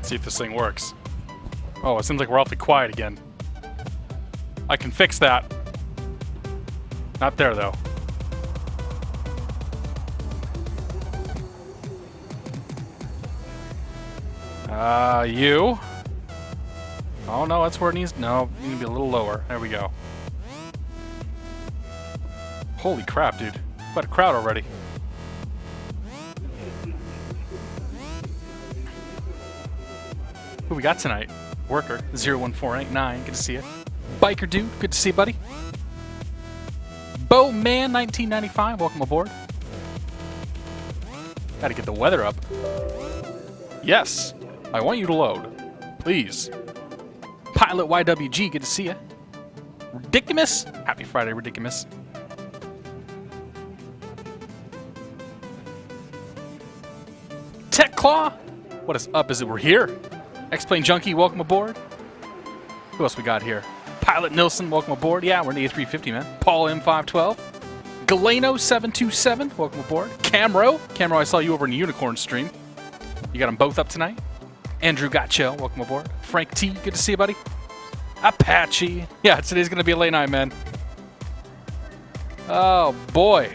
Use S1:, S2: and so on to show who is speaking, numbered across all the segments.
S1: See if this thing works. Oh, it seems like we're awfully quiet again. I can fix that. Not there, though. You. Oh, no, that's where it needs... No, you need to be a little lower. There we go. Holy crap, dude. Quite a crowd already. Who we got tonight? Worker, 01489. Good to see you. Biker Dude, good to see you, buddy. Bowman, 1995. Welcome aboard. Gotta get the weather up. Yes, I want you to load. Please. Pilot YWG, good to see you. Ridiculous. Happy Friday, Ridiculous. Tech Claw, what is up? Is it we're here? X-Plane Junkie, welcome aboard. Who else we got here? Pilot Nilsson, welcome aboard. Yeah, we're in the A350, man. Paul M512. Galeno727, welcome aboard. Camro, I saw you over in the Unicorn stream. You got them both up tonight. Andrew Gotchell, welcome aboard. Frank T, good to see you, buddy. Apache. Yeah, today's going to be a late night, man. Oh, boy.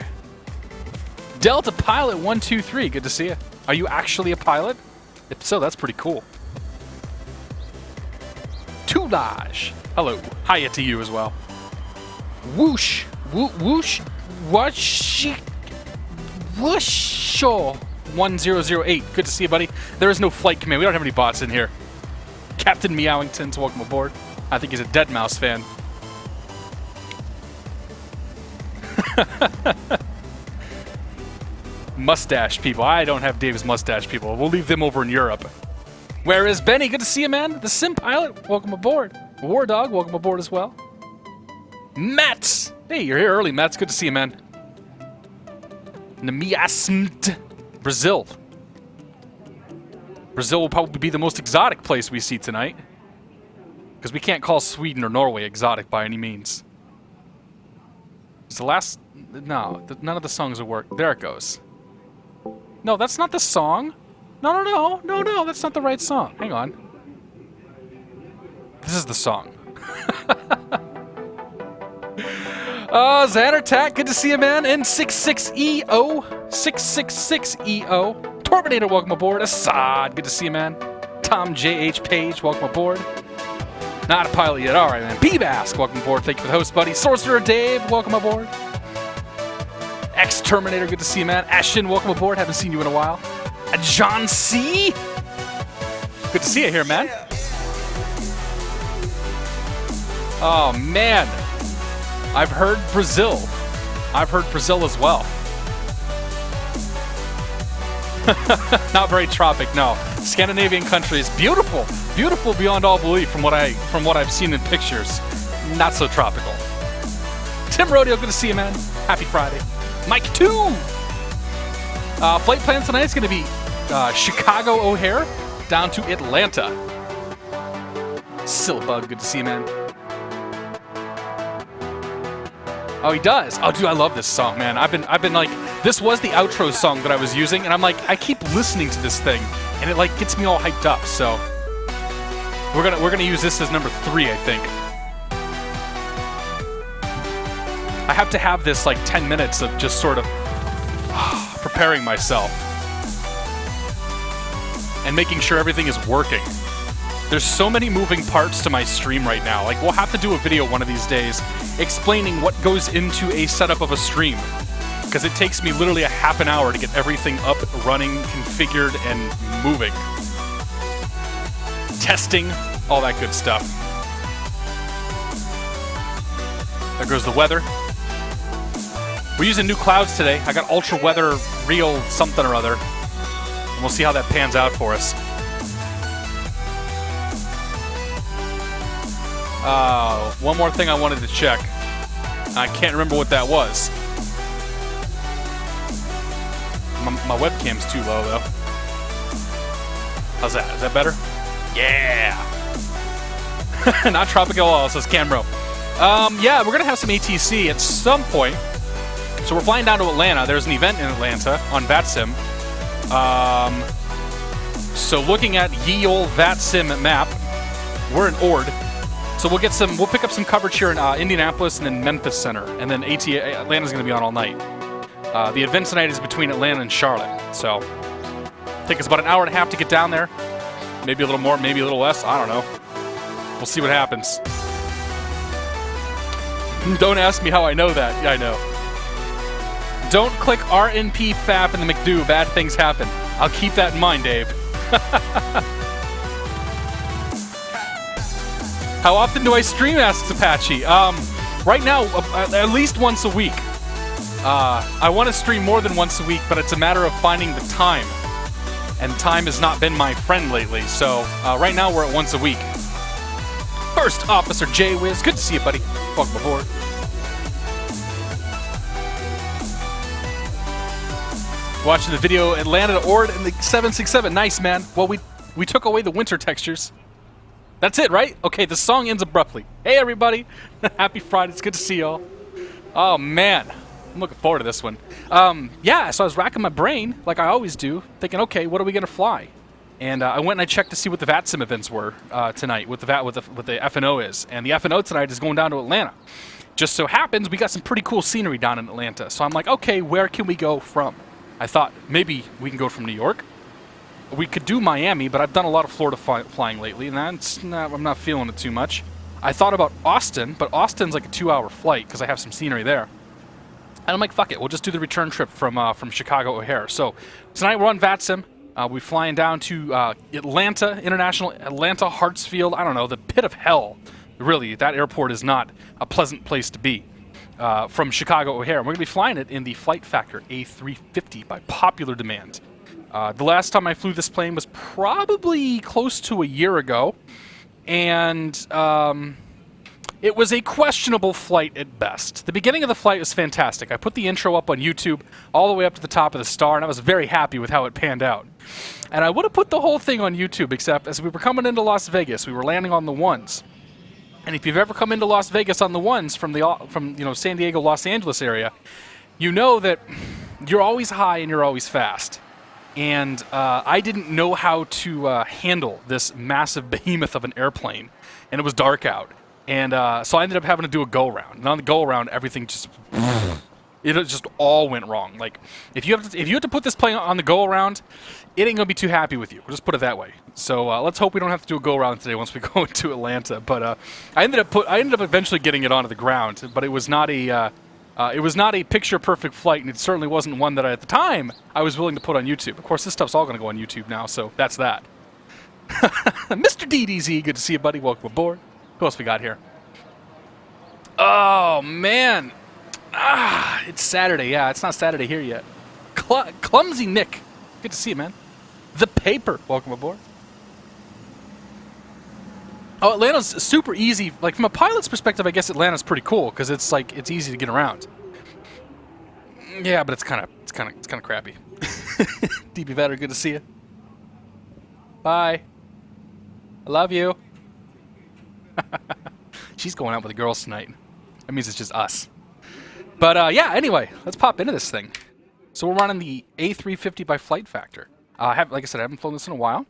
S1: Delta Pilot 123, good to see you. Are you actually a pilot? If so, that's pretty cool. Toolage. Hello. Hiya to you as well. Whoosh. Whoosh. Whoosh. Whoosh. 1008. Good to see you, buddy. There is no flight command. We don't have any bots in here. Captain Meowington's welcome aboard. I think he's a Deadmau5 fan. Mustache people. I don't have Dave's mustache people. We'll leave them over in Europe. Where is Benny? Good to see you, man. The Sim Pilot, welcome aboard. War Dog, welcome aboard as well. Mats. Hey, you're here early, Mats. Good to see you, man. Namiasmt. Brazil. Brazil will probably be the most exotic place we see tonight. Because we can't call Sweden or Norway exotic by any means. It's the last... No, none of the songs will work. There it goes. No, that's not the song. No, that's not the right song. Hang on. This is the song. Oh, Xanartak, good to see you, man. N66EO. 666EO. Torminator, welcome aboard. Assad, good to see you, man. Tom J.H. Page, welcome aboard. Not a pilot yet. All right, man. B-Bask, welcome aboard. Thank you for the host, buddy. Sorcerer Dave, welcome aboard. X-Terminator, good to see you, man. Ashton, welcome aboard. Haven't seen you in a while. John C. Good to see you here, man. Oh, man. I've heard Brazil. I've heard Brazil as well. Not very tropic, no. Scandinavian countries, beautiful. Beautiful beyond all belief from what I've seen in pictures. Not so tropical. Tim Rodeo, good to see you, man. Happy Friday. Mike 2. Flight plan tonight is going to be Chicago O'Hare down to Atlanta. Silbug, good to see you, man. Oh, he does. Oh, dude, I love this song, man. I've been like, this was the outro song that I was using, and I'm like, I keep listening to this thing, and it like gets me all hyped up. So we're gonna use this as number 3, I think. I have to have this like 10 minutes of just sort of preparing myself and making sure everything is working. There's so many moving parts to my stream right now. Like, we'll have to do a video one of these days explaining what goes into a setup of a stream, because it takes me literally a half an hour to get everything up, running, configured, and moving. Testing, all that good stuff. There goes the weather. We're using new clouds today. I got ultra weather real something or other. And we'll see how that pans out for us. One more thing I wanted to check. I can't remember what that was. My webcam's too low, though. How's that? Is that better? Yeah! Not tropical at all, says Camro. Yeah, we're going to have some ATC at some point. So we're flying down to Atlanta. There's an event in Atlanta on VATSIM. So looking at ye old VATSIM map, we're in Ord. So we'll pick up some coverage here in Indianapolis and then Memphis Center, and then Atlanta's going to be on all night. The event tonight is between Atlanta and Charlotte, so I think it's about an hour and a half to get down there. Maybe a little more, maybe a little less. I don't know. We'll see what happens. Don't ask me how I know that. Yeah, I know. Don't click RNP FAP in the McDo. Bad things happen. I'll keep that in mind, Dave. How often do I stream, asks Apache? Right now, at least once a week. I want to stream more than once a week, but it's a matter of finding the time. And time has not been my friend lately, so right now we're at once a week. First Officer J-Wiz, good to see you, buddy. Welcome aboard. Watching the video, Atlanta to Ord and the 767. Nice, man. Well, we took away the winter textures. That's it, right? Okay, the song ends abruptly. Hey, everybody. Happy Friday. It's good to see y'all. Oh, man. I'm looking forward to this one. Yeah, so I was racking my brain, like I always do, thinking, okay, what are we going to fly? And I went and I checked to see what the VATSIM events were tonight, what the F&O is. And the F&O tonight is going down to Atlanta. Just so happens we got some pretty cool scenery down in Atlanta. So I'm like, okay, where can we go from? I thought maybe we can go from New York. We could do Miami, but I've done a lot of Florida flying lately, and I'm not feeling it too much. I thought about Austin, but Austin's like a 2-hour flight because I have some scenery there. And I'm like, fuck it, we'll just do the return trip from Chicago O'Hare. So tonight we're on VATSIM. We're flying down to Atlanta International, Atlanta Hartsfield. I don't know, the pit of hell. Really, that airport is not a pleasant place to be. From Chicago O'Hare. We're going to be flying it in the FlightFactor A350 by popular demand. The last time I flew this plane was probably close to a year ago, and it was a questionable flight at best. The beginning of the flight was fantastic. I put the intro up on YouTube all the way up to the top of the star, and I was very happy with how it panned out. And I would have put the whole thing on YouTube, except as we were coming into Las Vegas, we were landing on the ones. And if you've ever come into Las Vegas on the ones from San Diego, Los Angeles area, you know that you're always high and you're always fast. And I didn't know how to handle this massive behemoth of an airplane, and it was dark out. And so I ended up having to do a go-around. And on the go-around, everything just all went wrong. Like if you have to put this plane on the go-around, it ain't gonna be too happy with you. We'll just put it that way. So let's hope we don't have to do a go-around today once we go into Atlanta. But I ended up eventually getting it onto the ground. But it was not a picture-perfect flight, and it certainly wasn't one that at the time I was willing to put on YouTube. Of course, this stuff's all gonna go on YouTube now, so that's that. Mr. DDZ, good to see you, buddy. Welcome aboard. Who else we got here? Oh man, it's Saturday. Yeah, it's not Saturday here yet. Clumsy Nick, good to see you, man. The Paper, welcome aboard. Oh, Atlanta's super easy. Like from a pilot's perspective, I guess Atlanta's pretty cool because it's easy to get around. Yeah, but it's kind of crappy. DB Vetter, good to see you. Bye. I love you. She's going out with the girls tonight. That means it's just us. But yeah, anyway, let's pop into this thing. So we're running the A350 by FlightFactor. Like I said, I haven't flown this in a while.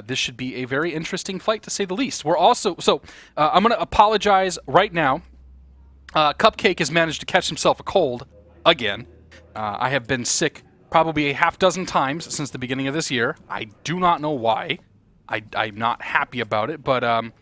S1: This should be a very interesting flight, to say the least. We're also... So, I'm going to apologize right now. Cupcake has managed to catch himself a cold again. I have been sick probably a half dozen times since the beginning of this year. I do not know why. I'm not happy about it, but I'm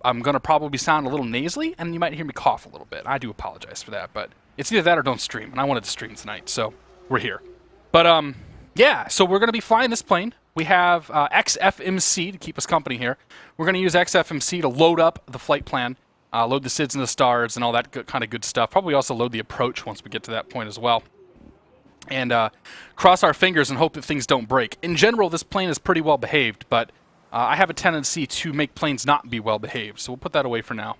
S1: going to probably sound a little nasally, and you might hear me cough a little bit. I do apologize for that, but it's either that or don't stream, and I wanted to stream tonight, so we're here. But, yeah, so we're going to be flying this plane. We have XFMC to keep us company here. We're going to use XFMC to load up the flight plan, load the SIDS and the stars and all that kind of good stuff. Probably also load the approach once we get to that point as well. And cross our fingers and hope that things don't break. In general, this plane is pretty well behaved, but I have a tendency to make planes not be well behaved, so we'll put that away for now.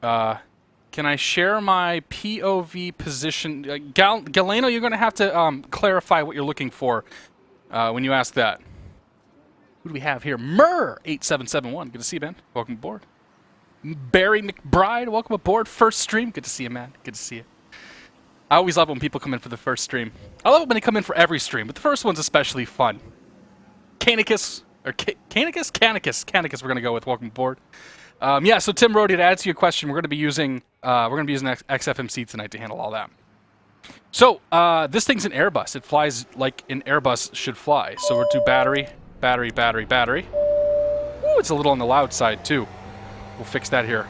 S1: Can I share my POV position? Galeno, you're going to have to clarify what you're looking for when you ask that. Who do we have here? Murr8771. Good to see you, man. Welcome aboard. Barry McBride, welcome aboard. First stream. Good to see you, man. Good to see you. I always love when people come in for the first stream. I love it when they come in for every stream, but the first one's especially fun. Canicus, or Canicus? Canicus we're going to go with. Welcome aboard. Yeah, so Tim Rody, to add to your question, we're going to be using XFMC tonight to handle all that. So, this thing's an Airbus. It flies like an Airbus should fly. So we'll do battery, battery, battery, battery. Ooh, it's a little on the loud side, too. We'll fix that here.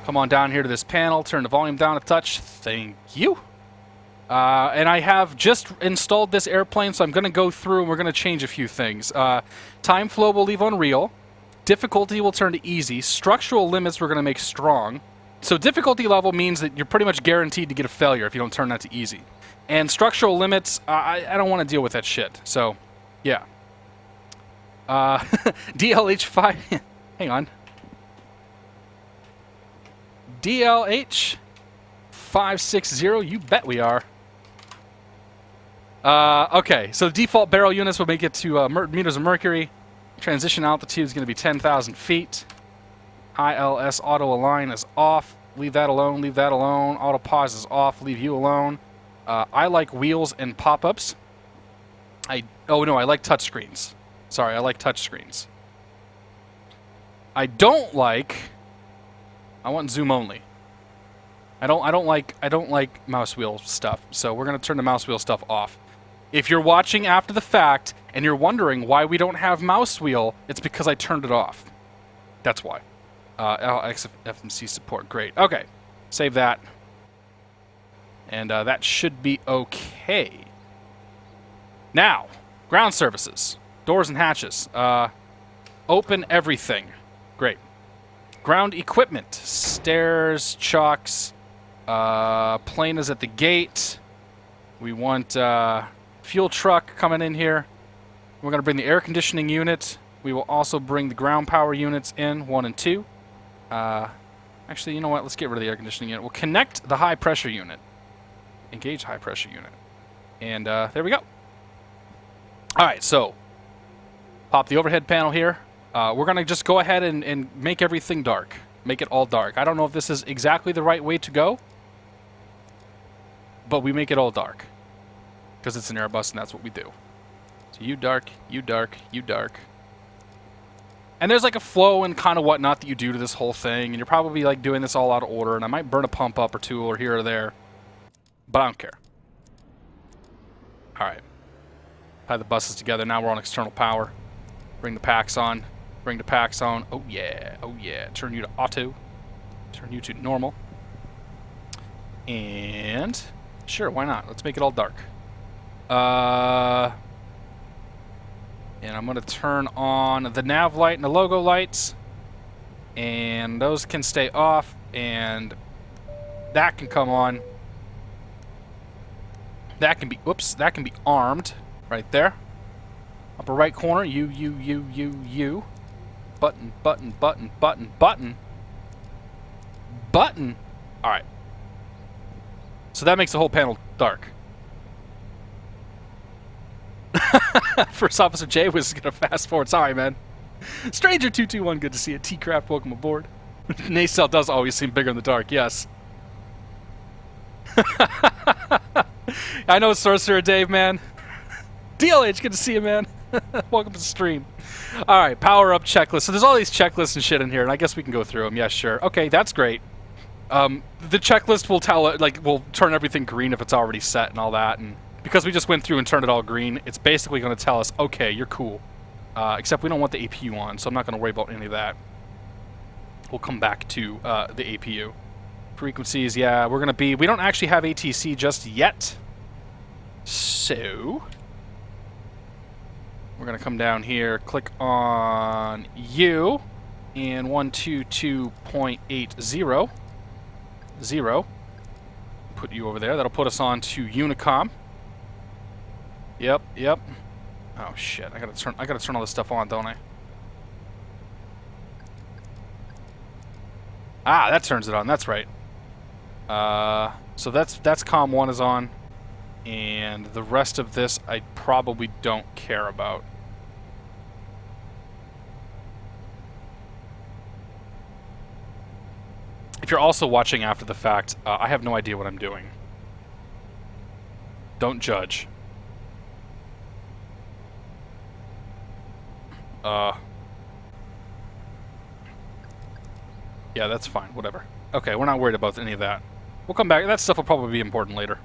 S1: Come on down here to this panel, turn the volume down a touch. Thank you. And I have just installed this airplane, so I'm going to go through and we're going to change a few things. Time flow we'll leave on real. Difficulty will turn to easy. Structural limits we're going to make strong. So difficulty level means that you're pretty much guaranteed to get a failure if you don't turn that to easy. And structural limits, I don't want to deal with that shit. So, yeah. DLH5... hang on. DLH560, you bet we are. Okay, so default barrel units will make it to meters of mercury. Transition altitude is going to be 10,000 feet. ILS auto align is off. Leave that alone, leave that alone. Auto pause is off, leave you alone. I like wheels and pop-ups. Oh no, I like touchscreens. Sorry, I like touchscreens. I don't like... I want zoom only. I don't like mouse wheel stuff, so we're going to turn the mouse wheel stuff off. If you're watching after the fact and you're wondering why we don't have mouse wheel, it's because I turned it off. That's why. XFMC support, great. Okay, save that. And that should be okay. Now, ground services. Doors and hatches. Open everything. Great. Ground equipment. Stairs, chocks. Plane is at the gate. We want fuel truck coming in here. We're going to bring the air conditioning unit. We will also bring the ground power units in, 1 and 2. Actually, you know what? Let's get rid of the air conditioning unit. We'll connect the high pressure unit. Engage high pressure unit. And there we go. All right, so pop the overhead panel here. We're going to just go ahead and make everything dark. Make it all dark. I don't know if this is exactly the right way to go, but we make it all dark because it's an Airbus and that's what we do. So you dark, you dark, you dark. And there's like a flow and kind of whatnot that you do to this whole thing, and you're probably like doing this all out of order, and I might burn a pump up or two or here or there, but I don't care. All right. Tie the buses together. Now we're on external power. Bring the packs on. Bring the packs on. Oh yeah, oh yeah. Turn you to auto. Turn you to normal. And sure, why not? Let's make it all dark. And I'm going to turn on the nav light and the logo lights. And those can stay off. And that can come on. That can be, whoops, that can be armed right there. Upper right corner, you. Button, button, button, button, button. Button. All right. So that makes the whole panel dark. First Officer J was going to fast forward. Sorry, man. Stranger221, good to see you. T-Craft, welcome aboard. Nacelle does always seem bigger in the dark, yes. I know Sorcerer Dave, man. DLH, good to see you, man. Welcome to the stream. All right, power up checklist. So there's all these checklists and shit in here, and I guess we can go through them. Yeah, sure. Okay, that's great. The checklist will tell it, like, will turn everything green if it's already set and all that. And because we just went through and turned it all green, it's basically going to tell us, okay, you're cool. Except we don't want the APU on, so I'm not going to worry about any of that. We'll come back to the APU. Frequencies, yeah, we're going to be... We don't actually have ATC just yet. So... We're going to come down here, click on U, and 122.80. 0. Put you over there. That'll put us on to Unicom. Yep. Oh shit! I gotta turn all this stuff on, don't I? Ah, that turns it on. That's right. So that's COM 1 is on, and the rest of this I probably don't care about. If you're also watching after the fact, I have no idea what I'm doing. Don't judge. Yeah, that's fine. Whatever. Okay, we're not worried about any of that. We'll come back. That stuff will probably be important later.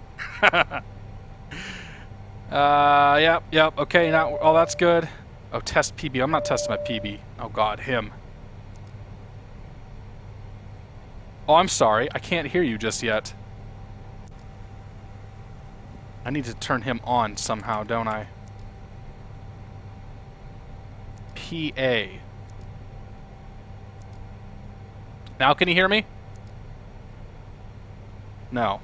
S1: Yep. Okay, now, oh, that's good. Oh, test PB. I'm not testing my PB. Oh, God, him. Oh, I'm sorry. I can't hear you just yet. I need to turn him on somehow, don't I? PA. Now can you hear me? No.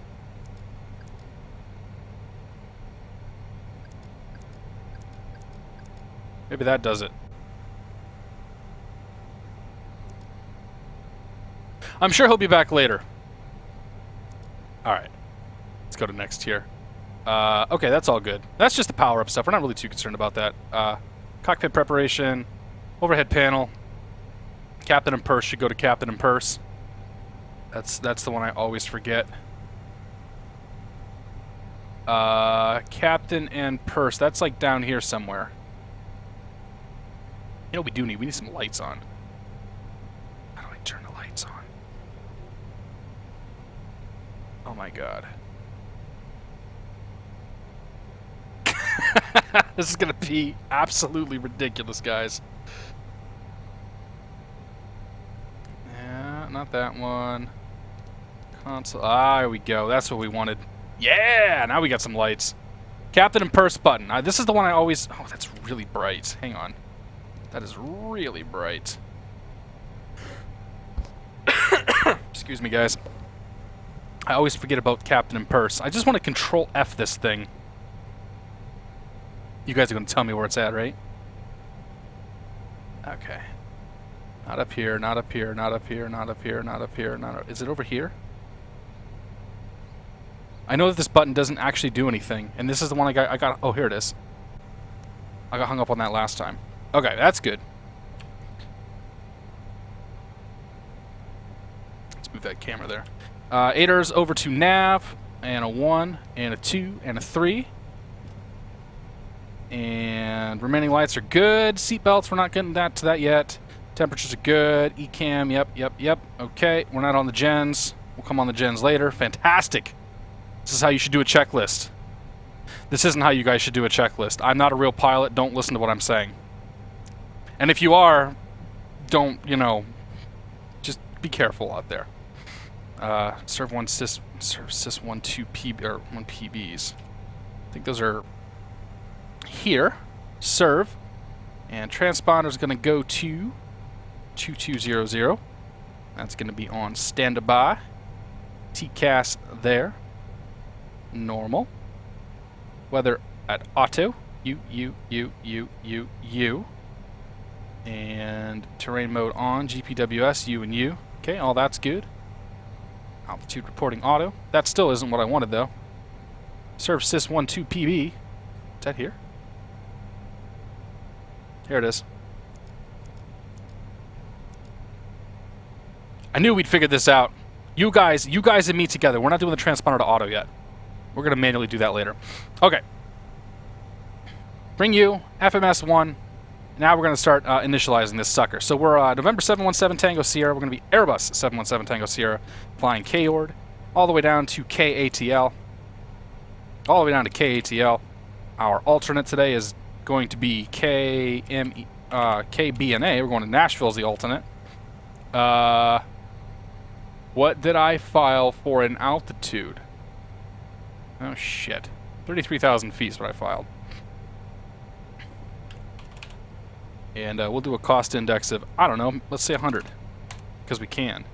S1: Maybe that does it. I'm sure he'll be back later. Alright. Let's go to next here. Okay, that's all good. That's just the power-up stuff. We're not really too concerned about that. Cockpit preparation. Overhead panel. Captain and purse should go to captain and purse. That's the one I always forget. Captain and purse. That's like down here somewhere. You know what we need some lights on. How do I turn the lights on? Oh my god. This is gonna be absolutely ridiculous, guys. Yeah, not that one. Console. Ah, there we go. That's what we wanted. Yeah! Now we got some lights. Captain and purse button. This is the one I always... Oh, that's really bright. Hang on. That is really bright. Excuse me, guys. I always forget about captain and purse. I just want to control F this thing. You guys are going to tell me where it's at, right? Okay. Not up here, not up here, not up here, not up here, not up here, not up... Is it over here? I know that this button doesn't actually do anything, and this is the one I got... Oh, here it is. I got hung up on that last time. Okay, that's good. Let's move that camera there. Aiders over to nav, and a 1, and a 2, and a 3. And remaining lights are good. Seatbelts, we're not getting to that yet. Temperatures are good. Ecam, yep. Okay, we're not on the gens. We'll come on the gens later. Fantastic. This is how you should do a checklist. This isn't how you guys should do a checklist. I'm not a real pilot. Don't listen to what I'm saying. And if you are, don't, you know, just be careful out there. Serve 1 sys 1 2 PB or 1 PBs. I think those are here. Serve. And transponder is going to go to 2200. That's going to be on standby. TCAS there. Normal. Weather at auto. You. And terrain mode on. GPWS, U and U. Okay, all that's good. Altitude reporting auto. That still isn't what I wanted, though. Serve sys 1 2 PB. Is that here? Here it is. I knew we'd figure this out. You guys and me together. We're not doing the transponder to auto yet. We're going to manually do that later. Okay. Bring you, FMS1. Now we're going to start initializing this sucker. So we're November 717 Tango Sierra. We're going to be Airbus 717 Tango Sierra, flying KORD, all the way down to KATL. All the way down to KATL. Our alternate today is going to be KBNA. We're going to Nashville as the alternate. What did I file for an altitude? Oh, shit. 33,000 feet is what I filed. And we'll do a cost index of, I don't know, let's say 100. Because we can.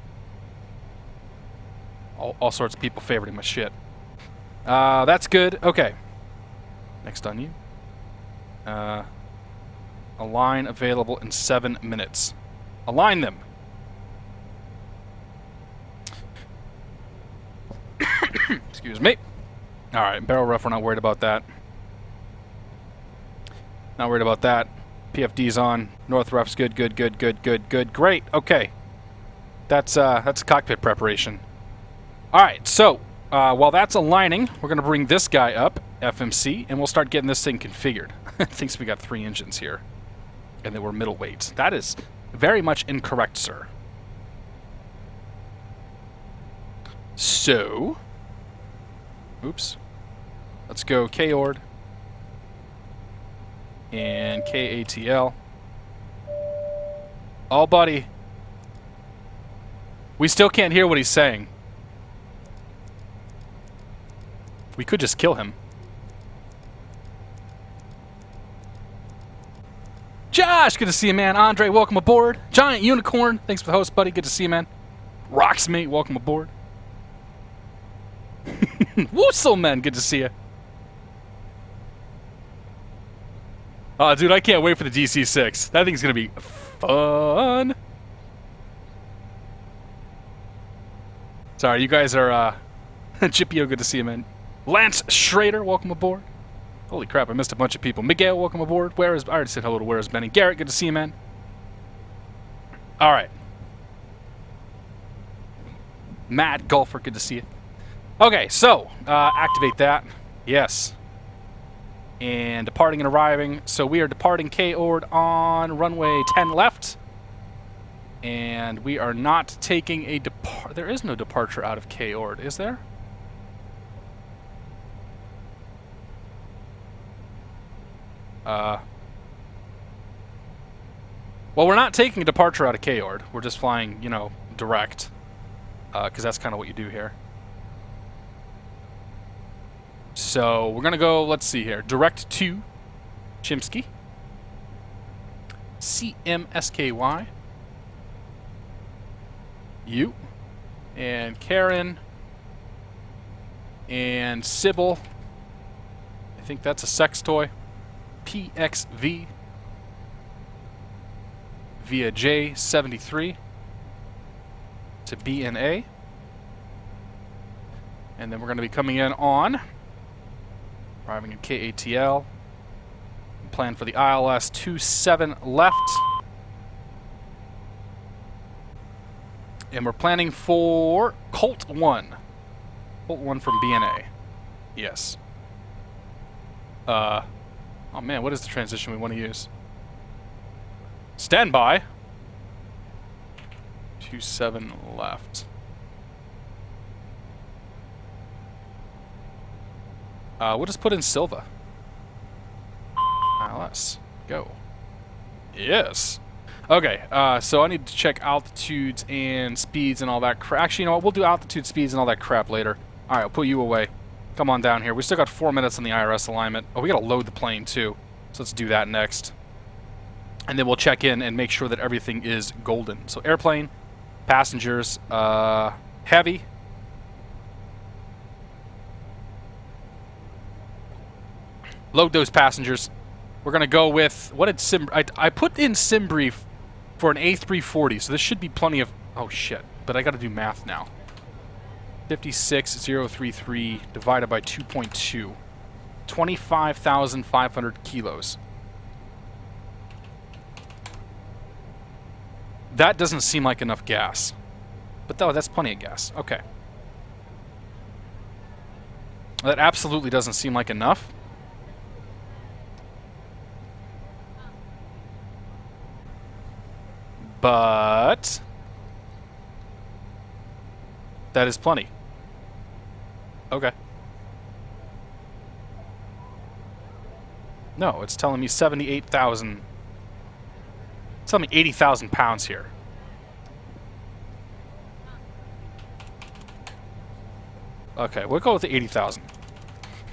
S1: All sorts of people favoriting my shit. That's good. Okay. Next on you. Align available in 7 minutes. Align them. Excuse me. Alright, barrel rough, we're not worried about that. Not worried about that. PFD's on. North rough's good. Great. Okay. That's cockpit preparation. Alright, so while that's aligning, we're gonna bring this guy up, FMC, and we'll start getting this thing configured. Thinks we got 3 engines here. and that we're middleweight. That is very much incorrect, sir. So, oops. Let's go K-Ord and KATL. Oh, buddy. We still can't hear what he's saying. We could just kill him. Josh, good to see you, man. Andre, welcome aboard. Giant Unicorn, thanks for the host, buddy. Good to see you, man. Rocksmate, welcome aboard. Woosel, man, good to see you. Oh, dude, I can't wait for the DC-6. That thing's gonna be fun. Sorry, you guys are, Chipio, good to see you, man. Lance Schrader, welcome aboard. Holy crap, I missed a bunch of people. Miguel, welcome aboard. I already said hello to Where is Benny. Garrett, good to see you, man. All right. Matt Golfer, good to see you. Okay, so, activate that. Yes. And departing and arriving. So we are departing K-Ord on runway 10 left. And we are not taking a there is no departure out of K-Ord, is there? Well, we're not taking a departure out of K-Ord. We're just flying, you know, direct. Because that's kind of what you do here. So, we're going to go, let's see here, direct to Chimsky. CMSKY. You. And Karen. And Sybil. I think that's a sex toy. PXV. Via J73 to BNA. And then we're going to be coming in on, arriving at KATL. Plan for the ILS 27 left. And we're planning for Colt 1. Colt 1 from BNA. Yes. Oh man, what is the transition we want to use? Stand by. 27 left. We'll just put in Silva. ILS. Go. Yes. Okay, so I need to check altitudes and speeds and all that crap. Actually, you know what? We'll do altitude, speeds, and all that crap later. Alright, I'll put you away. Come on down here. We still got 4 minutes on the IRS alignment. Oh, we gotta load the plane, too. So let's do that next. And then we'll check in and make sure that everything is golden. So airplane, passengers, heavy. Load those passengers. We're going to go with, what did Sim... I put in SimBrief for an A340, so this should be plenty of... Oh, shit. But I got to do math now. 56,033 divided by 2.2. 25,500 kilos. That doesn't seem like enough gas. But though, that's plenty of gas. Okay. That absolutely doesn't seem like enough. But that is plenty. Okay. No, it's telling me 78,000. It's telling me 80,000 pounds here. Okay, we'll go with the 80,000.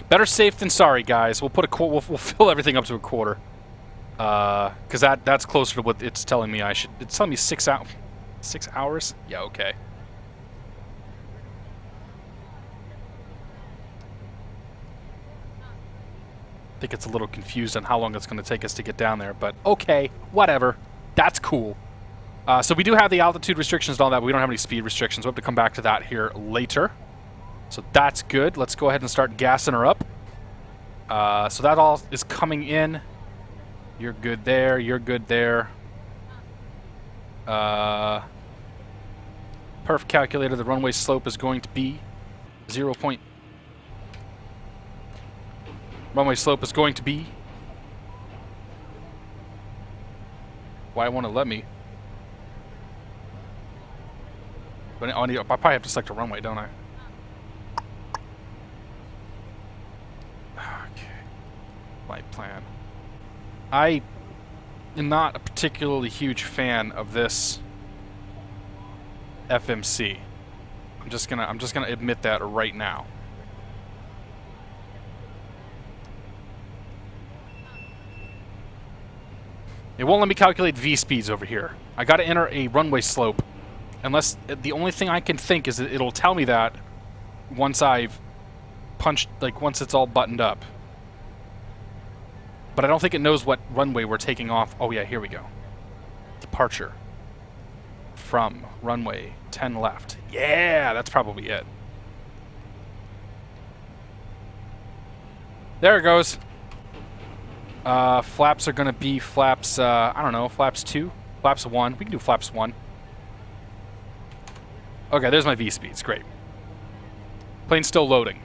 S1: Better safe than sorry, guys. We'll put a we'll fill everything up to a quarter. Because that's closer to what it's telling me I should. It's telling me 6 hours. 6 hours? Yeah, okay. I think it's a little confused on how long it's going to take us to get down there, but okay, whatever. That's cool. So we do have the altitude restrictions and all that, but we don't have any speed restrictions. We'll have to come back to that here later. So that's good. Let's go ahead and start gassing her up. So that all is coming in. You're good there. You're good there. Perf calculator, the runway slope is going to be 0. Runway slope is going to be why it won't let me. But I probably have to select a runway, don't I? Okay. Flight plan. I am not a particularly huge fan of this FMC. I'm just gonna admit that right now. It won't let me calculate V speeds over here. I gotta enter a runway slope. Unless, the only thing I can think is that it'll tell me that once I've punched, like, once it's all buttoned up. But I don't think it knows what runway we're taking off. Oh yeah, here we go. Departure. From runway 10 left. Yeah, that's probably it. There it goes. Flaps are going to be flaps, I don't know, flaps 2, flaps 1. We can do flaps 1. Okay, there's my V speeds. Great. Plane's still loading.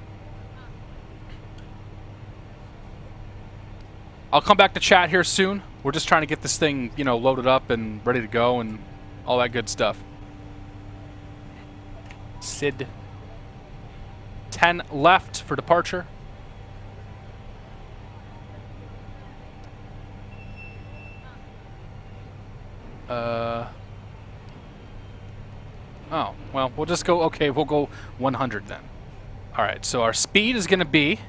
S1: I'll come back to chat here soon. We're just trying to get this thing, you know, loaded up and ready to go and all that good stuff. SID. 10 left for departure. Oh, well, we'll just go, okay, we'll go 100 then. Alright, so our speed is going to be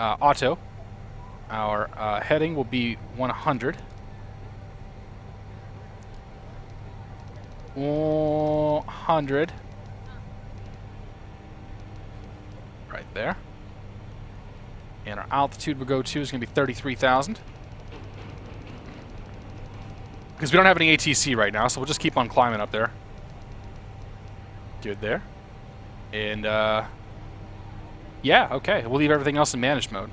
S1: auto. Our heading will be 100. 100. Right there. And our altitude we'll go to is going to be 33,000. Because we don't have any ATC right now, so we'll just keep on climbing up there. Good there. And, yeah, okay. We'll leave everything else in managed mode.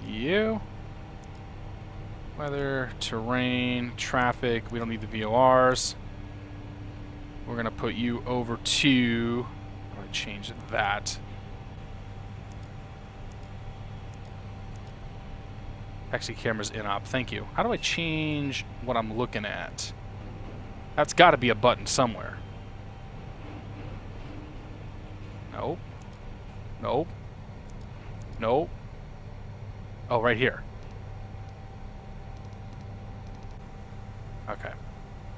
S1: You. Weather, terrain, traffic. We don't need the VORs. We're going to put you over to... I'm going to change that. Taxi cameras in op. Thank you. How do I change what I'm looking at? That's got to be a button somewhere. Nope. Nope. Nope. Oh, right here. Okay.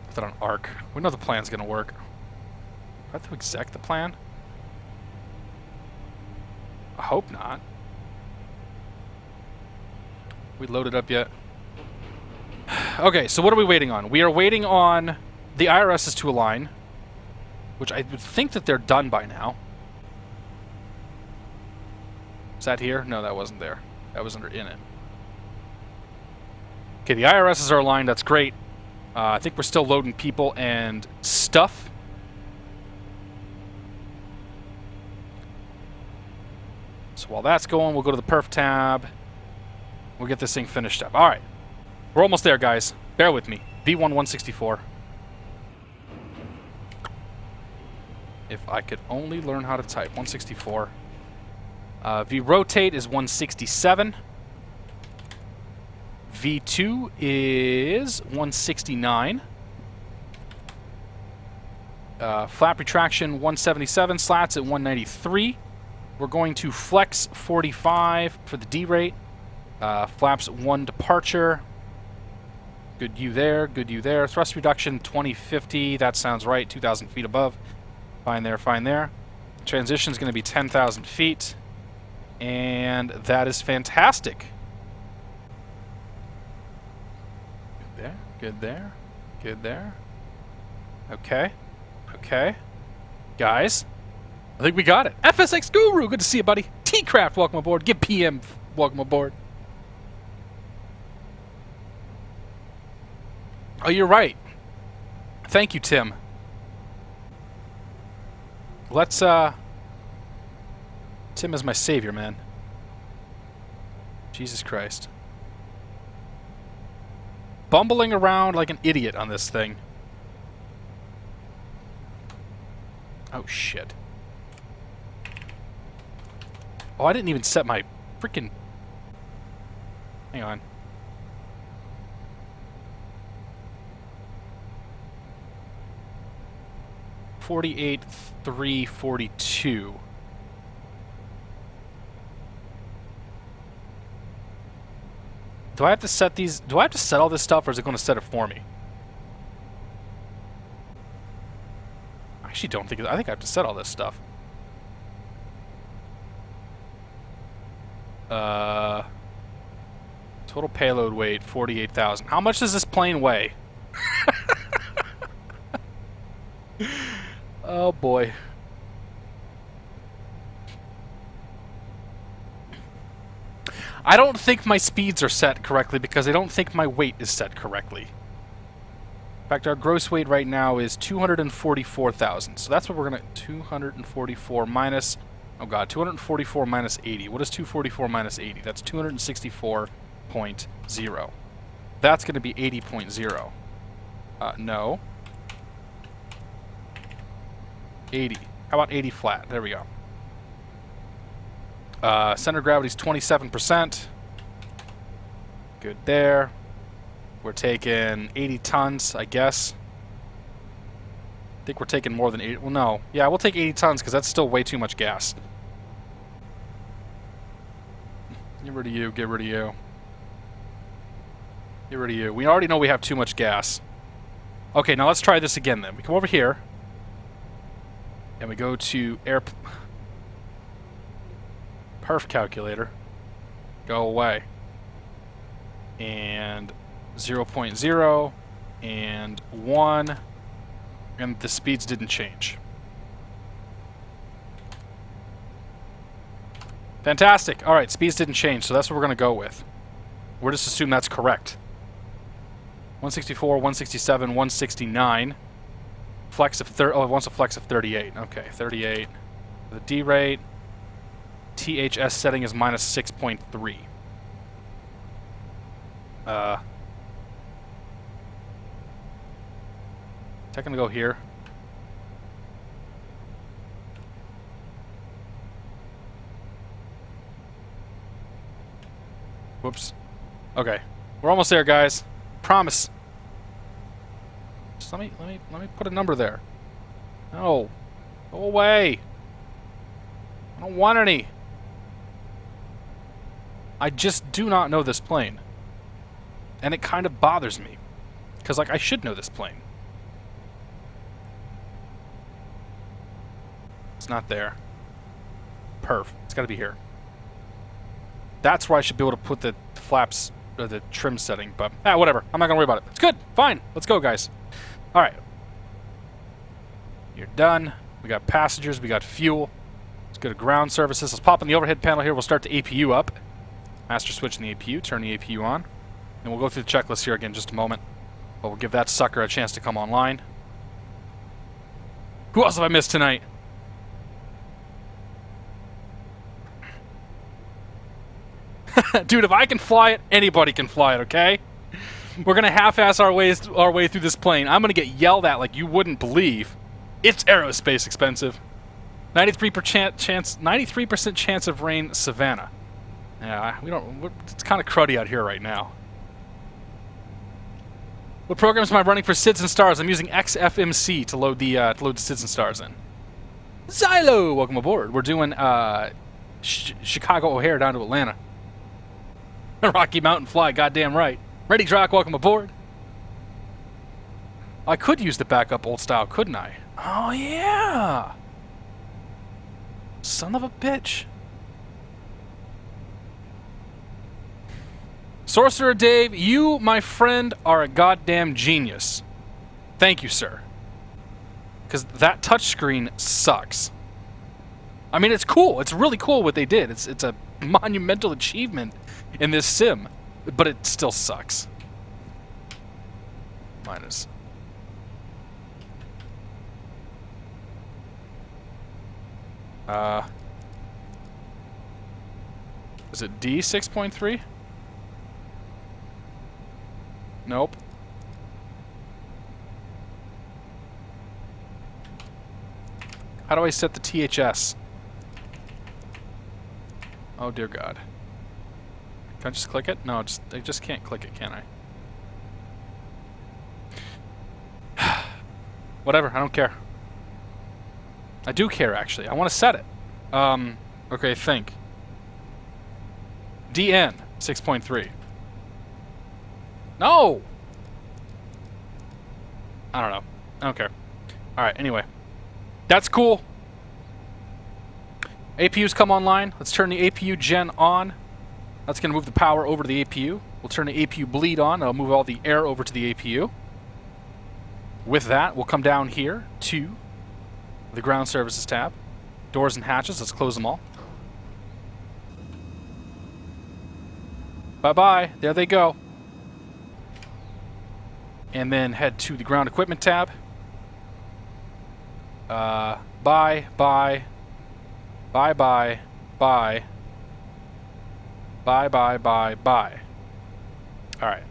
S1: Put that on arc. We know the plan's gonna work. Do I have to exec the plan? I hope not. We loaded up yet? Okay, so what are we waiting on? We are waiting on the IRSs to align, which I would think that they're done by now. Is that here? No, that wasn't there. That was under in it. Okay, the IRSs are aligned. That's great. I think we're still loading people and stuff. So while that's going, we'll go to the perf tab. We'll get this thing finished up. All right. We're almost there, guys. Bear with me. V1-164. If I could only learn how to type. 164. V-rotate is 167. V2 is 169. Flap retraction 177. Slats at 193. We're going to flex 45 for the D rate. Flaps 1 departure. Good U there, good U there. Thrust reduction 2050. That sounds right. 2,000 feet above. Fine there, fine there. Transition is going to be 10,000 feet. And that is fantastic. Good there, good there, good there. Okay, okay. Guys, I think we got it. FSX Guru, good to see you, buddy. T-Craft, welcome aboard. Give PM, welcome aboard. Oh, you're right. Thank you, Tim. Let's, Tim is my savior, man. Jesus Christ. Bumbling around like an idiot on this thing. Oh, shit. Oh, I didn't even set my freaking... Hang on. 48,342. Do I have to set these? Do I have to set all this stuff, or is it going to set it for me? I actually don't think. I think I have to set all this stuff. Total payload weight 48,000. How much does this plane weigh? Oh boy. I don't think my speeds are set correctly because I don't think my weight is set correctly. In fact, our gross weight right now is 244,000. So that's what we're going to... 244 minus... Oh god, 244 minus 80. What is 244 minus 80? That's 264.0. That's going to be 80.0. No. 80. How about 80 flat? There we go. Center of gravity is 27%. Good there. We're taking 80 tons, I guess. I think we're taking more than 80. Well, no. Yeah, we'll take 80 tons because that's still way too much gas. Get rid of you. Get rid of you. Get rid of you. We already know we have too much gas. Okay, now let's try this again then. We come over here. And we go to perf calculator. Go away. And 0.0 and 1. And the speeds didn't change. Fantastic. Alright, speeds didn't change, so that's what we're going to go with. We'll just assume that's correct. 164, 167, 169. Flex of it wants a flex of 38. Okay, 38. The D rate. THS setting is minus 6.3. Is that gonna go here? Whoops. Okay. We're almost there, guys. Promise. Just let me put a number there. No. Go away. I don't want any. I just do not know this plane. And it kind of bothers me. Because, like, I should know this plane. It's not there. Perf. It's got to be here. That's where I should be able to put the flaps, or the trim setting, but, whatever. I'm not going to worry about it. It's good. Fine. Let's go, guys. All right. You're done. We got passengers. We got fuel. Let's go to ground services. Let's pop on the overhead panel here. We'll start the APU up. Master switch in the APU. Turn the APU on. And we'll go through the checklist here again in just a moment. But we'll give that sucker a chance to come online. Who else have I missed tonight? Dude, if I can fly it, anybody can fly it, okay? We're going to half-ass our way through this plane. I'm going to get yelled at like you wouldn't believe. It's aerospace expensive. 93% chance of rain, Savannah. Yeah, it's kind of cruddy out here right now. What programs am I running for SIDS and stars? I'm using XFMC to load the SIDS and stars in. Xylo, welcome aboard. We're doing Chicago O'Hare down to Atlanta. Rocky Mountain Fly, goddamn right. Ready, Drock, welcome aboard. I could use the backup old style, couldn't I? Oh, yeah. Son of a bitch. Sorcerer Dave, you, my friend, are a goddamn genius. Thank you, sir. Because that touchscreen sucks. I mean, it's cool. It's really cool what they did. It's a monumental achievement in this sim, but it still sucks. Minus. Is it D 6.3? Nope. How do I set the THS? Oh dear God. Can I just click it? No, I just can't click it, can I? Whatever, I don't care. I do care, actually. I want to set it. Okay, think. DN 6.3. No! I don't know. I don't care. Alright, anyway. That's cool. APUs come online. Let's turn the APU gen on. That's going to move the power over to the APU. We'll turn the APU bleed on. That'll move all the air over to the APU. With that, we'll come down here to the ground services tab. Doors and hatches. Let's close them all. Bye-bye. There they go. And then head to the ground equipment tab. Bye, bye, bye, bye, bye, bye, bye, bye, bye. All right.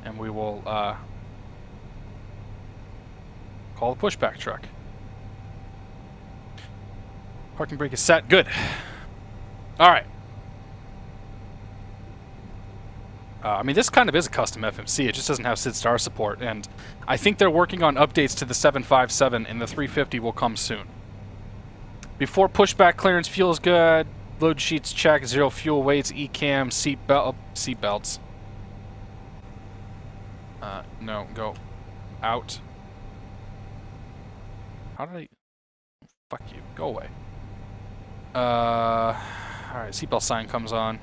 S1: And we will call the pushback truck. Parking brake is set. Good. All right. I mean, this kind of is a custom FMC. It just doesn't have SID star support, and I think they're working on updates to the 757, and the 350 will come soon. Before pushback clearance, fuel is good. Load sheets check. 0 fuel weights. ECAM. Seat belts. No, go out. How did I? Fuck you. Go away. All right. Seatbelt sign comes on.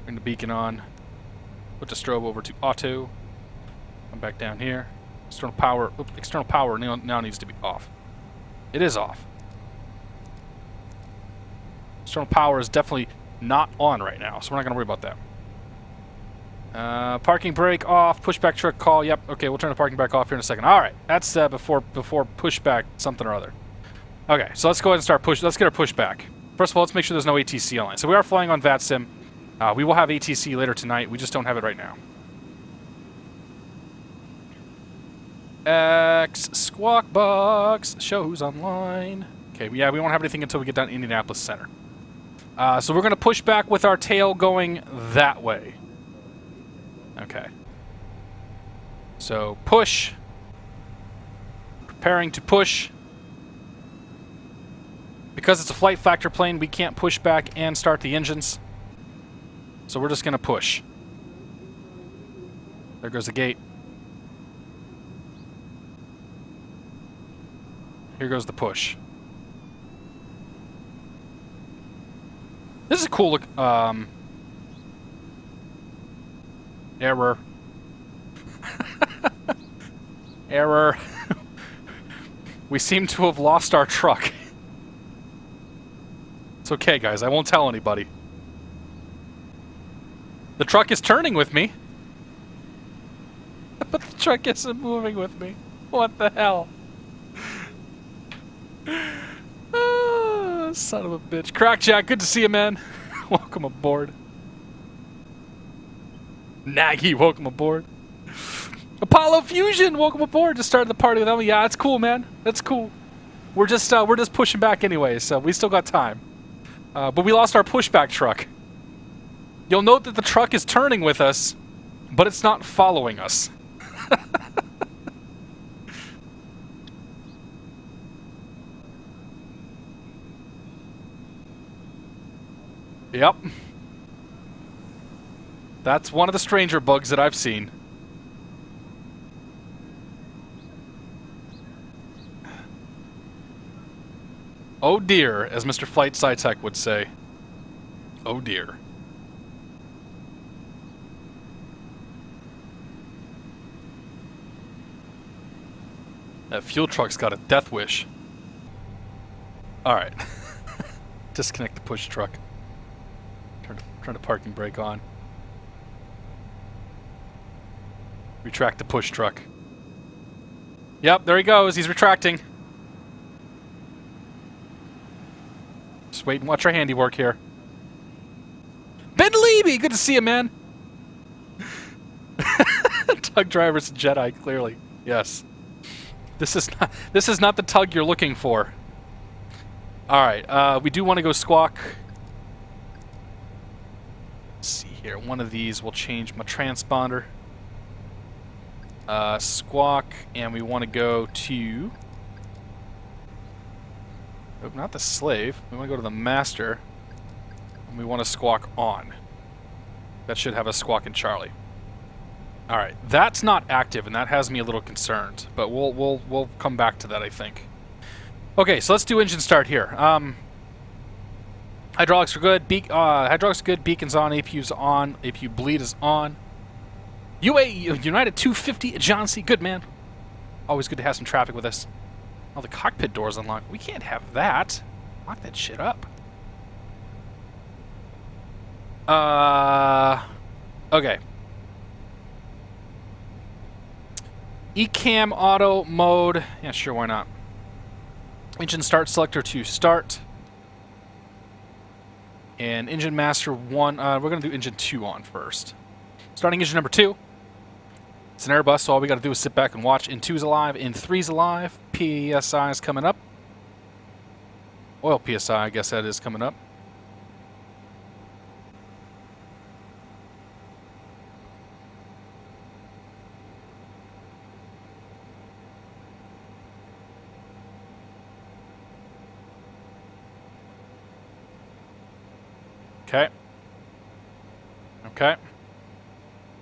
S1: Turn the beacon on. Put the strobe over to auto. Come back down here. External power. Oops, external power now needs to be off. It is off. External power is definitely not on right now, so we're not going to worry about that. Parking brake off. Pushback truck call. Yep. Okay, we'll turn the parking brake off here in a second. All right. That's before pushback something or other. Okay, so let's go ahead and start push. Let's get our pushback. First of all, let's make sure there's no ATC online. So we are flying on VATSIM. We will have ATC later tonight. We just don't have it right now. X Squawk Box shows online. Okay, yeah, we won't have anything until we get down to Indianapolis Center. So we're going to push back with our tail going that way. Okay. So push. Preparing to push. Because it's a FlightFactor plane, we can't push back and start the engines. So we're just going to push. There goes the gate. Here goes the push. This is a cool look. Error. Error. We seem to have lost our truck. It's okay, guys. I won't tell anybody. The truck is turning with me. But the truck isn't moving with me. What the hell? Oh, son of a bitch. Crackjack, good to see you, man. Welcome aboard. Nagy, welcome aboard. Apollo Fusion, welcome aboard. Just started the party with them. Yeah, it's cool, man. That's cool. We're just pushing back anyway, so we still got time. But we lost our pushback truck. You'll note that the truck is turning with us, but it's not following us. Yep. That's one of the stranger bugs that I've seen. Oh dear, as Mr. Flight SciTech would say. Oh dear. That fuel truck's got a death wish. Alright. Disconnect the push truck. Turn the parking brake on. Retract the push truck. Yep, there he goes. He's retracting. Just wait and watch our handiwork here. Ben Levy! Good to see you, man. Tug driver's a Jedi, clearly. Yes. This is not the tug you're looking for. Alright, we do want to go squawk. Let's see here. One of these will change my transponder. Squawk, and we want to go to... Oh, not the slave. We want to go to the master, and we want to squawk on. That should have a squawk in Charlie. All right, that's not active, and that has me a little concerned. But we'll come back to that, I think. Okay, so let's do engine start here. Hydraulics are good. Hydraulics are good. Beacon's on. APU's on. APU bleed is on. United 250 John C. Good man. Always good to have some traffic with us. Oh, the cockpit door's unlocked. We can't have that. Lock that shit up. Okay. Ecam auto mode. Yeah, sure, why not? Engine start selector to start. And engine master 1. We're going to do engine 2 on first. Starting engine number 2. It's an Airbus, so all we got to do is sit back and watch. In 2's alive. In 3's alive. PSI is coming up. Oil PSI, I guess that is coming up. Okay. Okay.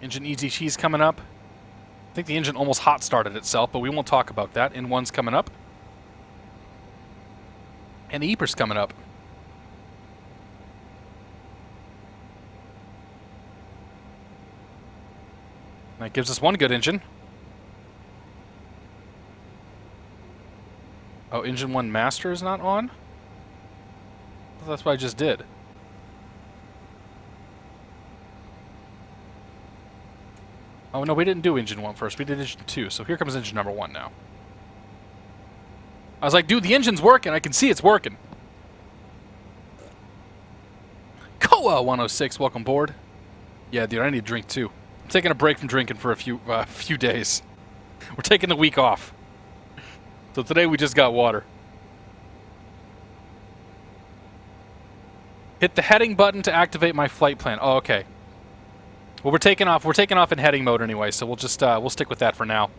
S1: Engine EZG is coming up. I think the engine almost hot started itself, but we won't talk about that. N1's coming up. And the EPR's coming up. That gives us one good engine. Oh, engine 1 master is not on? Well, that's what I just did. Oh, no, we didn't do engine 1 first. We did engine 2. So here comes engine number 1 now. I was like, dude, the engine's working. I can see it's working. Koa 106, welcome aboard. Yeah, dude, I need a drink too. I'm taking a break from drinking for a few days. We're taking the week off. So today we just got water. Hit the heading button to activate my flight plan. Oh, okay. Well, we're taking off. We're taking off in heading mode anyway, so we'll just we'll stick with that for now.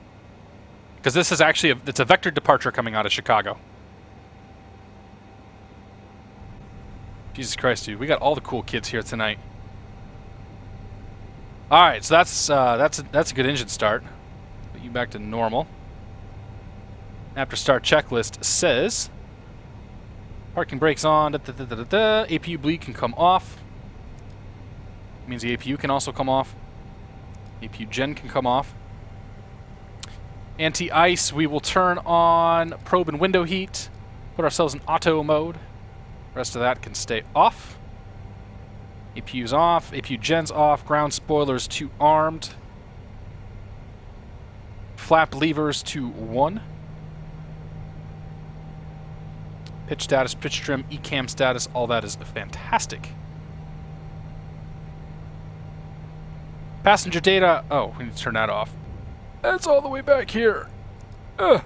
S1: Because this is actually it's a vector departure coming out of Chicago. Jesus Christ, dude, we got all the cool kids here tonight. All right, so that's a good engine start. Put you back to normal. After start checklist says parking brakes on. APU bleed can come off. Means the APU can also come off. APU gen can come off. Anti-ice, we will turn on probe and window heat. Put ourselves in auto mode. The rest of that can stay off. APU's off. APU gen's off. Ground spoilers to armed. Flap levers to 1. Pitch status, pitch trim, ECAM status, all that is fantastic. Passenger data. Oh, we need to turn that off. That's all the way back here. Ugh.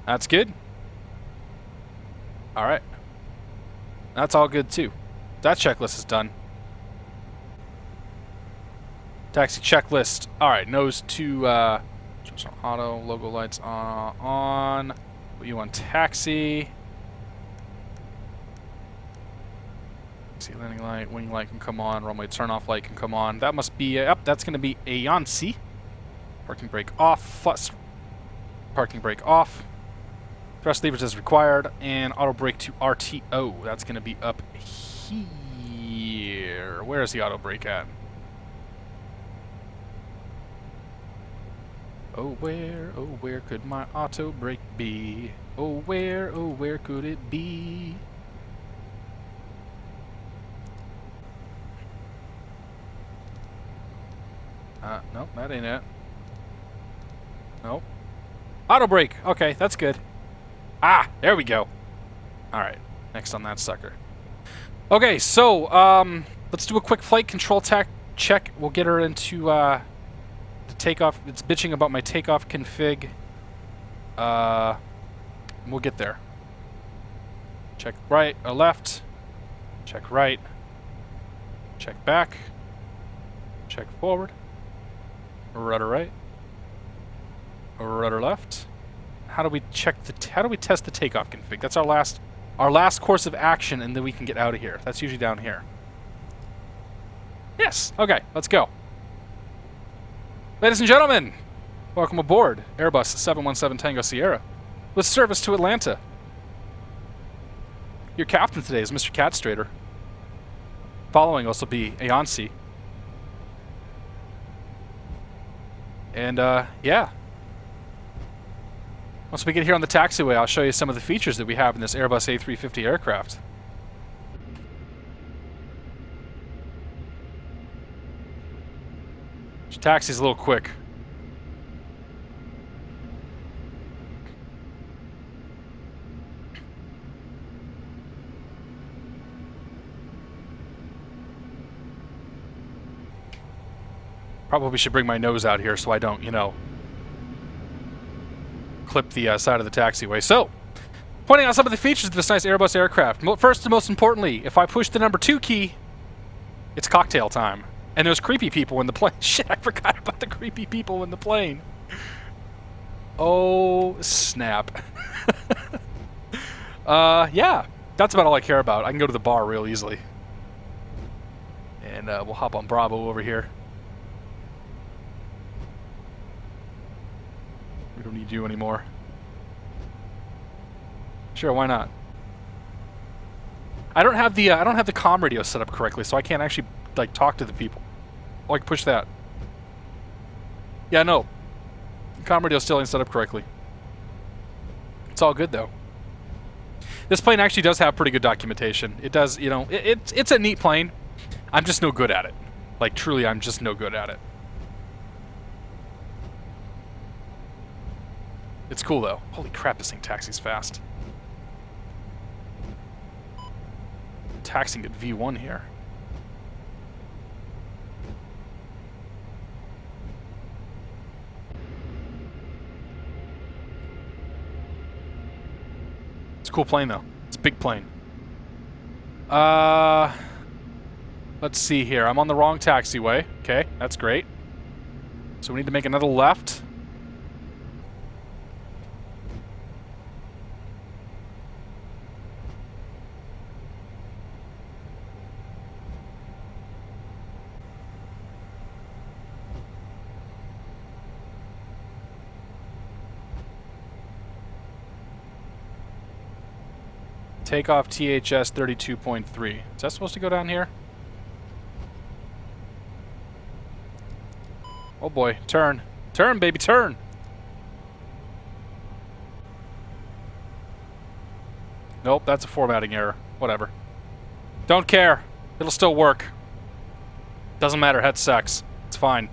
S1: That's good. All right. That's all good too. That checklist is done. Taxi checklist. All right, nose to auto, logo lights on. Put you on taxi. See, landing light, wing light can come on, runway turn off light can come on. That must be up. That's going to be a Yancy. Parking brake off. Parking brake off. Thrust levers as required, and auto brake to RTO. That's going to be up here. Where is the auto brake at? Oh where could my auto brake be? Oh where could it be? Nope, that ain't it. Nope. Auto brake. Okay, that's good. Ah, there we go. All right, next on that sucker. Okay, so let's do a quick flight control check. We'll get her into the takeoff. It's bitching about my takeoff config. We'll get there. Check right or left. Check right. Check back. Check forward. Rudder right. Rudder left. How do we check how do we test the takeoff config? That's our last course of action, and then we can get out of here. That's usually down here. Yes. Okay, let's go. Ladies and gentlemen, welcome aboard Airbus 717 Tango Sierra with service to Atlanta. Your captain today is Mr. Catstrator. Following us will be Aonsi. And, yeah. Once we get here on the taxiway, I'll show you some of the features that we have in this Airbus A350 aircraft. Taxi's a little quick. Probably should bring my nose out here so I don't, you know, clip the side of the taxiway. So, pointing out some of the features of this nice Airbus aircraft. First and most importantly, if I push the number 2 key, it's cocktail time. And there's creepy people in the plane. Shit, I forgot about the creepy people in the plane. Oh, snap. Yeah, that's about all I care about. I can go to the bar real easily. And we'll hop on Bravo over here. We don't need you anymore. Sure, why not? I don't have the comm radio set up correctly, so I can't actually like talk to the people. Like push that. Yeah, no. The comm radio still ain't set up correctly. It's all good though. This plane actually does have pretty good documentation. It does, you know, it's a neat plane. I'm just no good at it. Like truly, I'm just no good at it. It's cool though. Holy crap, this thing taxis fast. Taxiing at V1 here. It's a cool plane though. It's a big plane. Let's see here. I'm on the wrong taxiway. Okay, that's great. So we need to make another left. Takeoff THS 32.3. Is that supposed to go down here? Oh boy, turn. Turn, baby, turn! Nope, that's a formatting error. Whatever. Don't care. It'll still work. Doesn't matter, head sucks. It's fine.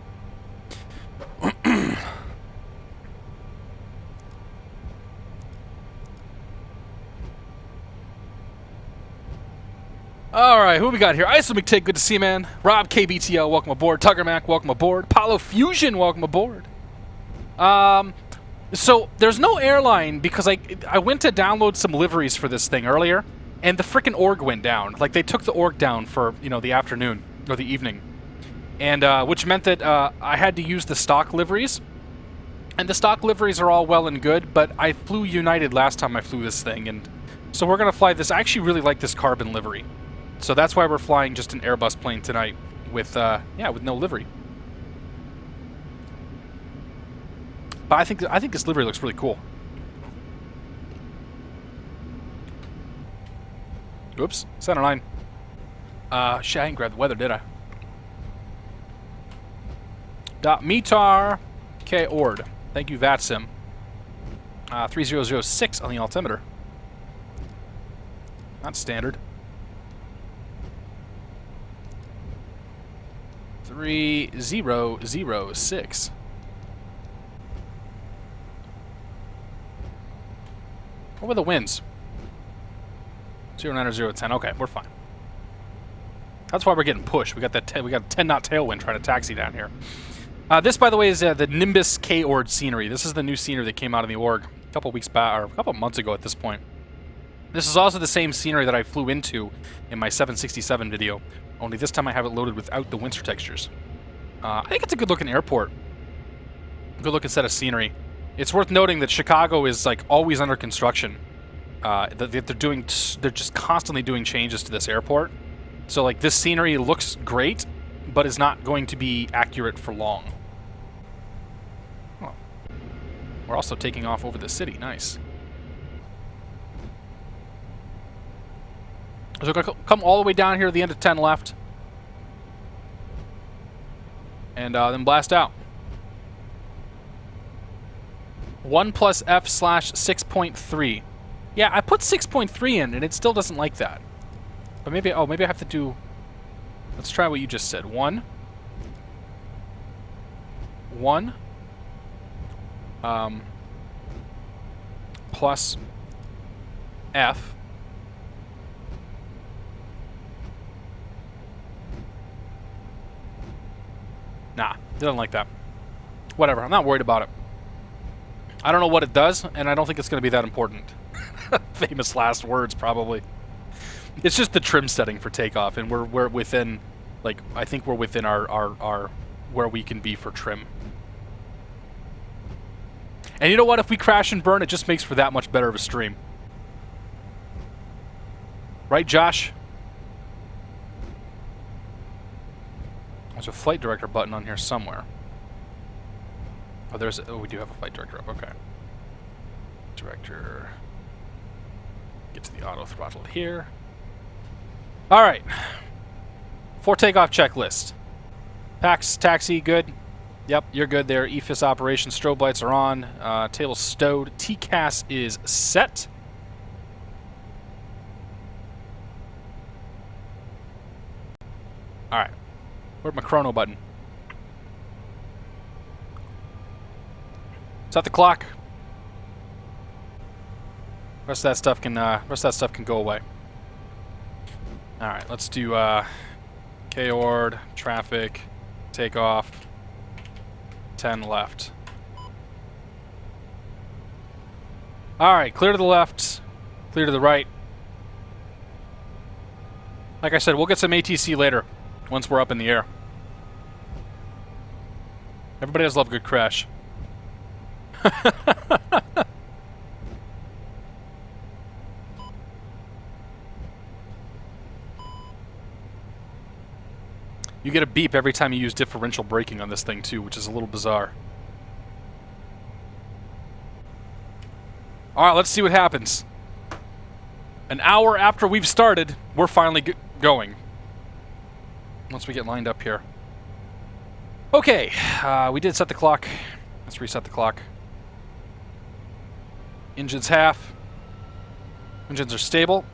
S1: Alright, who we got here? ISO McTig, good to see you, man. Rob KBTL, welcome aboard. Tugger Mac, welcome aboard. Apollo Fusion, welcome aboard. So, there's no airline because I went to download some liveries for this thing earlier, and the frickin' org went down. Like, they took the org down for, you know, the afternoon, or the evening. And, which meant that I had to use the stock liveries. And the stock liveries are all well and good, but I flew United last time I flew this thing, and so we're gonna fly this. I actually really like this carbon livery. So that's why we're flying just an Airbus plane tonight with, yeah, with no livery. But I think this livery looks really cool. Oops, center line. Shit, I didn't grab the weather, did I? .METAR K ORD. Thank you, VATSIM. 3006 on the altimeter. Not standard. 3006. What were the winds? 09 or 010. Okay, we're fine. That's why we're getting pushed. We got that. We got a 10-knot tailwind trying to taxi down here. This, by the way, is the Nimbus K-Ord scenery. This is the new scenery that came out in the org a couple weeks back, or a couple months ago at this point. This is also the same scenery that I flew into in my 767 video. Only this time I have it loaded without the winter textures. I think it's a good-looking airport. Good looking set of scenery. It's worth noting that Chicago is like always under construction. They're just constantly doing changes to this airport. So like this scenery looks great, but is not going to be accurate for long. Oh. We're also taking off over the city. Nice. So we're going to come all the way down here to the end of 10 left. And then blast out. 1 plus F slash 6.3. Yeah, I put 6.3 in, and it still doesn't like that. But maybe, oh, maybe I have to do... Let's try what you just said. 1. Plus F. Nah, didn't like that. Whatever, I'm not worried about it. I don't know what it does, and I don't think it's going to be that important. Famous last words, probably. It's just the trim setting for takeoff, and we're within, like, I think we're within our where we can be for trim. And you know what? If we crash and burn, it just makes for that much better of a stream. Right, Josh? There's a flight director button on here somewhere. Oh, oh, we do have a flight director up. Okay. Director. Get to the auto throttle here. All right. For takeoff checklist. PAX, taxi, good. Yep, you're good there. EFIS operation, strobe lights are on. Table stowed. TCAS is set. All right. Where's my chrono button? Set the clock. Rest of that stuff can go away. All right, let's do K-ord, traffic, takeoff, 10 left. All right, clear to the left, clear to the right. Like I said, we'll get some ATC later once we're up in the air. Everybody does love a good crash. You get a beep every time you use differential braking on this thing too, which is a little bizarre. Alright, let's see what happens. An hour after we've started, we're finally going. Once we get lined up here. Okay, we did set the clock. Let's reset the clock. Engine's half. Engines are stable.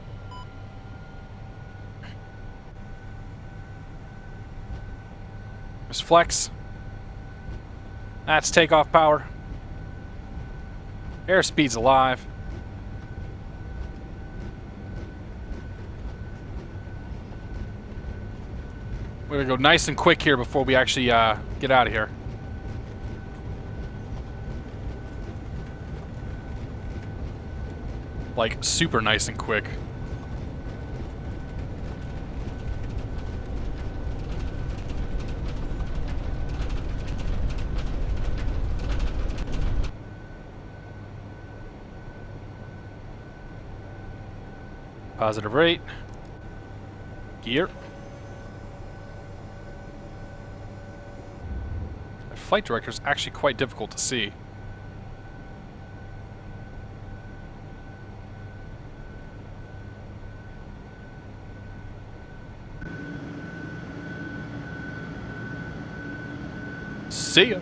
S1: There's flex. That's takeoff power. Airspeed's alive. We're gonna go nice and quick here before we actually get out of here. Like, super nice and quick. Positive rate. Gear. The flight director is actually quite difficult to see. See ya.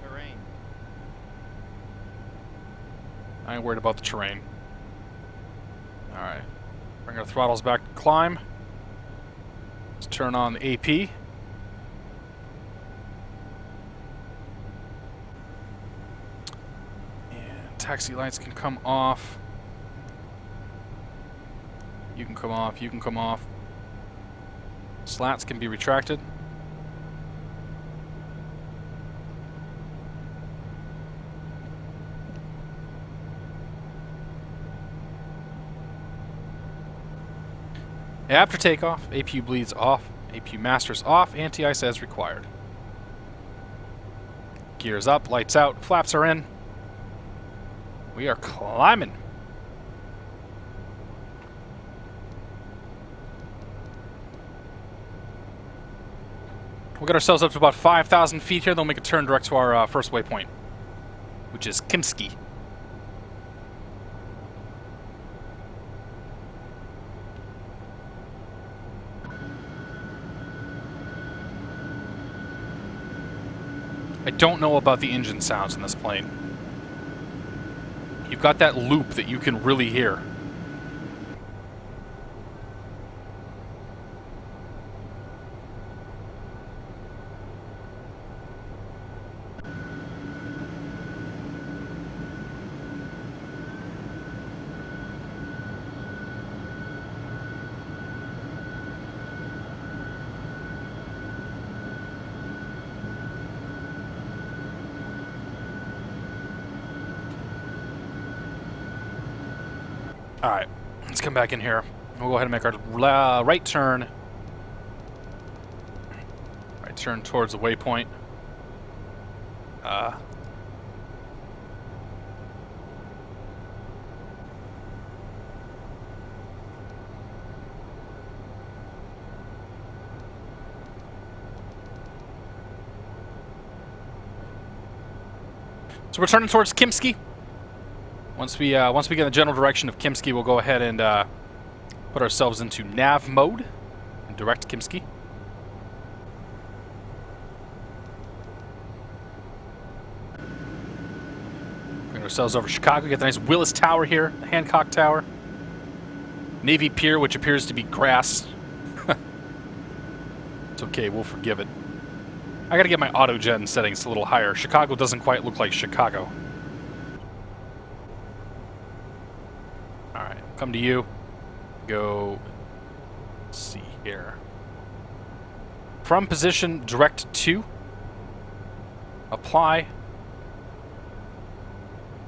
S2: Terrain.
S1: I ain't worried about the terrain. Alright. Bring our throttles back to climb. Let's turn on the AP. And taxi lights can come off. You can come off, you can come off. Slats can be retracted. After takeoff, APU bleeds off, APU masters off, anti-ice as required. Gears up, lights out, flaps are in. We are climbing. We'll get ourselves up to about 5,000 feet here, then we'll make a turn direct to our first waypoint, which is Kimski. I don't know about the engine sounds in this plane. You've got that loop that you can really hear. Alright, let's come back in here. We'll go ahead and make our right turn. Right turn towards the waypoint. So we're turning towards Kimski. Once we get in the general direction of Kimski, we'll go ahead and put ourselves into nav mode and direct Kimski. Bring ourselves over Chicago. We got the nice Willis Tower here, the Hancock Tower, Navy Pier, which appears to be grass. It's okay, we'll forgive it. I gotta get my auto-gen settings a little higher. Chicago doesn't quite look like Chicago. Alright, come to you. Go... let's see here. From position, direct to. Apply.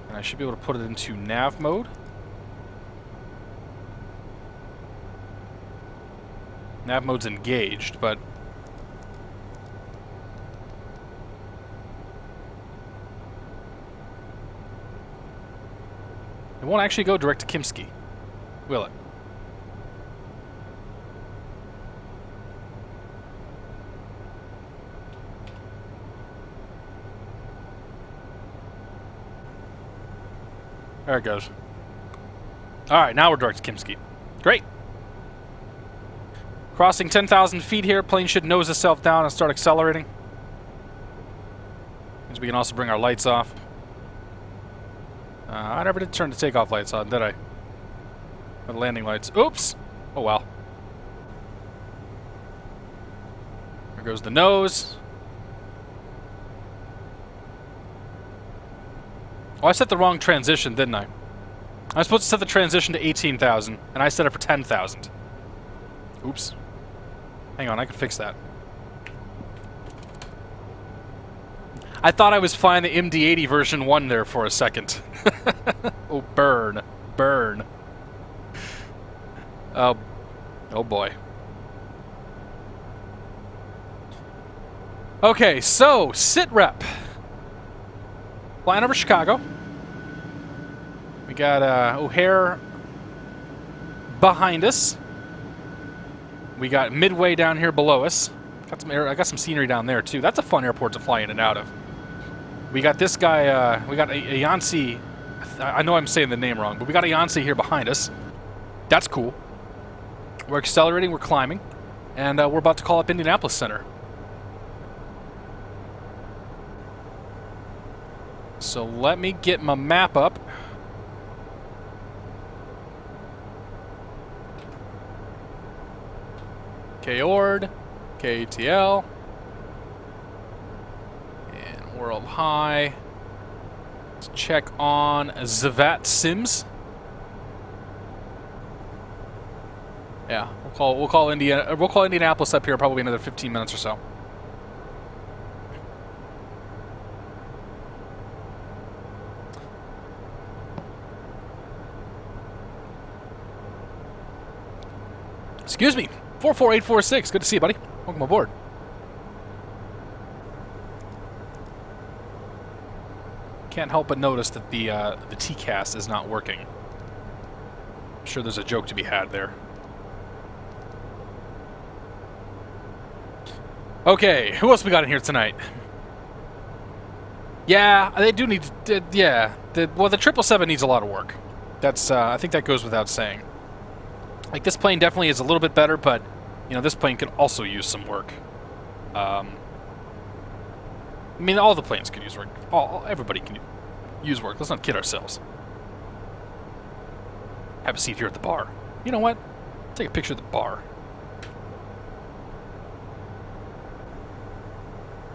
S1: And I should be able to put it into nav mode. Nav mode's engaged, but... it won't actually go direct to Kimski, will it? There it goes. Alright, now we're direct to Kimski. Great. Crossing 10,000 feet here. Plane should nose itself down and start accelerating. Means we can also bring our lights off. I never did turn the takeoff lights on, did I? The landing lights. Oops! Oh well. There goes the nose. Oh, I set the wrong transition, didn't I? I was supposed to set the transition to 18,000, and I set it for 10,000. Oops. Hang on, I can fix that. I thought I was flying the MD-80 version 1 there for a second. Oh, burn. Burn. Oh boy. Okay, so, sit rep. Flying over Chicago. We got O'Hare behind us. We got Midway down here below us. I got some scenery down there, too. That's a fun airport to fly in and out of. We got this guy, we got a Yancey. I know I'm saying the name wrong, but we got a Yancey here behind us. That's cool. We're accelerating, we're climbing, and we're about to call up Indianapolis Center. So let me get my map up. K-Ord, KTL, and World High. Let's check on the VATSIMs. Yeah, we'll call Indianapolis up here probably another 15 minutes or so. Excuse me, 44846. Good to see you, buddy. Welcome aboard. Can't help but notice that the TCAS is not working. I'm sure there's a joke to be had there. Okay, who else we got in here tonight? Yeah, they do need to, yeah. Well, the 777 needs a lot of work. That's, I think that goes without saying. Like, this plane definitely is a little bit better, but, you know, this plane could also use some work. I mean, all the planes could use work. Everybody can use work. Let's not kid ourselves. Have a seat here at the bar. You know what? Take a picture of the bar.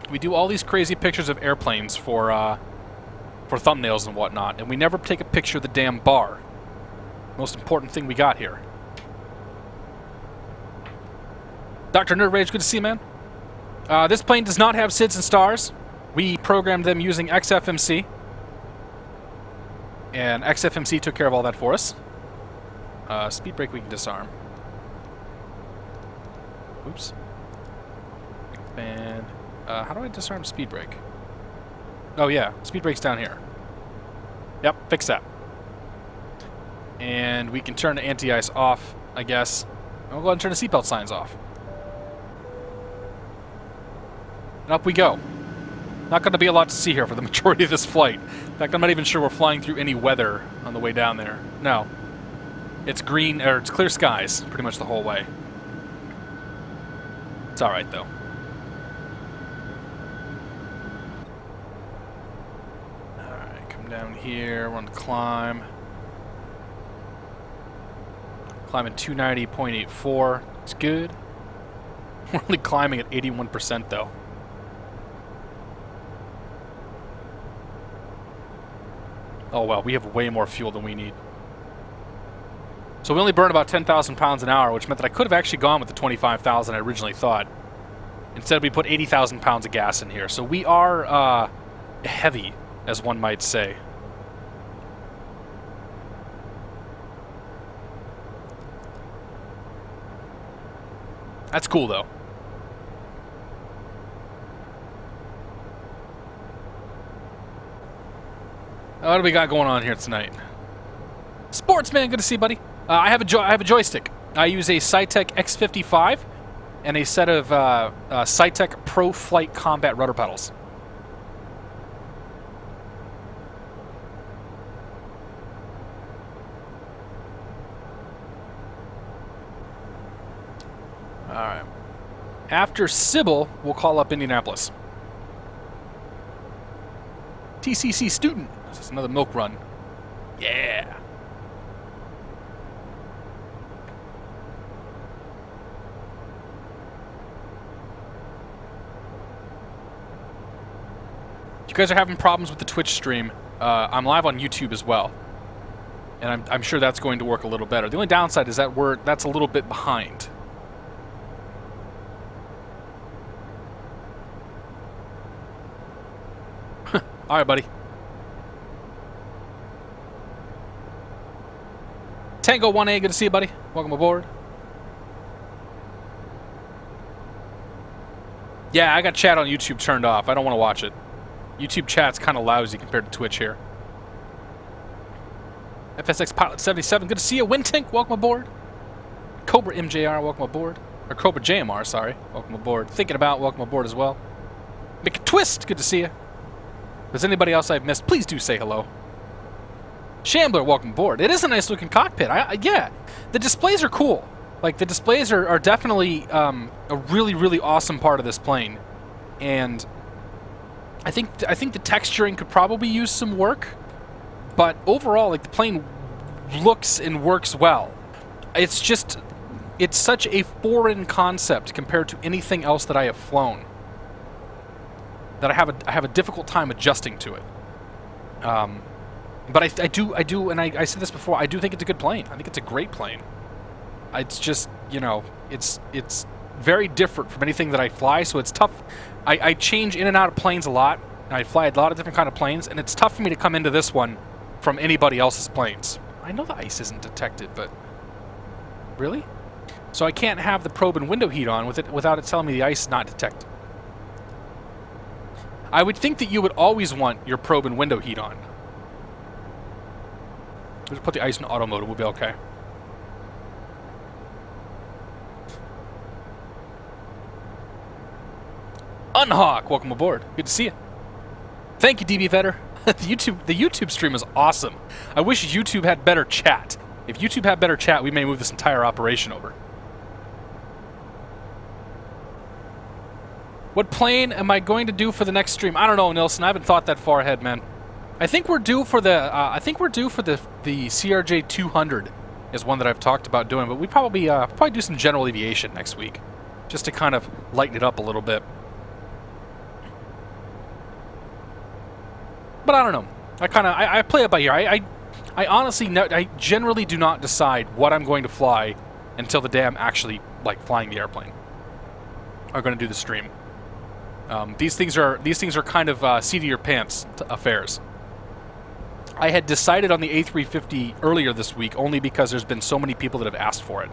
S1: We do all these crazy pictures of airplanes for thumbnails and whatnot, and we never take a picture of the damn bar. Most important thing we got here. Dr. Nerd Rage, good to see you, man. This plane does not have SIDS and stars. We programmed them using XFMC. And XFMC took care of all that for us. Speed brake we can disarm. Oops. And how do I disarm speed brake? Oh yeah, speed brake's down here. Yep, fix that. And we can turn the anti-ice off, I guess. And we'll go ahead and turn the seatbelt signs off. And up we go. Not going to be a lot to see here for the majority of this flight. In fact, I'm not even sure we're flying through any weather on the way down there. No. It's green, or it's clear skies pretty much the whole way. It's alright, though. Alright, come down here. We're on the climb. Climbing 290.84. It's good. We're only climbing at 81%, though. Oh, well, we have way more fuel than we need. So we only burn about 10,000 pounds an hour, which meant that I could have actually gone with the 25,000 I originally thought. Instead, we put 80,000 pounds of gas in here. So we are heavy, as one might say. That's cool, though. What do we got going on here tonight? Sportsman, good to see you, buddy. I have a joystick. I use a Cytec X55 and a set of Cytec Pro Flight Combat rudder pedals. All right. After Sybil, we'll call up Indianapolis. TCC student. This is another milk run. Yeah. If you guys are having problems with the Twitch stream, I'm live on YouTube as well. And I'm sure that's going to work a little better. The only downside is that that's a little bit behind. All right, buddy. Tango 1A, good to see you, buddy. Welcome aboard. Yeah, I got chat on YouTube turned off. I don't want to watch it. YouTube chat's kind of lousy compared to Twitch here. FSX Pilot 77, good to see you. Wintink, welcome aboard. Cobra MJR, welcome aboard. Or Cobra JMR, sorry. Welcome aboard. Thinking About, welcome aboard as well. McTwist, good to see you. If there's anybody else I've missed, please do say hello. Shambler, welcome aboard. It is a nice looking cockpit. Yeah, the displays are cool. Like, the displays are definitely a really, really awesome part of this plane. And I think the texturing could probably use some work. But overall, like, the plane looks and works well. It's just, it's such a foreign concept compared to anything else that I have flown that I have a difficult time adjusting to it. But I do, and I said this before, I do think it's a good plane. I think it's a great plane. It's just, you know, it's very different from anything that I fly, so it's tough. I change in and out of planes a lot, and I fly a lot of different kind of planes, and it's tough for me to come into this one from anybody else's planes. I know the ice isn't detected, but... Really? So I can't have the probe and window heat on without it telling me the ice is not detected. I would think that you would always want your probe and window heat on. Just put the ice in auto mode, we'll be okay. Unhawk, welcome aboard. Good to see you. Thank you, DB Vetter. the YouTube stream is awesome. I wish YouTube had better chat. If YouTube had better chat, we may move this entire operation over. What plane am I going to do for the next stream? I don't know, Nilsson. I haven't thought that far ahead, man. I think we're due for the CRJ 200 is one that I've talked about doing, but we probably do some general aviation next week, just to kind of lighten it up a little bit. But I don't know. I play it by ear. I honestly I generally do not decide what I'm going to fly until the day I'm actually like flying the airplane. Or going to do the stream. These things are kind of seat of your pants affairs. I had decided on the A350 earlier this week only because there's been so many people that have asked for it,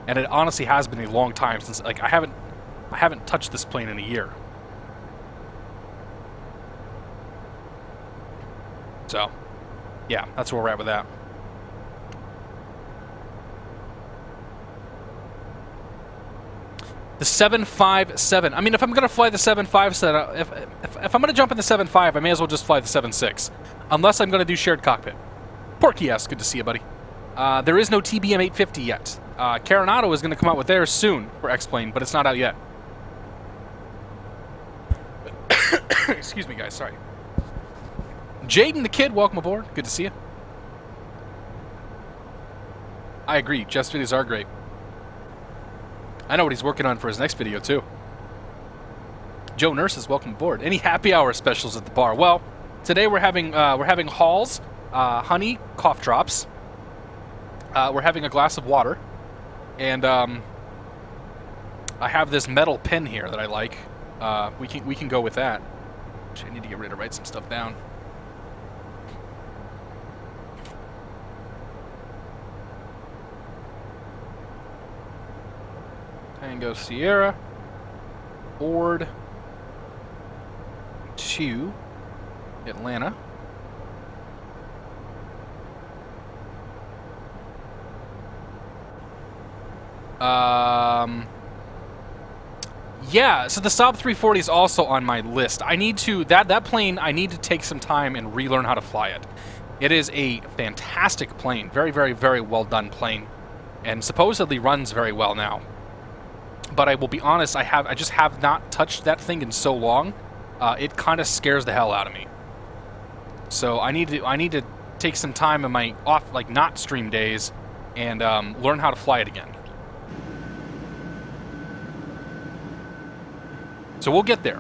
S1: and it honestly has been a long time since I haven't touched this plane in a year. So, yeah, that's where we're at with that. The 757. I mean, if I'm going to fly the 757, if I'm going to jump in the 75, I may as well just fly the 76. Unless I'm going to do shared cockpit. Porky S, good to see you, buddy. There is no TBM 850 yet. Caronado is going to come out with theirs soon for X-Plane, but it's not out yet. Excuse me, guys, sorry. Jaden the Kid, welcome aboard. Good to see you. I agree, Jeff's videos are great. I know what he's working on for his next video, too. Joe Nurses, welcome aboard. Any happy hour specials at the bar? Well, today we're having Halls, honey, cough drops. We're having a glass of water. And I have this metal pin here that I like. We can go with that. Actually, I need to get ready to write some stuff down. Tango Sierra, board to Atlanta. Yeah, so the Saab 340 is also on my list. I need to, that plane, I need to take some time and relearn how to fly it. It is a fantastic plane, very, very, very well done plane, and supposedly runs very well now. But I will be honest, I just have not touched that thing in so long. It kind of scares the hell out of me. So I need to take some time in my off, like not stream days, and learn how to fly it again. So we'll get there.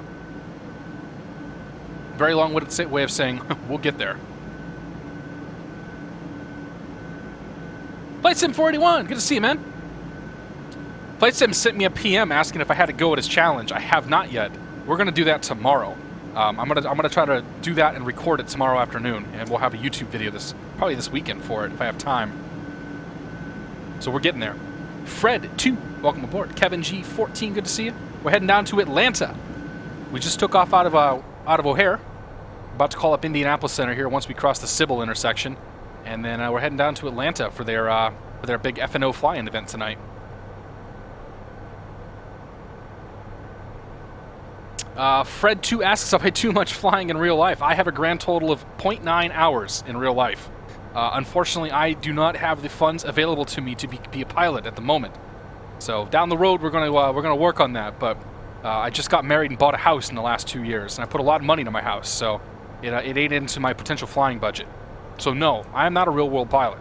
S1: Very long-winded way of saying we'll get there. FlightSim 481, good to see you, man. FlightSim sent me a PM asking if I had to go at his challenge. I have not yet. We're gonna do that tomorrow. I'm gonna try to do that and record it tomorrow afternoon, and we'll have a YouTube video probably this weekend for it if I have time. So we're getting there. Fred 2, welcome aboard. Kevin G 14, good to see you. We're heading down to Atlanta. We just took off out of O'Hare. About to call up Indianapolis Center here once we cross the Sybil intersection, and then we're heading down to Atlanta for their big F&O fly-in event tonight. Fred 2 asks if I do much flying in real life. I have a grand total of 0.9 hours in real life. Unfortunately, I do not have the funds available to me to be a pilot at the moment. So down the road, we're gonna work on that. But I just got married and bought a house in the last 2 years, and I put a lot of money into my house, so it ate into my potential flying budget. So no, I am not a real-world pilot.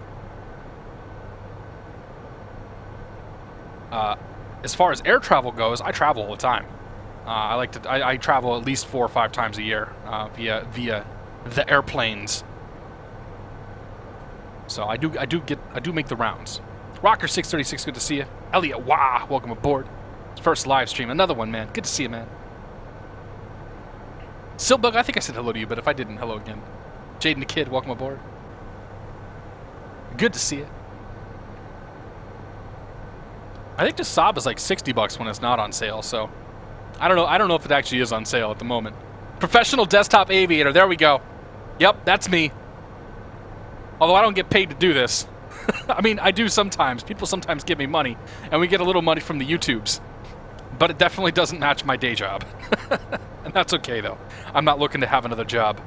S1: As far as air travel goes, I travel all the time. I travel at least 4 or 5 times a year via the airplanes. So I do make the rounds. Rocker 636, good to see you. Elliot, wow, welcome aboard. First live stream, another one, man. Good to see you, man. Silbug, I think I said hello to you, but if I didn't, hello again. Jaden the Kid, welcome aboard. Good to see you. I think the Saab is like $60 when it's not on sale, so I don't know. I don't know if it actually is on sale at the moment. Professional desktop aviator. There we go. Yep, that's me. Although I don't get paid to do this. I mean, I do sometimes. People sometimes give me money, and we get a little money from the YouTubes. But it definitely doesn't match my day job. And that's okay, though. I'm not looking to have another job.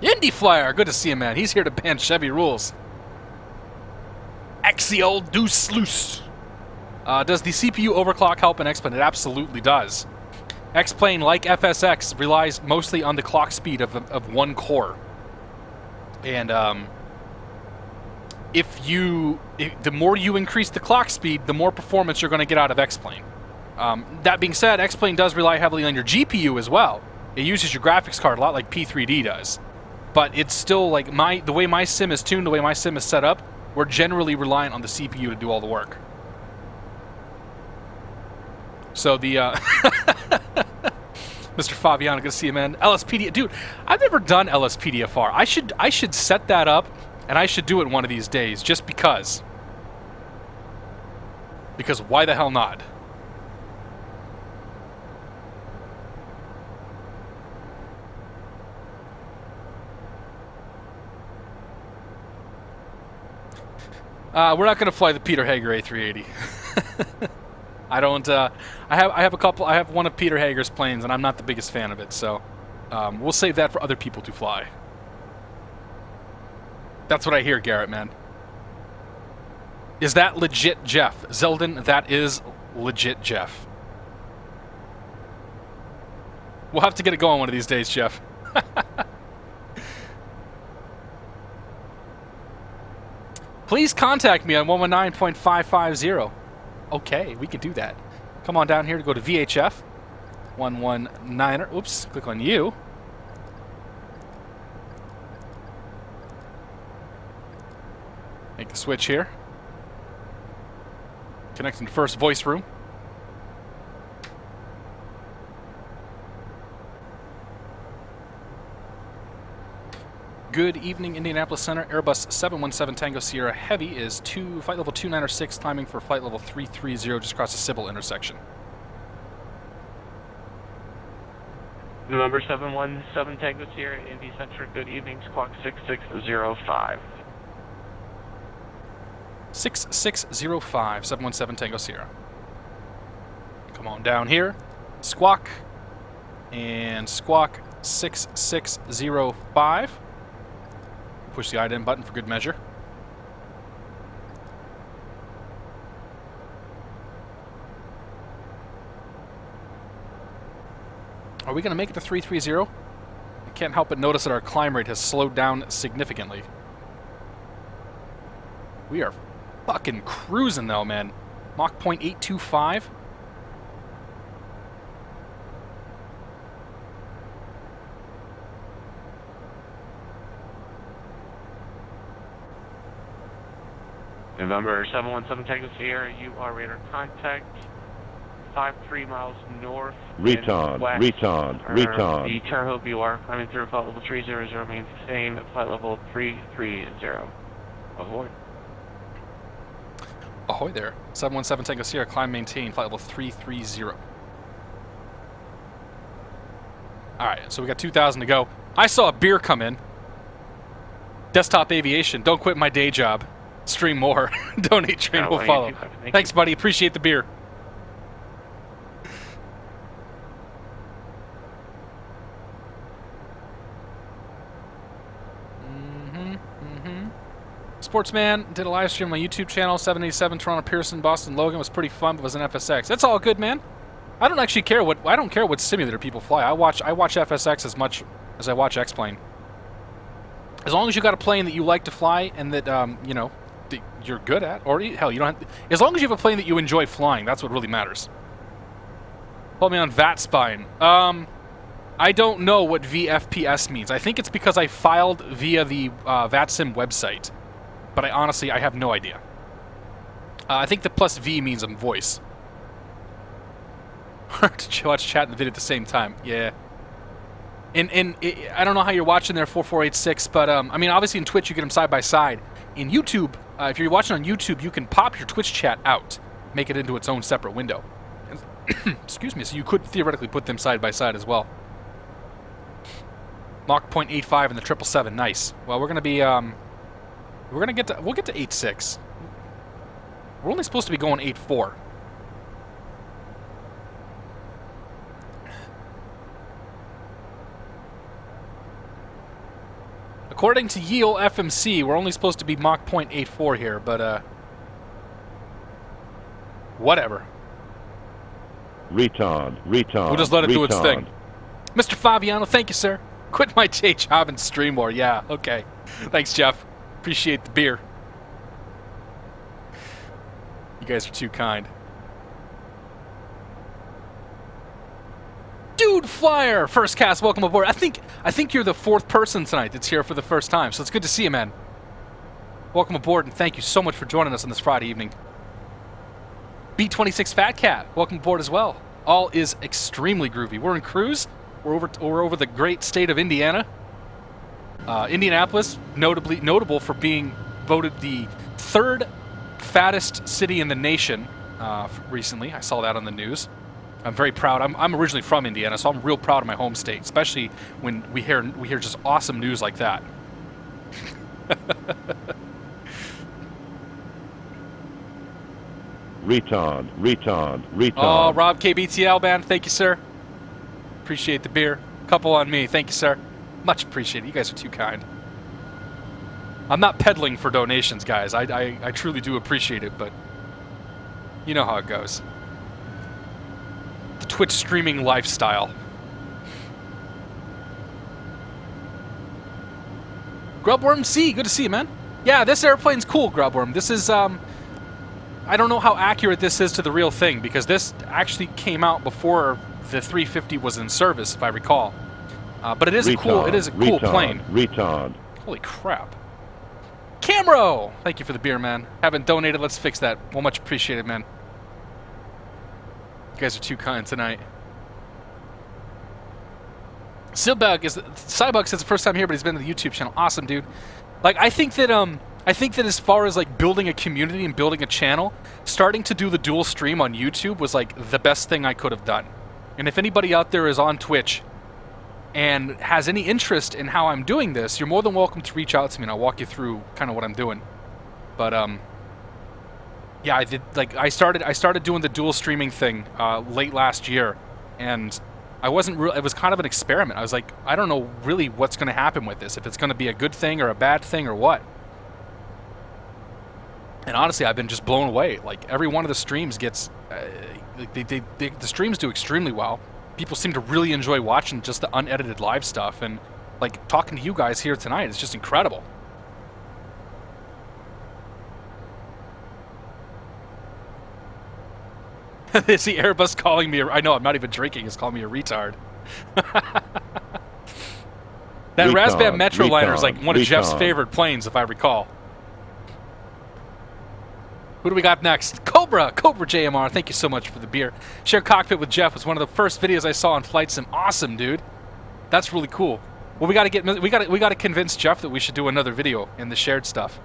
S1: Indy Flyer, good to see him, man. He's here to ban Chevy rules. Axial Deuce Loose. Does the CPU overclock help in X-Plane? It absolutely does. X-Plane, like FSX, relies mostly on the clock speed of one core. And the more you increase the clock speed, the more performance you're going to get out of X-Plane. That being said, X-Plane does rely heavily on your GPU as well. It uses your graphics card a lot like P3D does. But it's still like the way my sim is tuned, the way my sim is set up, we're generally reliant on the CPU to do all the work. So the Mr. Fabiano, good to see you, man. LSPD, dude, I've never done LSPDFR. I should set that up, and I should do it one of these days, just because. Because why the hell not? We're not going to fly the Peter Hager A380. I don't. I have one of Peter Hager's planes, and I'm not the biggest fan of it. So we'll save that for other people to fly. That's what I hear, Garrett, man. Is that legit, Jeff? Zeldin, that is legit, Jeff. We'll have to get it going one of these days, Jeff. Please contact me on 119.550. Okay, we can do that. Come on down here to go to VHF. 119er. Oops, click on you. Make the switch here. Connecting to first voice room. Good evening, Indianapolis Center. Airbus 717 Tango Sierra Heavy is flight level 296, climbing for flight level 330 just across the Sybil intersection.
S2: November 717 Tango Sierra Indy Center. Good evening, squawk 6605.
S1: 6605, 717 Tango Sierra. Come on down here. Squawk. And squawk 6605. Push the ident button for good measure. Are we going to make it to 330? I can't help but notice that our climb rate has slowed down significantly. We are fucking cruising though, man. Mach 0.825.
S2: November 717 Tango Sierra, you are radar contact 53 miles north.
S3: Retard.
S2: The Terre Haute you are climbing through flight level 300, maintain flight level 330. Ahoy.
S1: Ahoy there. 717 Tango Sierra, climb maintain, flight level 330. Alright, so we got 2,000 to go. I saw a beer come in. Desktop Aviation, don't quit my day job. Stream more. Donate, train will follow. Thanks, buddy. Appreciate the beer. Sportsman did a live stream on my YouTube channel. 787 Toronto Pearson Boston Logan was pretty fun, but was an FSX. That's all good, man. I don't actually care what simulator people fly. I watch FSX as much as I watch X-Plane. As long as you got a plane that you like to fly and that you know, that you're good at, or hell, you don't have, as long as you have a plane that you enjoy flying, that's what really matters. Hold me on VATSIM. I don't know what VFPS means. I think it's because I filed via the VATSIM website, but I honestly have no idea. I think the plus V means voice. To watch chat and the video at the same time. Yeah. I don't know how you're watching there, 4486, but I mean, obviously in Twitch you get them side by side. In YouTube, if you're watching on YouTube, you can pop your Twitch chat out, make it into its own separate window. Excuse me. So you could theoretically put them side by side as well. Mach 0.85 and the 777. Nice. Well, we're gonna be we'll get to 8.6. We're only supposed to be going 8.4. According to Yale FMC, we're only supposed to be Mach 0.84 here, but whatever.
S3: Retard.
S1: We'll just let it do its thing. Mr. Fabiano, thank you, sir. Quit my day job and stream more. Yeah, okay. Thanks, Jeff. Appreciate the beer. You guys are too kind. Dude Flyer, first cast, welcome aboard. I think you're the fourth person tonight that's here for the first time, so it's good to see you, man. Welcome aboard, and thank you so much for joining us on this Friday evening. B26 Fat Cat, welcome aboard as well. All is extremely groovy. We're in cruise. We're over the great state of Indiana. Indianapolis, notable for being voted the third fattest city in the nation recently. I saw that on the news. I'm very proud. I'm originally from Indiana, so I'm real proud of my home state, especially when we hear just awesome news like that.
S3: Retard.
S1: Oh, Rob KBTL, man. Thank you, sir. Appreciate the beer. Couple on me. Thank you, sir. Much appreciated. You guys are too kind. I'm not peddling for donations, guys. I truly do appreciate it, but you know how it goes. The Twitch streaming lifestyle. Grubworm C, good to see you, man. Yeah, this airplane's cool, Grubworm. This is, I don't know how accurate this is to the real thing, because this actually came out before the 350 was in service, if I recall. But it is a cool plane.
S3: Retard.
S1: Holy crap. Camero! Thank you for the beer, man. Haven't donated, let's fix that. Well, much appreciated, man. You guys are too kind tonight. Cybug says it's the first time here, but he's been to the YouTube channel. Awesome, dude. Like, I think that as far as like building a community and building a channel, starting to do the dual stream on YouTube was like the best thing I could have done. And if anybody out there is on Twitch and has any interest in how I'm doing this, you're more than welcome to reach out to me and I'll walk you through kind of what I'm doing. But yeah, I started doing the dual streaming thing late last year, and it was kind of an experiment. I was like, I don't know really what's going to happen with this, if it's going to be a good thing or a bad thing or what. And honestly, I've been just blown away. Like, every one of the streams gets the streams do extremely well. People seem to really enjoy watching just the unedited live stuff, and like talking to you guys here tonight is just incredible. It's the Airbus calling me I know, I'm not even drinking. It's calling me a retard. That Razbam Metroliner is like one of Jeff's favorite planes, if I recall. Who do we got next? Cobra JMR. Thank you so much for the beer. Share Cockpit with Jeff was one of the first videos I saw on FlightSim. Awesome, dude. That's really cool. Well, we got to convince Jeff that we should do another video in the shared stuff.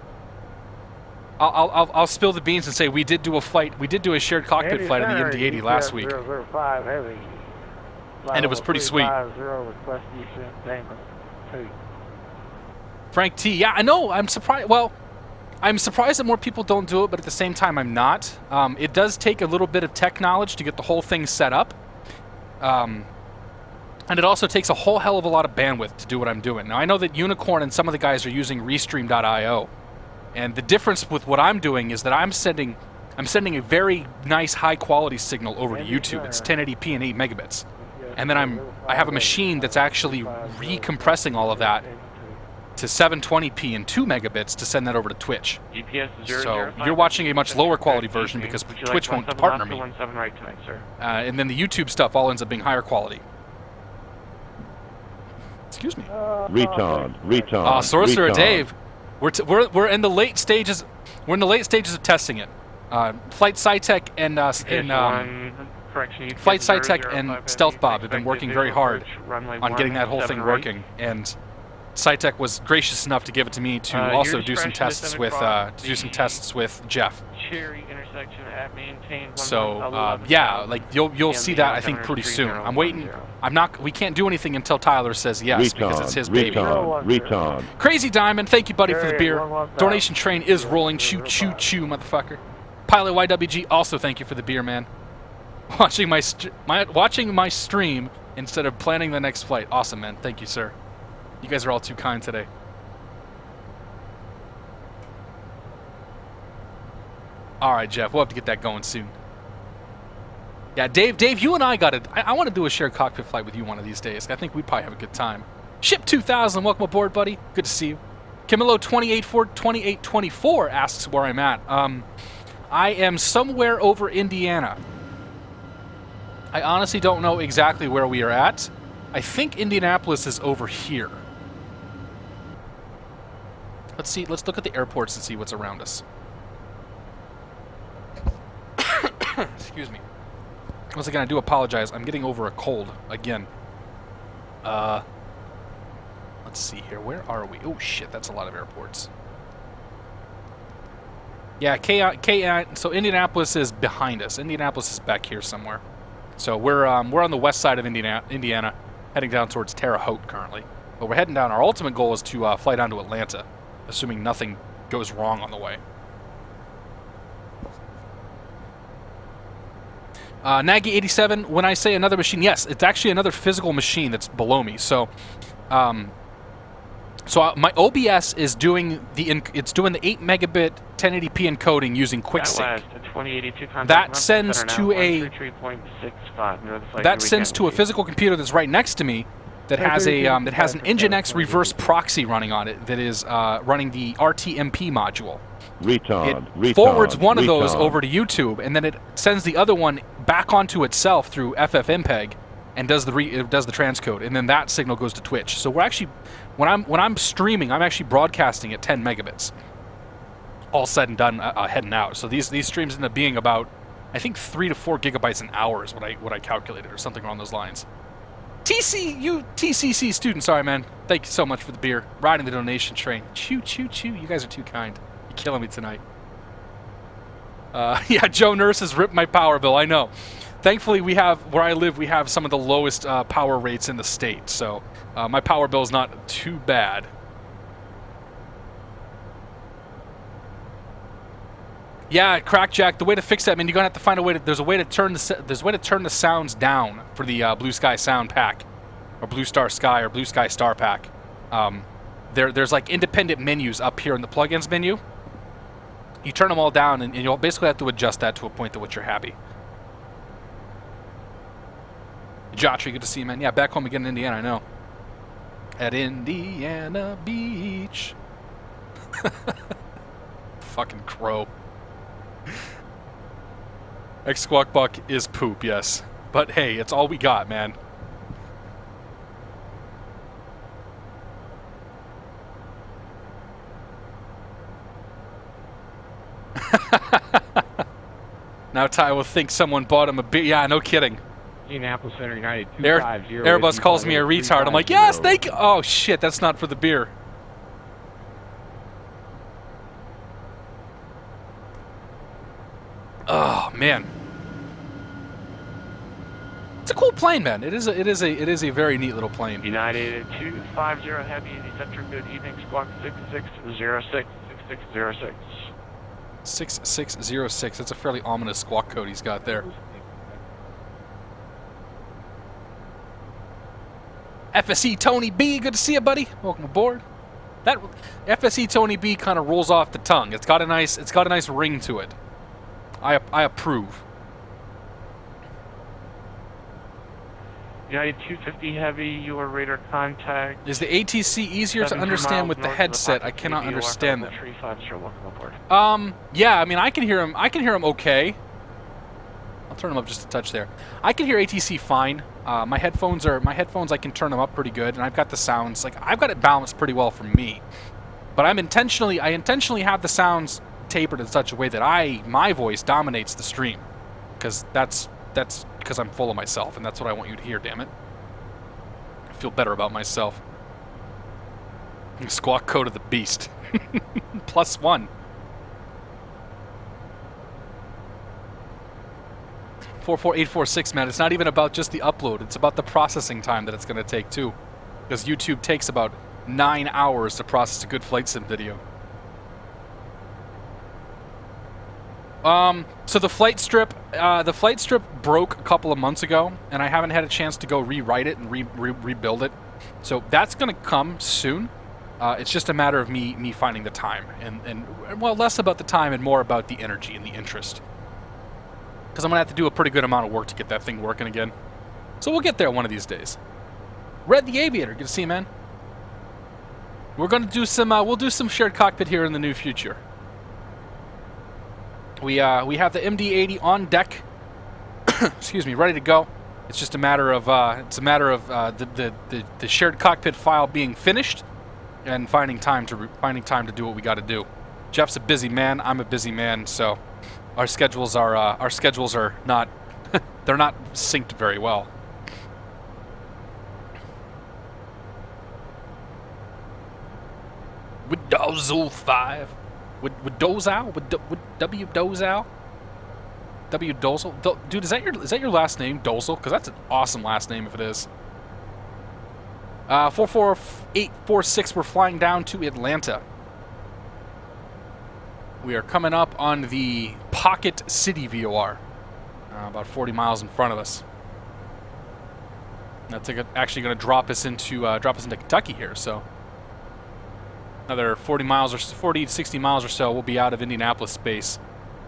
S1: I'll spill the beans and say we did do a shared cockpit flight in the MD-80 last week.
S4: 005 heavy.
S1: And it was pretty sweet. Frank T. Yeah, I know. I'm surprised. Well, I'm surprised that more people don't do it, but at the same time, I'm not. It does take a little bit of tech knowledge to get the whole thing set up. And it also takes a whole hell of a lot of bandwidth to do what I'm doing. Now, I know that Unicorn and some of the guys are using Restream.io. And the difference with what I'm doing is that I'm sending a very nice high-quality signal over to YouTube. It's 1080p and 8 megabits. And then I have a machine that's actually recompressing all of that to 720p and 2 megabits to send that over to Twitch. So you're watching a much lower quality version because Twitch won't partner me. And then the YouTube stuff all ends up being higher quality. Excuse me.
S3: Retard.
S1: Sorcerer Dave, we're in the late stages. We're in the late stages of testing it. Flight SciTech and
S2: Correction.
S1: Flight SciTech and Stealth Bob have been working very hard on getting that whole thing working, and SciTech was gracious enough to give it to me to also do some tests with Jeff.
S2: Cherry intersection at maintain.
S1: So yeah, like you'll see that I think pretty soon. I'm waiting. We can't do anything until Tyler says yes because it's his baby.
S3: Retard.
S1: Crazy Diamond, thank you, buddy, for the beer. Donation train is rolling. Choo choo choo, motherfucker. Pilot YWG, also thank you for the beer, man. Watching my stream instead of planning the next flight. Awesome, man. Thank you, sir. You guys are all too kind today. All right, Jeff, we'll have to get that going soon. Yeah, Dave, you and I got it. I want to do a shared cockpit flight with you one of these days. I think we'd probably have a good time. Ship 2000, welcome aboard, buddy. Good to see you. Camilo 2824 asks where I'm at. I am somewhere over Indiana. I honestly don't know exactly where we are at. I think Indianapolis is over here. Let's see. Let's look at the airports and see what's around us. Excuse me. Once again, I do apologize. I'm getting over a cold again. Let's see here. Where are we? Oh shit, that's a lot of airports. Yeah, so Indianapolis is behind us. Indianapolis is back here somewhere. So we're on the west side of Indiana, heading down towards Terre Haute currently. But we're heading down. Our ultimate goal is to fly down to Atlanta, assuming nothing goes wrong on the way. Nagy87, when I say another machine, yes, it's actually another physical machine that's below me. So, my OBS is doing the 8 megabit 1080p encoding using QuickSync. That sends to a physical computer that's right next to me that has an Nginx reverse proxy running on it that is running the RTMP module. It forwards one of those over to YouTube, and then it sends the other one back onto itself through FFmpeg and does the transcode, and then that signal goes to Twitch. So we're actually, when I'm streaming, I'm actually broadcasting at 10 megabits. All said and done, heading out. So these streams end up being about, I think, 3 to 4 gigabytes an hour is what I calculated, or something along those lines. TCC student, sorry man. Thank you so much for the beer. Riding the donation train. Choo choo choo. You guys are too kind. You're killing me tonight. Yeah, Joe Nurse has ripped my power bill. I know. Thankfully, where I live, we have some of the lowest power rates in the state, so my power bill is not too bad. Yeah, Crackjack. The way to fix that, man, you're gonna have to find a way to. There's a way to turn the sounds down for the Blue Sky Sound Pack, or Blue Star Sky, or Blue Sky Star Pack. There's like independent menus up here in the plugins menu. You turn them all down, and you'll basically have to adjust that to a point to which you're happy. Jotry, good to see you, man. Yeah, back home again in Indiana, I know. At Indiana Beach. Fucking crow. X-Squawk Buck is poop, yes. But hey, it's all we got, man. Now Ty will think someone bought him a beer. Yeah, no kidding.
S4: Indianapolis Center United 250.
S1: Airbus calls me a retard. I'm like, yes, thank you. Oh shit, that's not for the beer. Oh man, it's a cool plane, man. It is a very neat little plane.
S2: United 250 Heavy Center. Good evening, Squawk 6606 6606.
S1: 6606. That's a fairly ominous squawk code he's got there. FSE Tony B, good to see you, buddy. Welcome aboard. That FSE Tony B kind of rolls off the tongue. It's got a nice ring to it. I approve.
S2: United 250 Heavy, your radar contact.
S1: Is the ATC easier to understand with the headset? I cannot understand them. Yeah, I mean, I can hear him. I can hear him okay. I'll turn them up just a touch there. I can hear ATC fine. My headphones I can turn them up pretty good, and I've got the sounds, like, I've got it balanced pretty well for me. But I intentionally have the sounds tapered in such a way that my voice dominates the stream, because that's because I'm full of myself, and that's what I want you to hear, damn it. I feel better about myself. Squawk code of the beast. +1. 44846, man. It's not even about just the upload. It's about the processing time that it's going to take, too. Because YouTube takes about 9 hours to process a good flight sim video. So the flight strip broke a couple of months ago, and I haven't had a chance to go rewrite it and rebuild it. So that's going to come soon. It's just a matter of me finding the time, and well, less about the time and more about the energy and the interest. Because I'm going to have to do a pretty good amount of work to get that thing working again. So we'll get there one of these days. Red the Aviator, good to see you, man. We're going to do some, we'll do some shared cockpit here in the near future. We have the MD-80 on deck, excuse me, ready to go. It's just a matter of, the shared cockpit file being finished and finding time to do what we got to do. Jeff's a busy man, I'm a busy man, so our schedules are not they're not synced very well. With Dozel 5, with Dozow, with W Dozow, W Dozel. Dude, is that your last name, Dozel? Because that's an awesome last name if it is. 44846. We're flying down to Atlanta. We are coming up on the Pocket City VOR, about 40 miles in front of us. That's actually going to drop us into Kentucky here. So another 40 to 60 miles or so, we'll be out of Indianapolis space,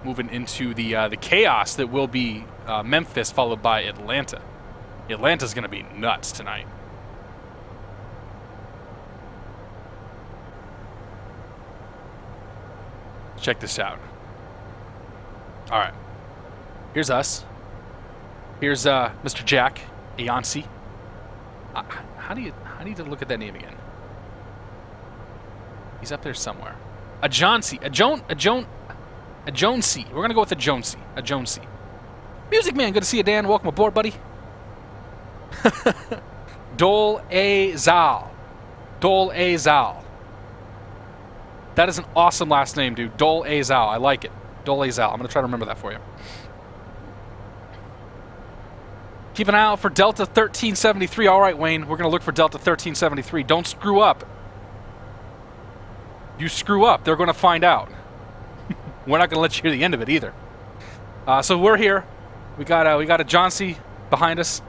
S1: moving into the chaos that will be Memphis, followed by Atlanta. Atlanta's going to be nuts tonight. Check this out. All right. Here's us. Here's Mr. Jack Ayansi. How do you look at that name again? He's up there somewhere. A Jonesy. A Jonesy. We're gonna go with a Jonesy. A Jonesy. Music Man, good to see you, Dan. Welcome aboard, buddy. Dole A Zal. Dole A Zal. That is an awesome last name, dude. Dole A Zal. I like it. Dole A Zal. I'm gonna try to remember that for you. Keep an eye out for Delta 1373. All right, Wayne. We're gonna look for Delta 1373. Don't screw up. You screw up, they're going to find out. We're not going to let you hear the end of it either. So we're here. We got a Johnsy behind us.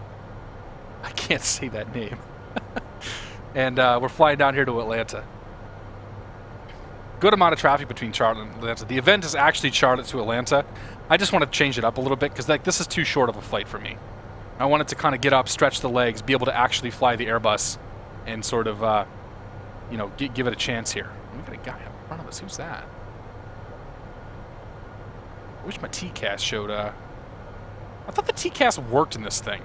S1: I can't say that name. And we're flying down here to Atlanta. Good amount of traffic between Charlotte and Atlanta. The event is actually Charlotte to Atlanta. I just want to change it up a little bit because this is too short of a flight for me. I wanted to kind of get up, stretch the legs, be able to actually fly the Airbus, and sort of, give it a chance here. We got a guy up in front of us. Who's that? I wish my TCAS showed. I thought the TCAS worked in this thing.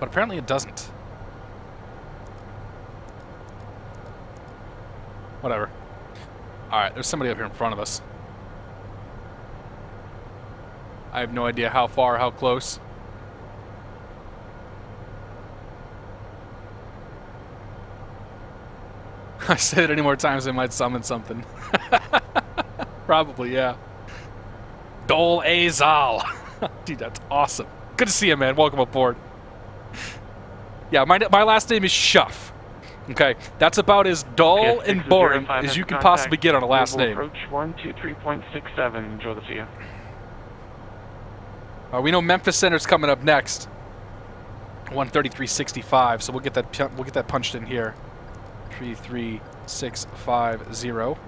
S1: But apparently it doesn't. Whatever. Alright, there's somebody up here in front of us. I have no idea how far, how close. I say it any more times, they might summon something. Probably, yeah. Dole A Zal. Dude, that's awesome. Good to see you, man. Welcome aboard. Yeah, my last name is Shuff. Okay, that's about as dull and boring as you can possibly get on a last name.
S2: Approach 123.67. Enjoy the see you.
S1: We know Memphis Center's coming up next. 133.65. So we'll get that punched in here. 33650.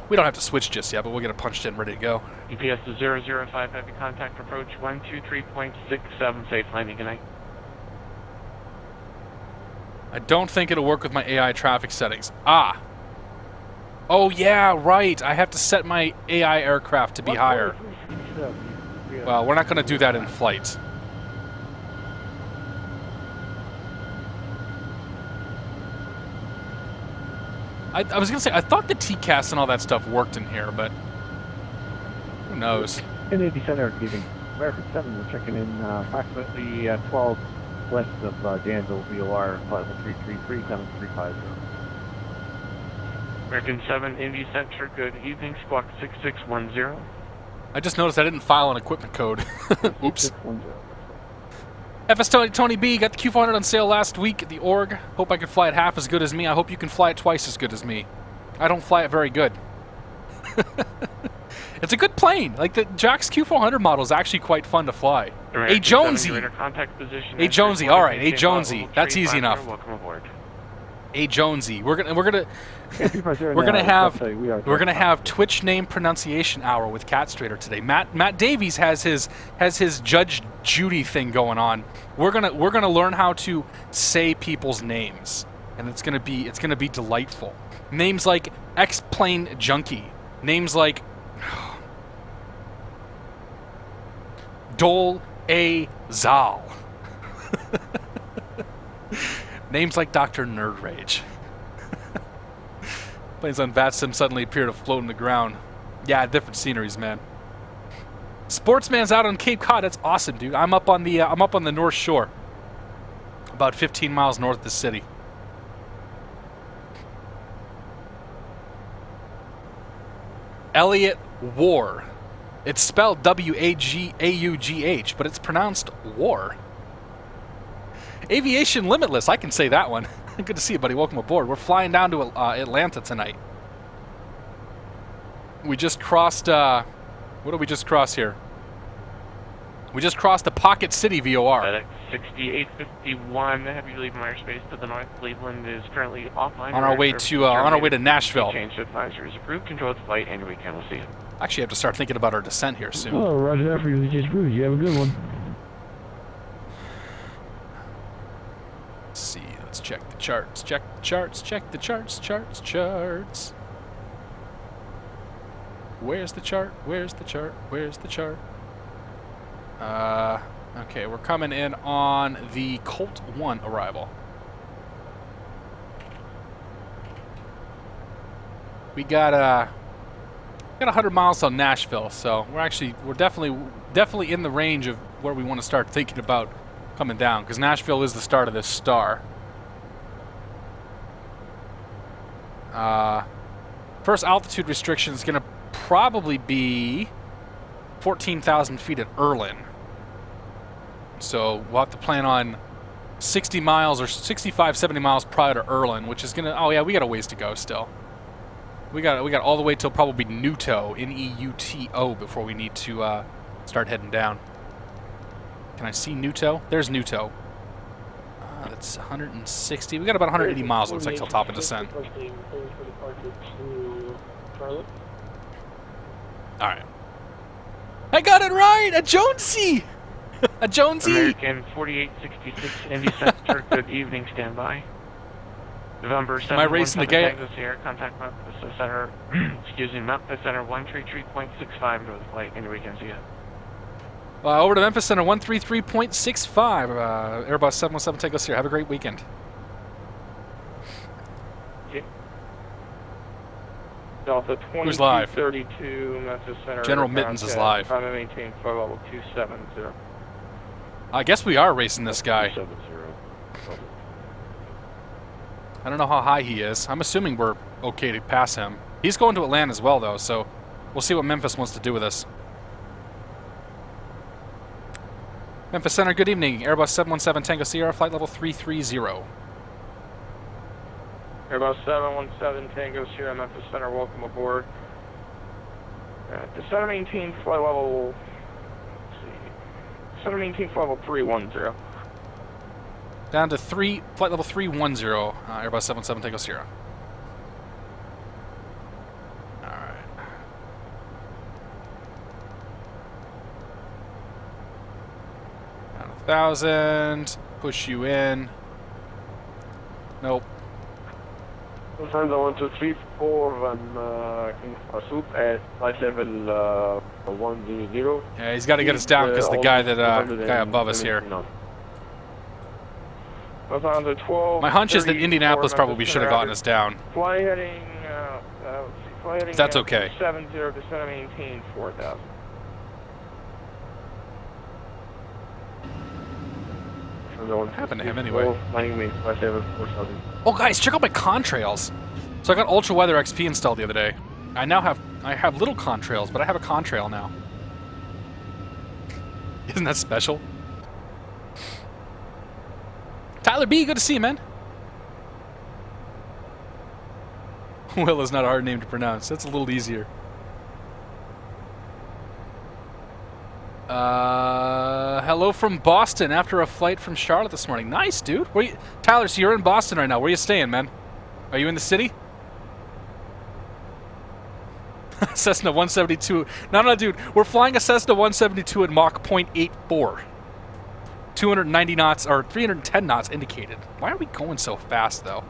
S1: We don't have to switch just yet, but we'll get it punched in, ready to go.
S2: UPS to 005, heavy contact, approach 123.67, safe landing, good night.
S1: I don't think it'll work with my AI traffic settings. Ah! Oh yeah, right, I have to set my AI aircraft to be higher. Well, we're not going to do that in flight. I was gonna say, I thought the TCAS and all that stuff worked in here, but who knows?
S5: In the center, good evening. American 7, we're checking in approximately 12 west of Danville, VOR, flight level 333-7350.
S2: American 7, Indy Center, good evening, squawk 6610.
S1: I just noticed I didn't file an equipment code. Oops.
S5: 6610.
S1: FS Tony B got the Q400 on sale last week at the org. Hope I can fly it half as good as me. I hope you can fly it twice as good as me. I don't fly it very good. It's a good plane. Like the Jack's Q400 model is actually quite fun to fly.
S2: American
S1: A Jonesy.
S2: 7, contact position
S1: A Jonesy. All right, A Jonesy. That's easy enough.
S2: Welcome aboard.
S1: A Jonesy. We're gonna have Twitch name pronunciation hour with Catstrator today. Matt Davies has his Judge Judy thing going on. We're gonna learn how to say people's names, and it's gonna be delightful. Names like X-Plane Junkie. Names like Dole A Zal. Names like Dr. Nerd Rage. Planes on VATSIM suddenly appear to float in the ground. Yeah, different sceneries, man. Sportsman's out on Cape Cod. That's awesome, dude. I'm up on the North Shore, about 15 miles north of the city. Elliot War. It's spelled W-A-G-A-U-G-H, but it's pronounced War. Aviation Limitless. I can say that one. Good to see you, buddy. Welcome aboard. We're flying down to Atlanta tonight. We just crossed, what did we just cross here? We just crossed the Pocket City VOR.
S2: FedEx 6851, heavy leaving airspace to the north. Cleveland is currently offline.
S1: On our way to Nashville.
S2: Change to advisories approved. Control the flight, and we can. We'll see you.
S1: Actually, I have to start thinking about our descent here soon.
S5: Oh, roger that for you. Just approved. You have a good one.
S1: Let's see. Let's check the charts. Check the charts. Check the charts. Charts. Where's the chart? Where's the chart? Where's the chart? Okay, we're coming in on the Colt 1 arrival. We got 100 miles on Nashville, so we're definitely in the range of where we want to start thinking about coming down, because Nashville is the start of this star. First altitude restriction is going to probably be 14,000 feet at Erlin. So we'll have to plan on 60 miles or 65, 70 miles prior to Erlin, which is going to, oh yeah, we got a ways to go still. We got all the way till probably Neuto, N-E-U-T-O, before we need to start heading down. Can I see Neuto? There's Neuto. That's 160. We got about 180 miles, looks like, till top of descent. Alright. I got it right! A Jonesy! A Jonesy!
S2: American 4866, Indy Center, good evening, standby. November 7th.
S1: Am I racing the gate?
S2: Contact Memphis Center, excuse me, Memphis Center 133.65 north flight, and we can see you.
S1: Over to Memphis Center 133.65. Airbus 717, take us here. Have a great weekend.
S2: Okay.
S6: Delta
S1: Who's live?
S6: 2232, Memphis Center.
S1: General Mittens is live.
S6: I'm going to maintain flight level 270.
S1: I guess we are racing this guy.
S6: 270.
S1: I don't know how high he is. I'm assuming we're okay to pass him. He's going to Atlanta as well, though, so we'll see what Memphis wants to do with us. Memphis Center, good evening. Airbus 717 Tango Sierra, flight level 330.
S6: Airbus 717 Tango Sierra, Memphis Center, welcome aboard. The 718 flight level, let's see, 718 flight level 310.
S1: Down to flight level 310, Airbus 717 Tango Sierra. Alright. Down 1,000, push you in. Nope.
S6: Sometimes I want to 3-4 and pursuit at flight level 100.
S1: Yeah, he's got to get us down because the guy above us here.
S6: Lufthansa 12.
S1: My hunch is that Indianapolis probably should have gotten us down.
S6: Fly heading, let's see, fly heading.
S1: That's okay.
S6: 70 to center maintain 4,000.
S1: What happened to him anyway?
S6: Oh,
S1: Oh guys, check out my contrails. So I got Ultra Weather XP installed the other day. I have little contrails, but I have a contrail now. Isn't that special? Tyler B, good to see you, man. Will is not a hard name to pronounce. That's a little easier. Hello from Boston after a flight from Charlotte this morning. Nice, dude. Where you, Tyler, so you're in Boston right now. Where are you staying, man? Are you in the city? Cessna 172. No, dude. We're flying a Cessna 172 at Mach 0.84. 290 knots, or 310 knots indicated. Why are we going so fast, though?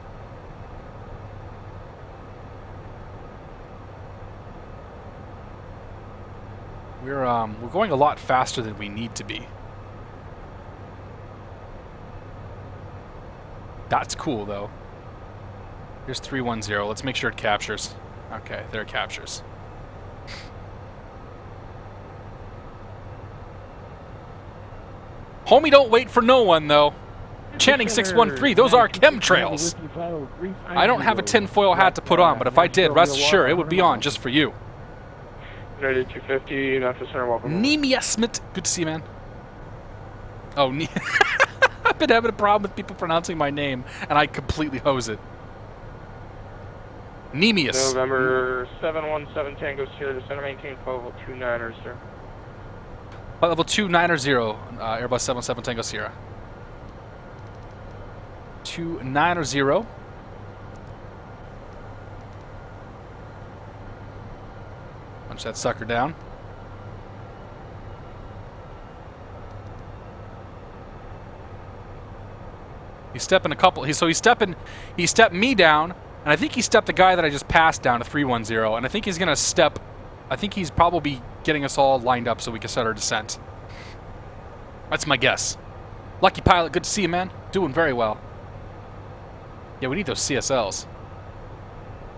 S1: We're going a lot faster than we need to be. That's cool, though. Here's 310. Let's make sure it captures. Okay, there it captures. Homie, don't wait for no one, though. Channing 613, those are chemtrails. I don't have a tinfoil hat to put on, but if I did, rest assured, it would be on just for you.
S6: United 250, not for center, welcome.
S1: Nemia Smith, good to see you, man. Oh, I've been having a problem with people pronouncing my name, and I completely hose it. Nemius.
S6: November 717 Tango Sierra, the center maintain flight level 29er, sir.
S1: Flight level 290, Airbus 77 Tango Sierra. 290. Punch that sucker down. He's stepping a couple. He stepped me down, and I think he stepped the guy that I just passed down to 310. And I think he's gonna step. I think he's probably getting us all lined up so we can start our descent. That's my guess. Lucky pilot, good to see you, man. Doing very well. Yeah, we need those CSLs.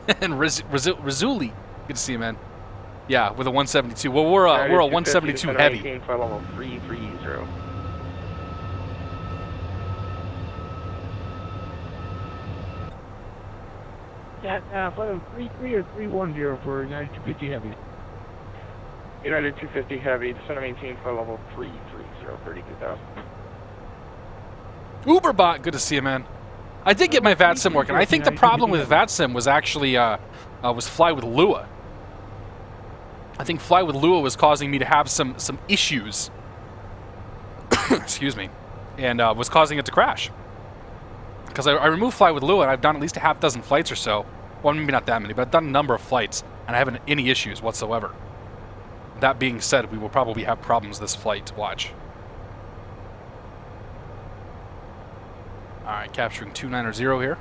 S1: And Rizzuli, good to see you, man. Yeah, with a 172. Well, we're a 172 heavy.
S6: Flight level 330.
S5: Yeah, flight level 33 or 310 for United 250 Heavy.
S6: United 250 Heavy, center maintain flight level 330, 32,000.
S1: Uberbot, good to see you, man. I did get my VATSIM working. I think the problem with VATSIM was actually was Fly with Lua. I think Fly with Lua was causing me to have some issues. Excuse me, and was causing it to crash. Because I removed Fly with Lua, and I've done at least a half dozen flights or so. Well, maybe not that many, but I've done a number of flights, and I haven't any issues whatsoever. That being said, we will probably have problems this flight. Watch. All right, capturing 290 here.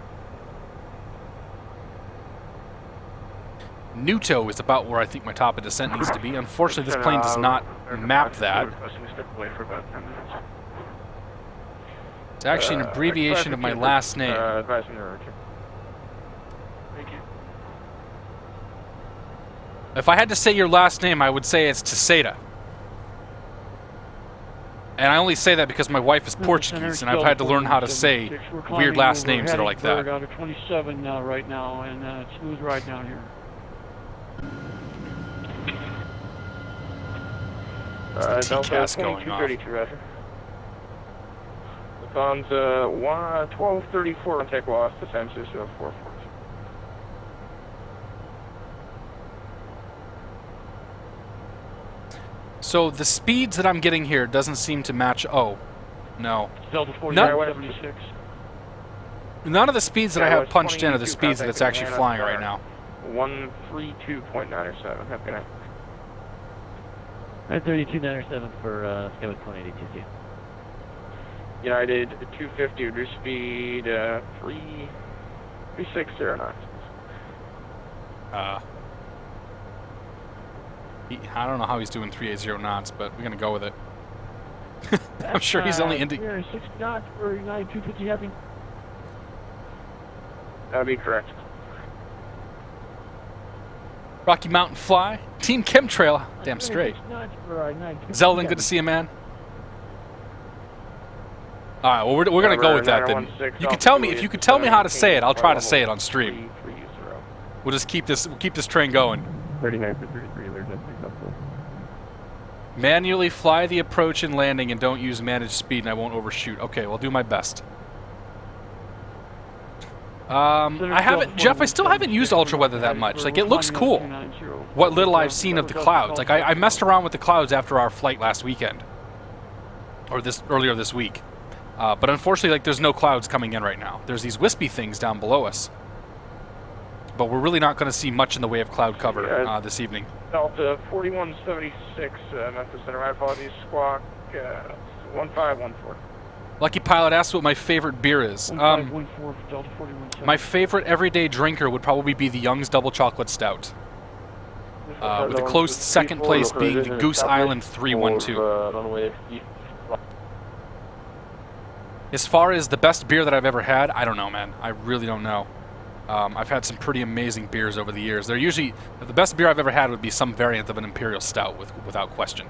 S1: Nuto is about where I think my top of descent needs to be. Unfortunately, this plane does not map that. It's actually an abbreviation of my last name. If I had to say your last name, I would say it's Teixeira. And I only say that because my wife is Portuguese, and I've had to learn how to say weird last names that are like that.
S7: We're down to 27 right now, and it's smooth ride down here.
S1: There's the TCAS going off.
S6: Lufthansa 1234, take loss, descent to 44.
S1: So the speeds that I'm getting here doesn't seem to match. Oh, no.
S7: Delta 4976.
S1: None of the speeds that I have punched in are the speeds that it's actually flying right now.
S6: 132.97. Have a good night.
S8: 32.97 for Skyway 182.
S6: United 250, reduce speed 360 knots.
S1: I don't know how he's doing 380 knots, but we're gonna go with it. I'm sure he's only into...
S7: We're 60 knots for United 250 Heavy.
S6: That would be correct.
S1: Rocky Mountain Fly. Team Chemtrail. Damn straight. Zeldin, good to see you, man. All right, well, we're going to go with that then. You can tell me, if you could tell me how to say it, I'll try to say it on stream. We'll just keep this train going.
S5: 39 for 33, there's nothing up there.
S1: Manually fly the approach and landing and don't use managed speed and I won't overshoot. Okay, well, do my best. I haven't, Jeff, I still haven't used ultra weather that much. Like, it looks cool. What little I've seen of the clouds. Like, I messed around with the clouds after our flight last weekend. Or earlier this week. But unfortunately, like, there's no clouds coming in right now. There's these wispy things down below us. But we're really not going to see much in the way of cloud cover this evening.
S6: Delta 4176, Memphis Center. My apologies, squawk 1514.
S1: Lucky Pilot asked what my favorite beer is.
S7: 1514 for Delta 41.
S1: My favorite everyday drinker would probably be the Young's Double Chocolate Stout. With the close second place being the Goose Island 312. As far as the best beer that I've ever had, I don't know, man. I really don't know. I've had some pretty amazing beers over the years. They're usually, the best beer I've ever had would be some variant of an Imperial Stout, without question.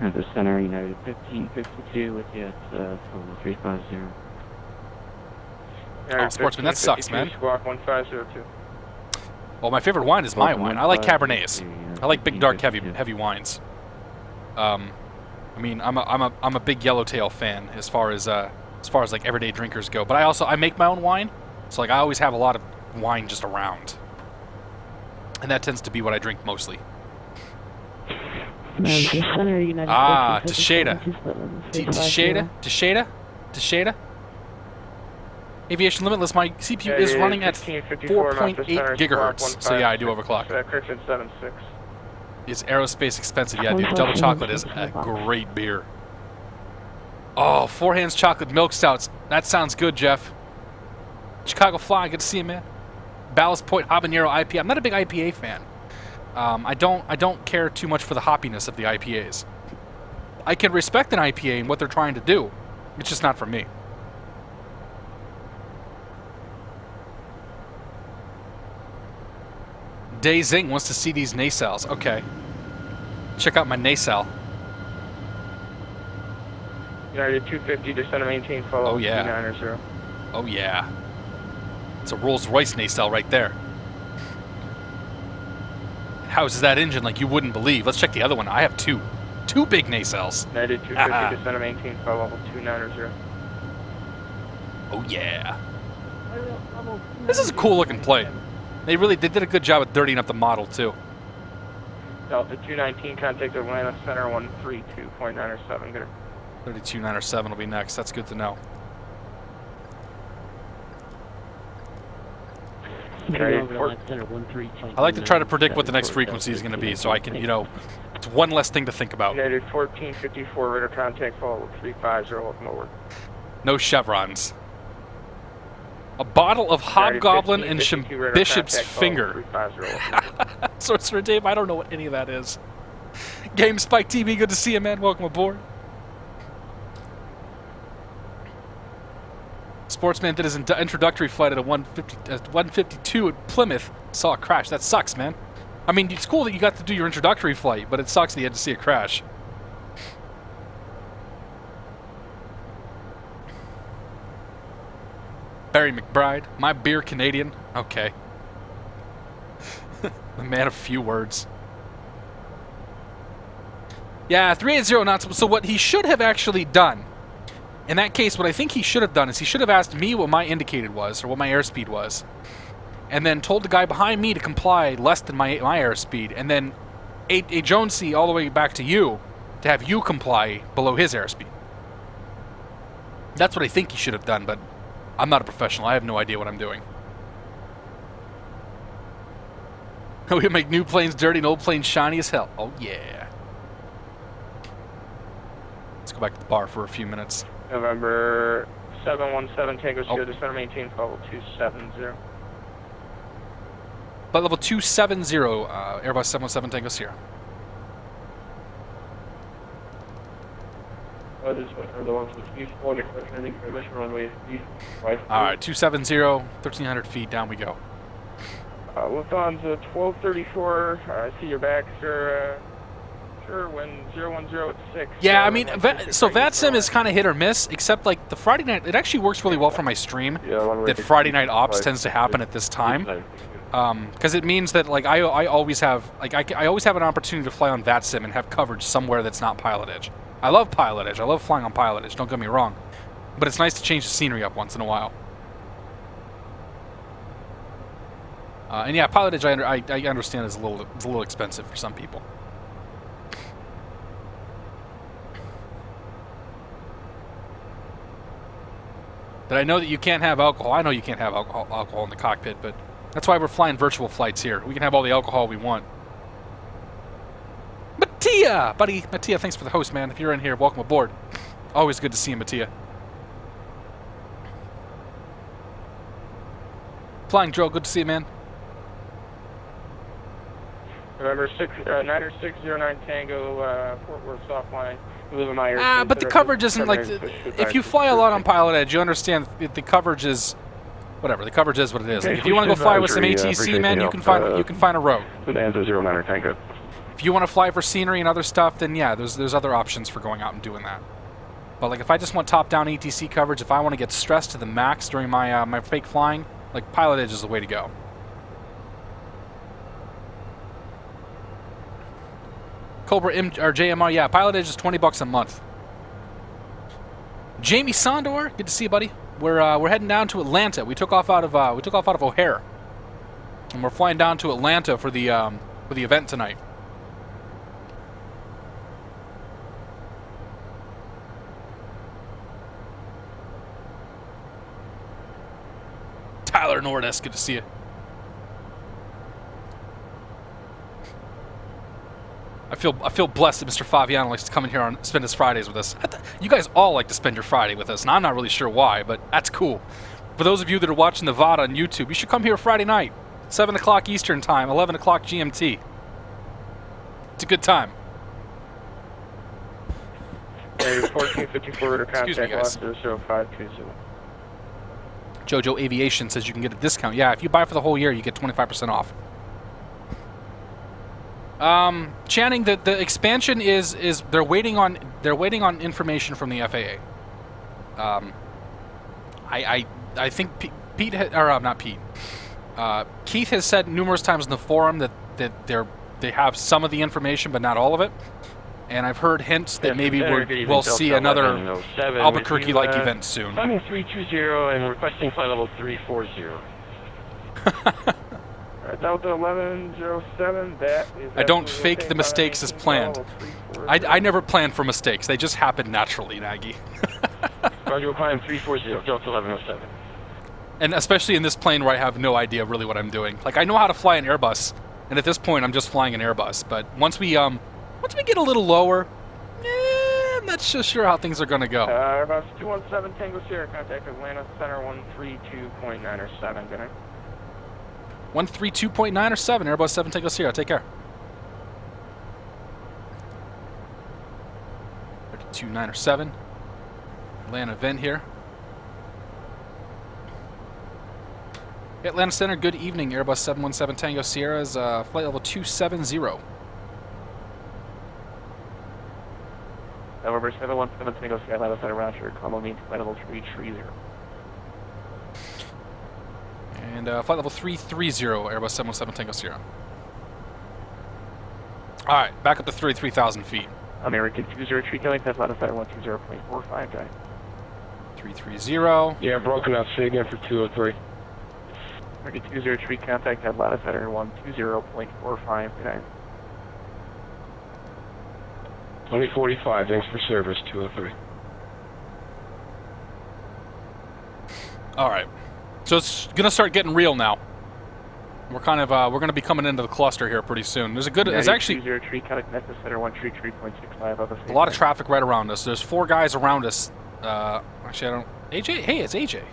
S8: At the center, United 1552 with you at 350.
S1: Oh, Sportsman, that sucks, man.
S6: Squawk 1502.
S1: Well, my favorite wine is my wine. I like Cabernets. I like big, dark, heavy wines. I mean, I'm a big Yellowtail fan as far as like everyday drinkers go. But I make my own wine, so like I always have a lot of wine just around, and that tends to be what I drink mostly. Tasheda. Tasheda. Aviation Limitless, my CPU is running at 4.8 gigahertz. So yeah, I do overclock.
S6: Correction 76.
S1: It's aerospace expensive. Yeah, dude, Double Chocolate is a great beer. Oh, Four Hands Chocolate Milk Stouts. That sounds good, Jeff. Chicago Fly, good to see you, man. Ballast Point Habanero IPA. I'm not a big IPA fan. I don't care too much for the hoppiness of the IPAs. I can respect an IPA and what they're trying to do. It's just not for me. Day Zing wants to see these nacelles. Okay. Check out my nacelle.
S6: United 250, descend and maintain, follow.
S1: Oh, yeah.
S6: 290.
S1: Oh, yeah. It's a Rolls-Royce nacelle right there. Houses that engine like you wouldn't believe. Let's check the other one. I have two. Two big nacelles.
S6: United 250, descend and maintain, follow level 290.
S1: Oh, yeah. This is a cool looking plane. They did a good job at dirtying up the model, too.
S6: Delta 219, contact Atlanta Center 132.907. Good.
S1: 32.907 will be next. That's good to know. I like to try to predict what the next frequency is going to be, so I can, you know, it's one less thing to think about.
S6: United 1454, radar contact, follow 350, welcome over.
S1: No chevrons. A bottle of Hobgoblin and Bishop's Finger. Sorcerer Dave, I don't know what any of that is. Game Spike TV, good to see you, man. Welcome aboard. Sportsman did his introductory flight at a 152 at Plymouth. Saw a crash. That sucks, man. I mean, it's cool that you got to do your introductory flight, but it sucks that you had to see a crash. Barry McBride, my beer Canadian. Okay. The man of few words. Yeah, 380 knots. So what he should have actually done, in that case, what I think he should have done is he should have asked me what my indicated was, or what my airspeed was, and then told the guy behind me to comply less than my airspeed, and then a Jonesy all the way back to you to have you comply below his airspeed. That's what I think he should have done, but I'm not a professional. I have no idea what I'm doing. We make new planes dirty and old planes shiny as hell. Oh, yeah. Let's go back to the bar for a few minutes.
S6: November 717 Tango Sierra, descend maintain level 270.
S1: Flight level 270, Airbus 717 Tango Sierra.
S6: Others are the ones with speed 4 and recommending permission runway speed right.
S1: All right, 270, 1,300 feet, down we go.
S6: Lufthansa 1234. I see your back, sir. Sure, when 010 at 6.
S1: Yeah, I mean, so VATSIM is kind of hit or miss, except like the Friday night, it actually works really well for my stream. That Friday night ops tends to happen at this time. Because it means that like I always have I always have an opportunity to fly on VATSIM and have coverage somewhere that's not pilotage. I love pilotage. I love flying on pilotage. Don't get me wrong, but it's nice to change the scenery up once in a while. And yeah, pilotage I understand is a little expensive for some people. But I know that you can't have alcohol. I know you can't have alcohol in the cockpit, but that's why we're flying virtual flights here. We can have all the alcohol we want. Mattia! Buddy, Mattia, thanks for the host, man. If you're in here, welcome aboard. Always good to see you, Mattia. Flying Joe, good to see you, man.
S6: November 9er 609 Tango, Fort Worth soft line.
S1: But the coverage isn't like... If you fly a lot on Pilot Edge, you understand that the coverage is... Whatever, the coverage is what it is. Like, if you want to go fly with some ATC, man, you can find a row.
S5: Addons 09er Tango.
S1: If you want to fly for scenery and other stuff, then yeah, there's other options for going out and doing that. But like if I just want top-down ATC coverage, if I want to get stressed to the max during my my fake flying, like Pilot Edge is the way to go. Cobra or JMR, yeah, Pilot Edge is $20 a month. Jamie Sondor, good to see you, buddy. We're heading down to Atlanta. We took off out of O'Hare, and we're flying down to Atlanta for the event tonight. Tyler Nordes, good to see you. I feel blessed that Mr. Fabiano likes to come in here and spend his Fridays with us. You guys all like to spend your Friday with us, and I'm not really sure why, but that's cool. For those of you that are watching the VOD on YouTube, you should come here Friday night, 7 o'clock Eastern Time, 11 o'clock GMT. It's a good time.
S6: 1454
S1: Excuse me, guys.
S6: 0520.
S1: JoJo Aviation says you can get a discount. Yeah, if you buy for the whole year, you get 25% off. Channing, the expansion is they're waiting on information from the FAA. I think Keith has said numerous times in the forum that they have some of the information but not all of it, and I've heard hints that maybe we'll see another Albuquerque-like event soon.
S2: Climbing 320 and requesting flight level 340.
S6: Delta 1107, that is...
S1: I don't fake the mistakes as planned. I never plan for mistakes. They just happen naturally, Nagy.
S2: Roger, climb 340, Delta 1107.
S1: And especially in this plane where I have no idea really what I'm doing. Like, I know how to fly an Airbus, and at this point I'm just flying an Airbus. But once we get a little lower, I'm not so sure how things are going to go.
S6: Airbus 217 Tango Sierra, contact Atlanta Center 132.907, good night.
S1: 132.9 or 7, Airbus 7 Tango Sierra. Take care. 32.9 or 7. Atlanta event here. Atlanta Center, good evening. Airbus 717 Tango Sierra is flight level 270.
S8: November 717 Tango Sierra, Atlanta Center, Roger. Combo means flight level 330.
S1: And flight level 330, Airbus 717 Tango Sierra. All right, back up to 33,000 feet.
S8: American 20 tree killing, pass line of fire 120.45, guy.
S1: 330.
S6: Yeah, broken up. Say again for 203.
S8: American 20 tree contact, have line of fire 120.45, guy.
S6: 2045, thanks for service, 203.
S1: All right. So it's gonna start getting real now. We're kind of we're gonna be coming into the cluster here pretty soon. There's actually a lot of traffic right around us. There's 4 guys around us. Actually, I don't. AJ, hey, it's AJ.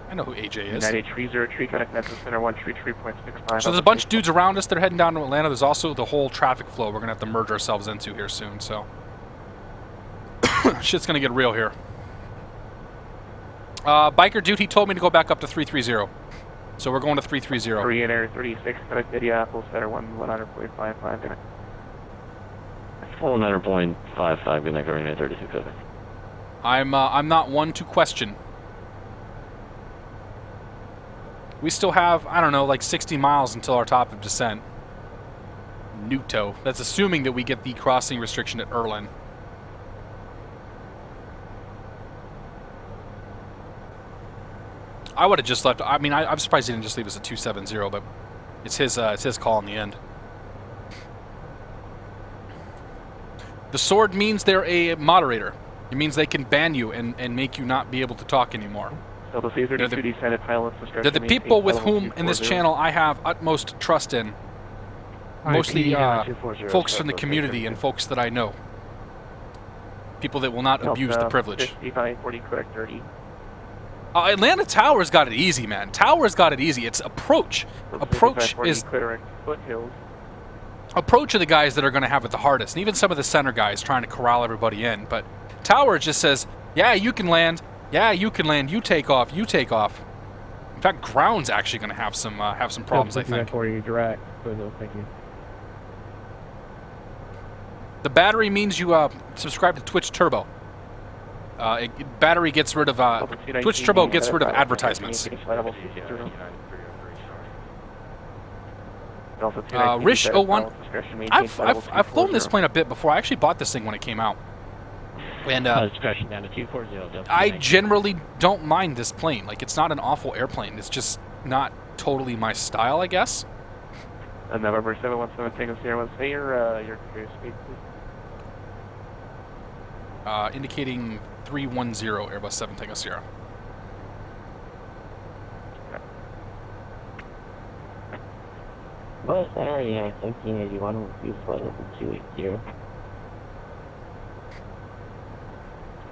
S1: I know who AJ is.
S8: 9830 connect Nexus Center 133.65.
S1: So there's a bunch of dudes around us. They're heading down to Atlanta. There's also the whole traffic flow we're gonna have to merge ourselves into here soon. So Shit's gonna get real here. Biker dude, he told me to go back up to 330. So we're going to 330.
S8: Korean Air 36, correct Indianapolis, center 100.55, good night.
S9: 100.55, good night, Korean Air 36, okay.
S1: I'm not one to question. We still have, I don't know, like 60 miles until our top of descent. Nuto. That's assuming that we get the crossing restriction at Erlin. I would have just left. I mean, I'm surprised he didn't just leave us at 270, but it's his call in the end. The sword means they're a moderator. It means they can ban you and make you not be able to talk anymore.
S8: So the C-32 descended pilots discretion.
S1: They're the people with whom in this channel I have utmost trust in. Mostly folks from the community and folks that I know. People that will not abuse the privilege.
S8: 5540, correct 30.
S1: Atlanta Towers got it easy, man. Towers got it easy. It's approach. Approach is... Approach are the guys that are going to have it the hardest. And even some of the center guys trying to corral everybody in. But Tower just says, yeah, you can land. Yeah, you can land. You take off. You take off. In fact, ground's actually going to have some problems, I think.
S5: For you, direct. Thank you.
S1: The battery means you subscribe to Twitch Turbo. Battery gets rid of Twitch Turbo gets rid of advertisements. Rish 01. I've flown this plane a bit before. I actually bought this thing when it came out. And
S9: discretion down to 240.
S1: I generally don't mind this plane. Like, it's not an awful airplane. It's just not totally my style, I guess.
S8: November 717 Tango Sierra 1, say your cruise speed, please.
S1: Indicating 310 Airbus 7 Tango Sierra.
S9: Well, sorry, 1781 will be flight level 280.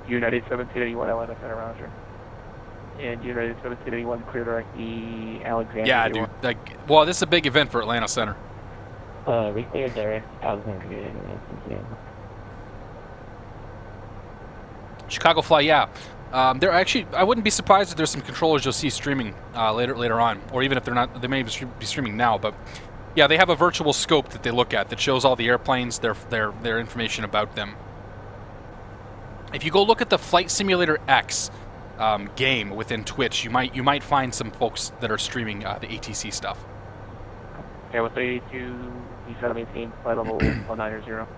S8: United 1781 Atlanta Center, Roger. And United 1781 clear direct the Alexandria.
S1: Yeah, dude. Like, well, this is a big event for Atlanta Center.
S9: We cleared direct Alexandria.
S1: Chicago Fly, yeah. There actually, I wouldn't be surprised if there's some controllers you'll see streaming later on, or even if they're not, they may be streaming now. But yeah, they have a virtual scope that they look at that shows all the airplanes, their information about them. If you go look at the Flight Simulator X game within Twitch, you might find some folks that are streaming the ATC stuff.
S8: Okay, with 82, D718, flight level 190.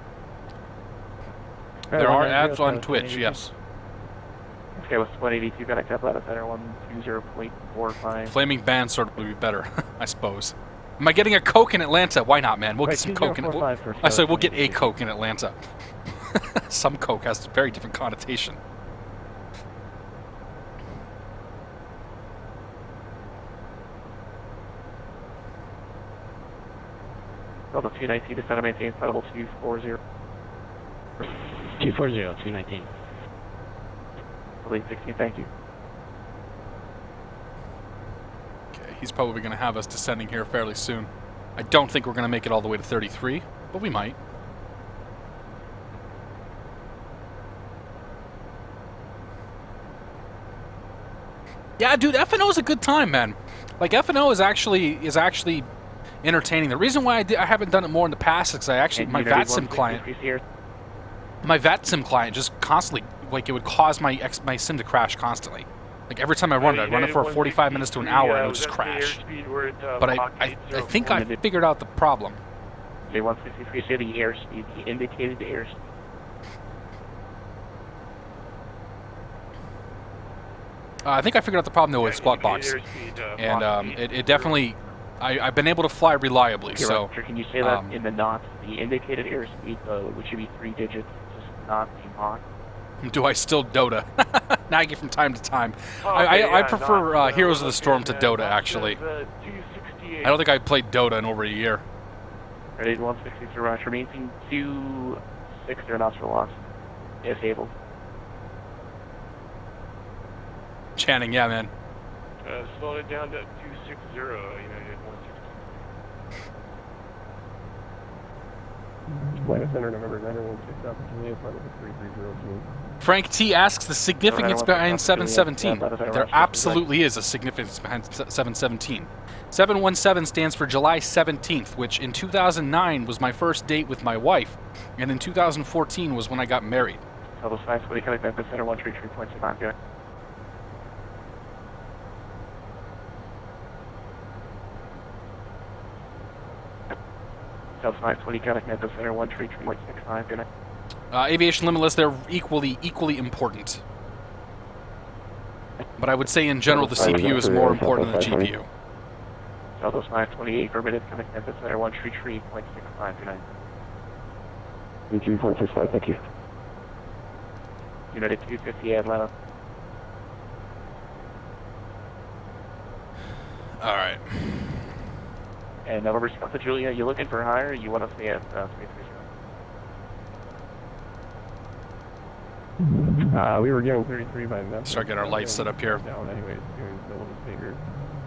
S1: There are ads on Twitch, yes.
S8: Okay, with 182, got accept Atlanta Center 120.45.
S1: Flaming band sort of would be better, I suppose. Am I getting a Coke in Atlanta? Why not, man? We'll get some Coke in Atlanta. I said we'll get a Coke in Atlanta. Some Coke has a very different connotation.
S8: Delta 219 descend and maintain flight level 240.
S9: 240, 219.
S8: Lead 16, thank you.
S1: Okay, he's probably going to have us descending here fairly soon. I don't think we're going to make it all the way to 33, but we might. Yeah, dude, F&O is a good time, man. Like, F&O is actually entertaining. The reason why I haven't done it more in the past is because I actually, my VATSIM client just constantly, like, it would cause my sim to crash constantly. Like, every time I run it, I'd run it for 45 minutes to an hour and it would just crash. But I think I figured out the problem.
S8: J163, say the airspeed, the indicated airspeed.
S1: I think I figured out the problem though with Squawk Box, and it definitely, I've been able to fly reliably.
S8: Okay,
S1: so
S8: Roger, can you say that in the knots? The indicated airspeed, which should be 3 digits, just not the Mach.
S1: Do I still Dota? Nagging from time to time. I prefer Heroes of the Storm to Dota actually. I don't think I played Dota in over a year.
S8: Ready 163, Roger. Maintain 260 knots for loss. Disabled.
S1: Channing, yeah, man.
S6: Slow it down to 260, United 160.
S5: Atlanta Center, November 916, opportunity, flight level 3302.
S1: Frank T asks the significance behind 717. There absolutely is a significance behind 717. 717 stands for July 17th, which in 2009 was my first date with my wife, and in 2014 was when I got married.
S8: Level 5, Squiddy, connect back to center 133.65, go ahead. Level 5, Squiddy, connect back to center 133.65, go ahead.
S1: Aviation limitless, they're equally important. But I would say in general the CPU is more important than the GPU.
S8: Level 5, 28 per minute, connect back to center 133.65, go ahead.
S5: 33.65, thank you.
S8: United 250 Atlanta.
S1: Alright.
S8: And November Delta Julia, you looking for higher or you want to stay at 330?
S5: We were getting 33 by now.
S1: Start getting our lights set up here.
S5: Down anyways, doing a little bit bigger.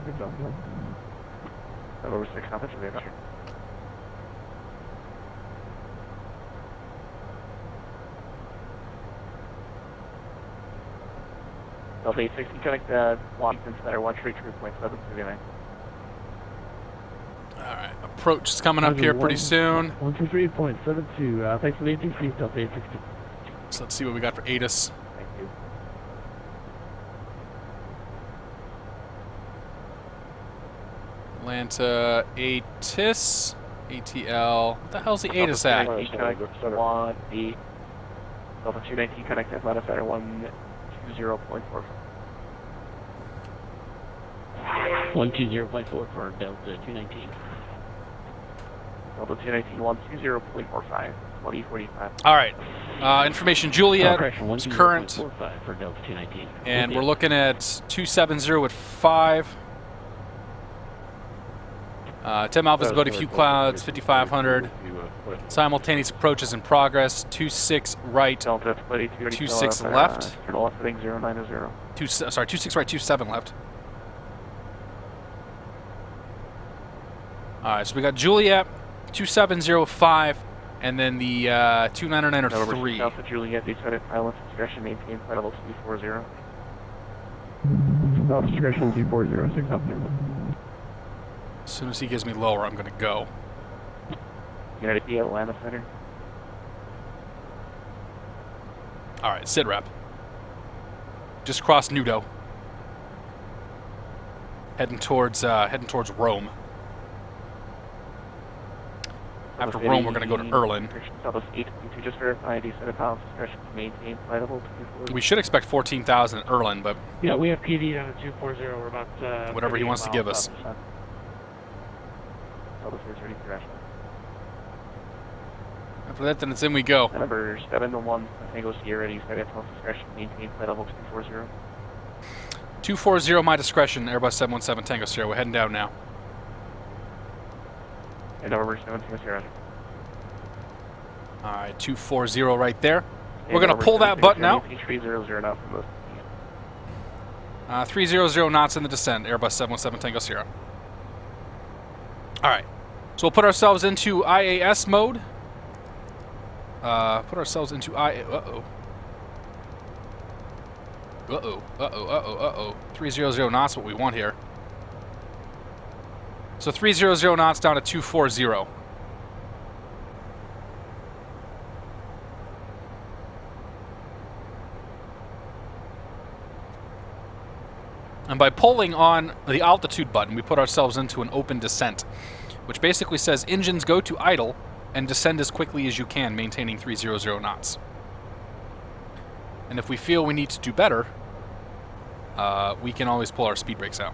S5: Good job, Bill.
S8: November 6 Delta Julia, sure. Delta 860, connect Washington Center 133.729.
S1: Alright, approach is coming up here pretty soon.
S7: 123.72. Thanks for the ATC, Delta 860.
S1: So let's see what we got for Addons.
S8: Thank you.
S1: Atlanta ATIS. ATL. What the hell's the Addons at?
S8: Delta 219, connect Atlanta Center 120.45.
S7: 120.4 for Delta 219.
S8: Delta 219, 120.45. 2045.
S1: Alright. Information Juliet is current.
S7: 120.45 for Delta 219.
S1: And we're looking at 270 at 5. 10 mile visibility, few clouds, 5,500. Simultaneous approaches in progress. 26 right, 26 left.
S8: Heading 090.
S1: 26 right, 27 left. Alright, so we got Juliet, 2705, and then the 299 or 3.
S8: Alpha Juliet, decided pilot discretion, maintain flight level 240.
S5: Alpha discretion 240, 6 up there.
S1: As soon as he gives me lower, I'm going to go.
S8: United B Atlanta Center.
S1: Alright, sit rep. Just crossed Nudo. Heading towards Rome. After Rome, we're going to go to Erlin.
S8: Just verify decided pilot discretion to maintain flight level 240.
S1: We should expect 14,000 at Erlin, but
S7: Yeah, we have PD down at 240. We're about
S1: whatever he wants to give us. After that, then it's in we go.
S8: Number 701, Tango Sierra, decided pilot discretion to maintain flight level 240.
S1: 240, my discretion, Airbus 717 Tango Sierra. We're heading down now.
S8: And number 7 Tango Sierra.
S1: Alright, 240 right there. We're going to pull that button out.
S8: 300 now from the
S1: 300 knots in the descent, Airbus 717 Tango Sierra. Alright, so we'll put ourselves into IAS mode. Put ourselves into uh-oh. 300 knots, what we want here. So 300 knots down to 240. And by pulling on the altitude button, we put ourselves into an open descent, which basically says engines go to idle and descend as quickly as you can, maintaining 300 knots. And if we feel we need to do better, we can always pull our speed brakes out.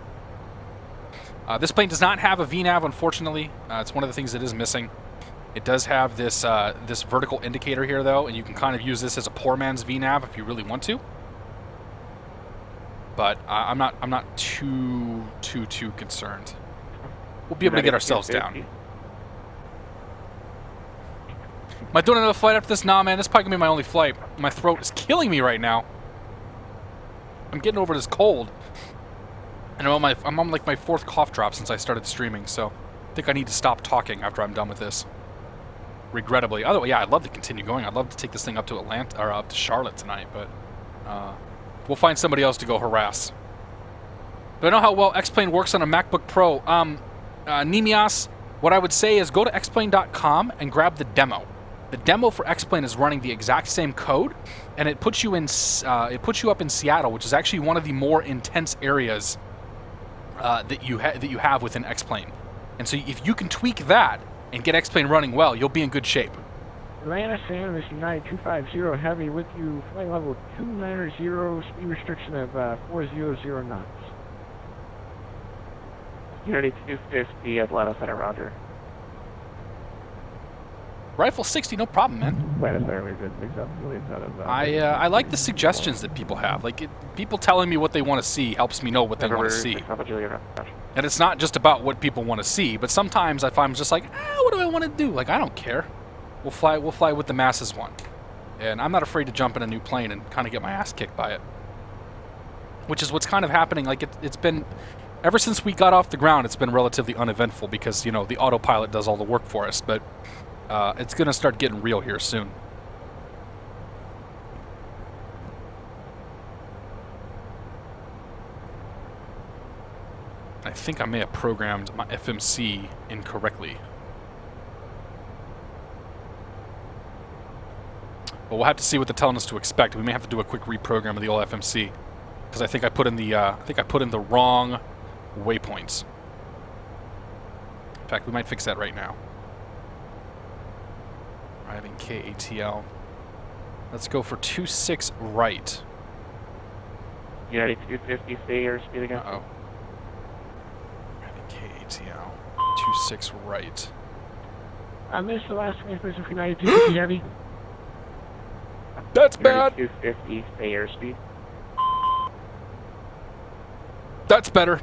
S1: This plane does not have a VNAV, unfortunately. It's one of the things that is missing. It does have this this vertical indicator here, though, and you can kind of use this as a poor man's VNAV if you really want to. But I'm not too concerned. We'll be able to get ourselves down. Am I doing another flight after this? Nah, man, this is probably gonna be my only flight. My throat is killing me right now. I'm getting over this cold, and I'm on like my 4th cough drop since I started streaming. So I think I need to stop talking after I'm done with this. regrettably. Otherwise, yeah, I'd love to continue going. I'd love to take this thing up to Atlanta or up to Charlotte tonight, but we'll find somebody else to go harass. Do I know how well X-Plane works on a MacBook Pro? Nemias, what I would say is go to xplane.com and grab the demo. The demo for X-Plane is running the exact same code, and it puts you up in Seattle, which is actually one of the more intense areas that you have within X-Plane. And so if you can tweak that and get X-Plane running well, you'll be in good shape.
S5: Atlanta, San Luis, United 250 Heavy with you, flight level 290, speed restriction of 400 knots.
S8: United 250, Atlanta Center, roger.
S1: Rifle 60, no problem, man.
S5: Atlanta Center, we're good. Mix up millions out of,
S1: I like the suggestions that people have. Like, people telling me what they want to see helps me know what they want to see. And it's not just about what people want to see, but sometimes if I'm just like, what do I want to do? Like, I don't care. We'll fly with the masses one. And I'm not afraid to jump in a new plane and kind of get my ass kicked by it. Which is what's kind of happening. Like, it's been, ever since we got off the ground, it's been relatively uneventful because, you know, the autopilot does all the work for us. But it's going to start getting real here soon. I think I may have programmed my FMC incorrectly. But we'll have to see what they're telling us to expect. We may have to do a quick reprogram of the old FMC because I think I put in the wrong waypoints. In fact, we might fix that right now. Arriving KATL. Let's go for 26 right.
S8: United 250, stay airspeed again.
S1: Uh-oh. Arriving KATL. 26 right.
S5: I missed the last transmission for United 250 Heavy.
S1: That's bad.
S8: 250, stay airspeed.
S1: That's better.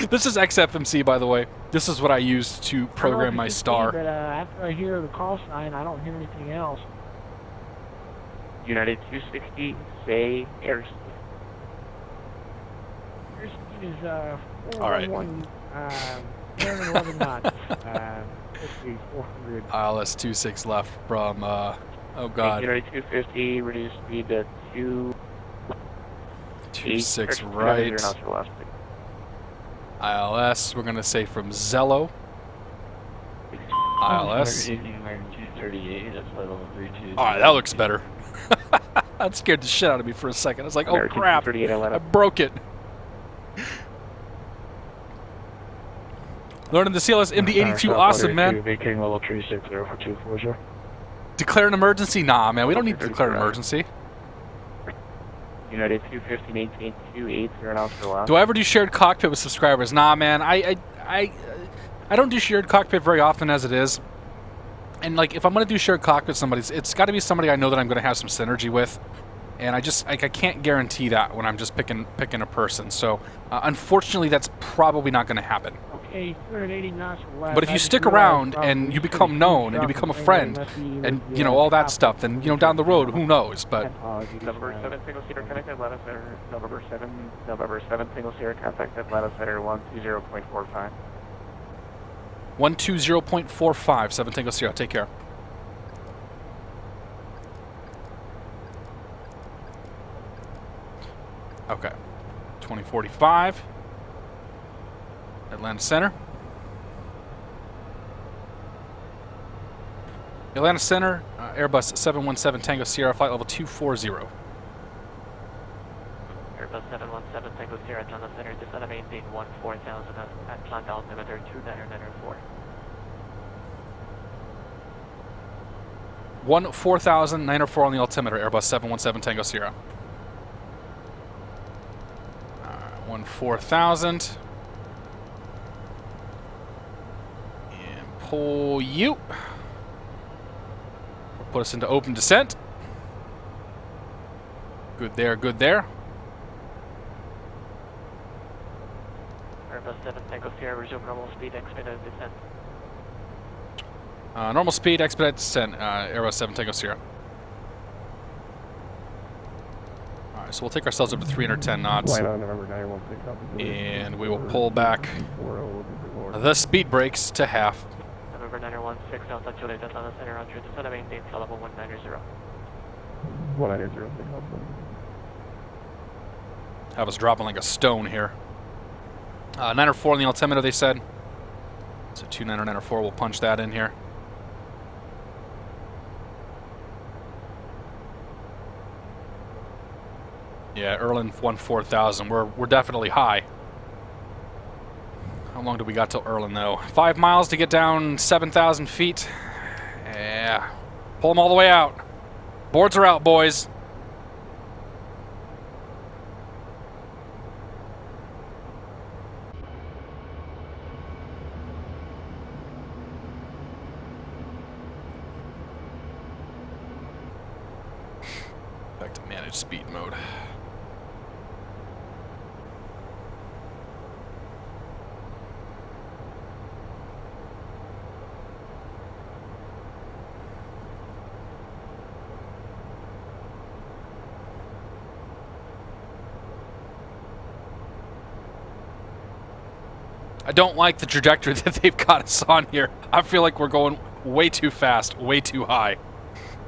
S1: This is XFMC, by the way. This is what I use to program my star.
S5: But after I hear the call sign, I don't hear anything else.
S8: United 260, stay airspeed.
S5: Airspeed is
S1: 411,
S5: 11 knots. 400.
S1: ILS 26 left from, oh god.
S8: United 250, reduce speed to
S1: 26 right. ILS, we're going to say from Zello. ILS. Alright, that looks better. That scared the shit out of me for a second. I was like, oh crap, I broke it. Learning the CLS MD-82, awesome, man.
S10: Level 360 for 240.
S1: Declare an emergency? Nah, man, we don't need to declare an emergency.
S8: United 250, maintain 280 knots per lap.
S1: Do I ever do shared cockpit with subscribers? Nah, man, I don't do shared cockpit very often as it is. And like, if I'm gonna do shared cockpit with somebody, it's got to be somebody I know that I'm gonna have some synergy with. And I can't guarantee that when I'm just picking a person. So, unfortunately, that's probably not gonna happen.
S5: Okay, 280 knots left.
S1: But if you stick around and you become known and you become a friend and, you know, all that stuff, then, you know, down the road, who knows, but...
S8: November 7 single seater connect Atlanta Center. November 7 single seater contact Atlanta Center 120.45.
S1: 120.45, 7 Tango Sierra, take care. Okay, 2045. Atlanta Center. Atlanta Center, Airbus 717 Tango Sierra, flight level 240.
S2: Airbus 717 Tango Sierra, Atlanta Center, descend and maintain 14,000 at climb altimeter 2994.
S1: 14,904 on the altimeter, Airbus 717 Tango Sierra. 14,000. Pull you. Put us into open descent. Good there, good there.
S2: Airbus 7 Tango Sierra, resume normal speed, expedited descent.
S1: Normal speed, expedited descent, Airbus 7 Tango Sierra. Alright, so we'll take ourselves up to 310 knots. And we will pull back the speed brakes to half.
S2: 16 Delta Juliet, Atlanta Center, round trip, descend and maintain flight level 190.
S5: 190.
S1: I was dropping like a stone here. 904 on the altimeter, they said. So 29 or 904, we'll punch that in here. Yeah, Erlin 14,000. We're definitely high. How long do we got till Erlin, though? 5 miles to get down 7,000 feet. Yeah. Pull them all the way out. Boards are out, boys. Back to manage speed mode. I don't like the trajectory that they've got us on here. I feel like we're going way too fast, way too high.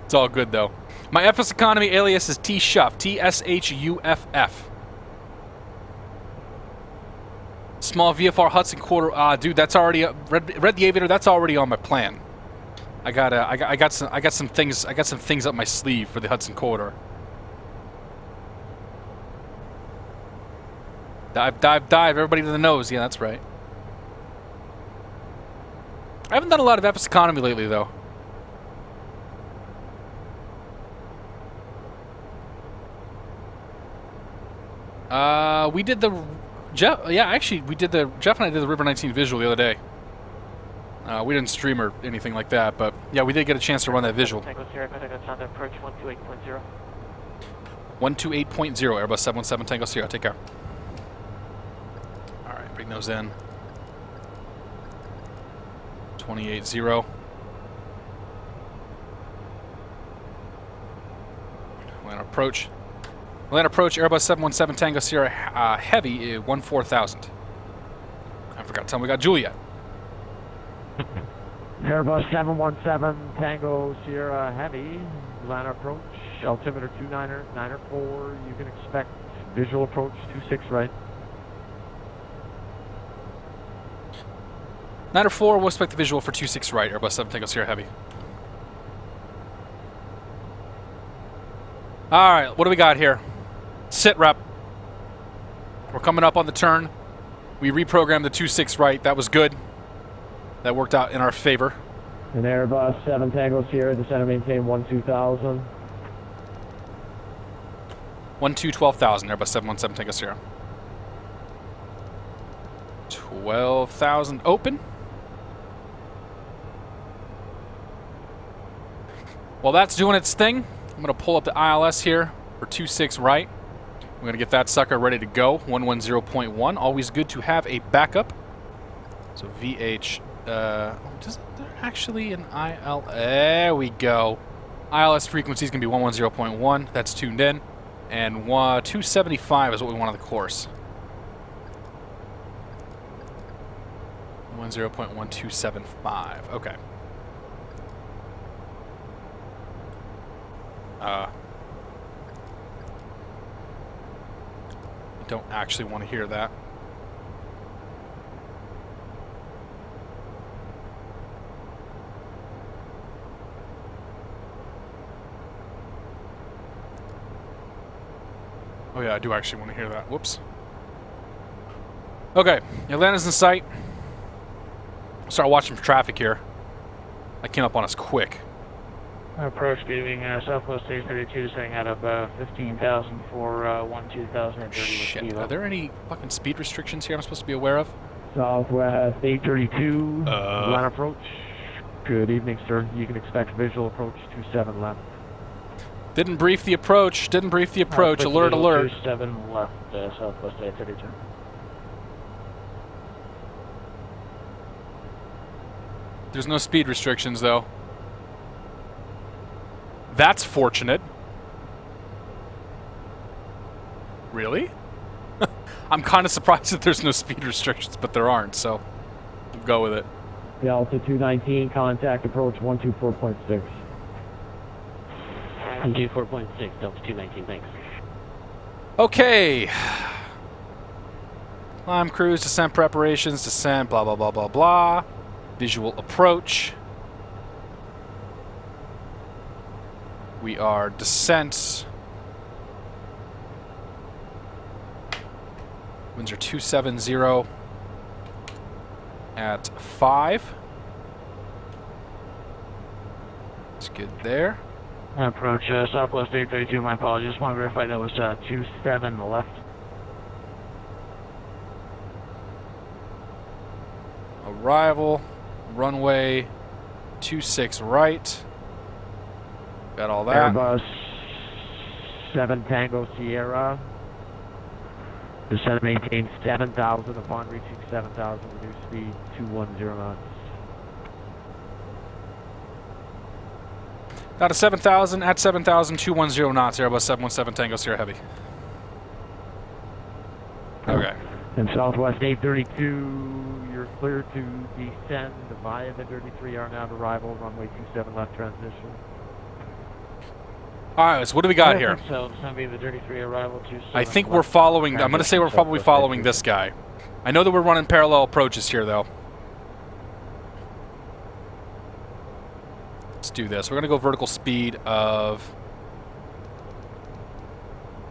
S1: It's all good, though. My FS Economy alias is T-Shuff, T-S-H-U-F-F. Small VFR Hudson quarter. Dude, that's already read the Aviator. That's already on my plan. I got some things up my sleeve for the Hudson quarter. Dive. Everybody to the nose. Yeah, that's right. I haven't done a lot of FS Economy lately, though. We did the Jeff. Yeah, actually, Jeff and I did the River 19 visual the other day. We didn't stream or anything like that, but yeah, we did get a chance to run that visual.
S2: Tango Sierra, Contact approach 128.0.
S1: 128.0, Airbus 717 Tango Sierra. Take care. All right, bring those in. 28.0. Land approach. Land approach, Airbus 717 Tango Sierra Heavy, 14,000. I forgot to tell him we got Juliet.
S4: Airbus 717 Tango Sierra Heavy, line approach, altimeter 294. You can expect visual approach 26 right.
S1: 904, we'll expect the visual for 26 right, Airbus 7 Tango Sierra Heavy. Alright, what do we got here? Sit rep. We're coming up on the turn. We reprogrammed the 26 right. That was good. That worked out in our favor.
S4: An Airbus 7 Tango Sierra, descend and maintain 12,000.
S1: 12,000, Airbus 717 Tango Sierra. 12,000 open. While that's doing its thing, I'm going to pull up the ILS here for 26 right. We're going to get that sucker ready to go. 110.1. Always good to have a backup. So VH, does there actually an IL? There we go. ILS frequency is going to be 110.1. That's tuned in. And 275 is what we want on the course. 10.1275. Okay. I don't actually want to hear that. Oh yeah, I do actually want to hear that. Whoops. Okay, Atlanta's in sight. Start watching for traffic here. That came up on us quick.
S7: Approach being Southwest 832, saying out of 15,000 for 12,030.
S1: Shit, are there any fucking speed restrictions here I'm supposed to be aware of?
S4: Southwest 832, line approach. Good evening, sir. You can expect visual approach 27 left.
S1: Didn't brief the approach. Didn't brief the approach. Alert, alert.
S7: 27 left, Southwest 832.
S1: There's no speed restrictions, though. That's fortunate. Really? I'm kind of surprised that there's no speed restrictions, but there aren't, so we'll go with it.
S4: Delta 219, contact approach 124.6.
S7: 124.6, Delta 219, thanks.
S1: Okay. Climb, cruise, descent preparations, descent, blah, blah, blah, blah, blah. Visual approach. We are descent. Winds are 270 at 5. It's good there.
S7: Approach Southwest 832, my apologies. Just want to verify that was 27 left.
S1: Arrival, runway 26 right. Got all that.
S4: Airbus 7 Tango Sierra. Descent maintain 7,000. Upon reaching 7,000, reduce speed 210 knots.
S1: Out of 7,000, at 7,000, 210 knots, Airbus 717 Tango Sierra Heavy. Okay.
S4: And Southwest 832, you're clear to descend via the 33 are now to arrival, runway 27 left transition.
S1: Alright, so what do we got here?
S7: So it's going to be the 33 arrival 27.
S1: I think we're following, I'm going to say we're probably following this guy. I know that we're running parallel approaches here, though. Let's do this. We're going to go vertical speed of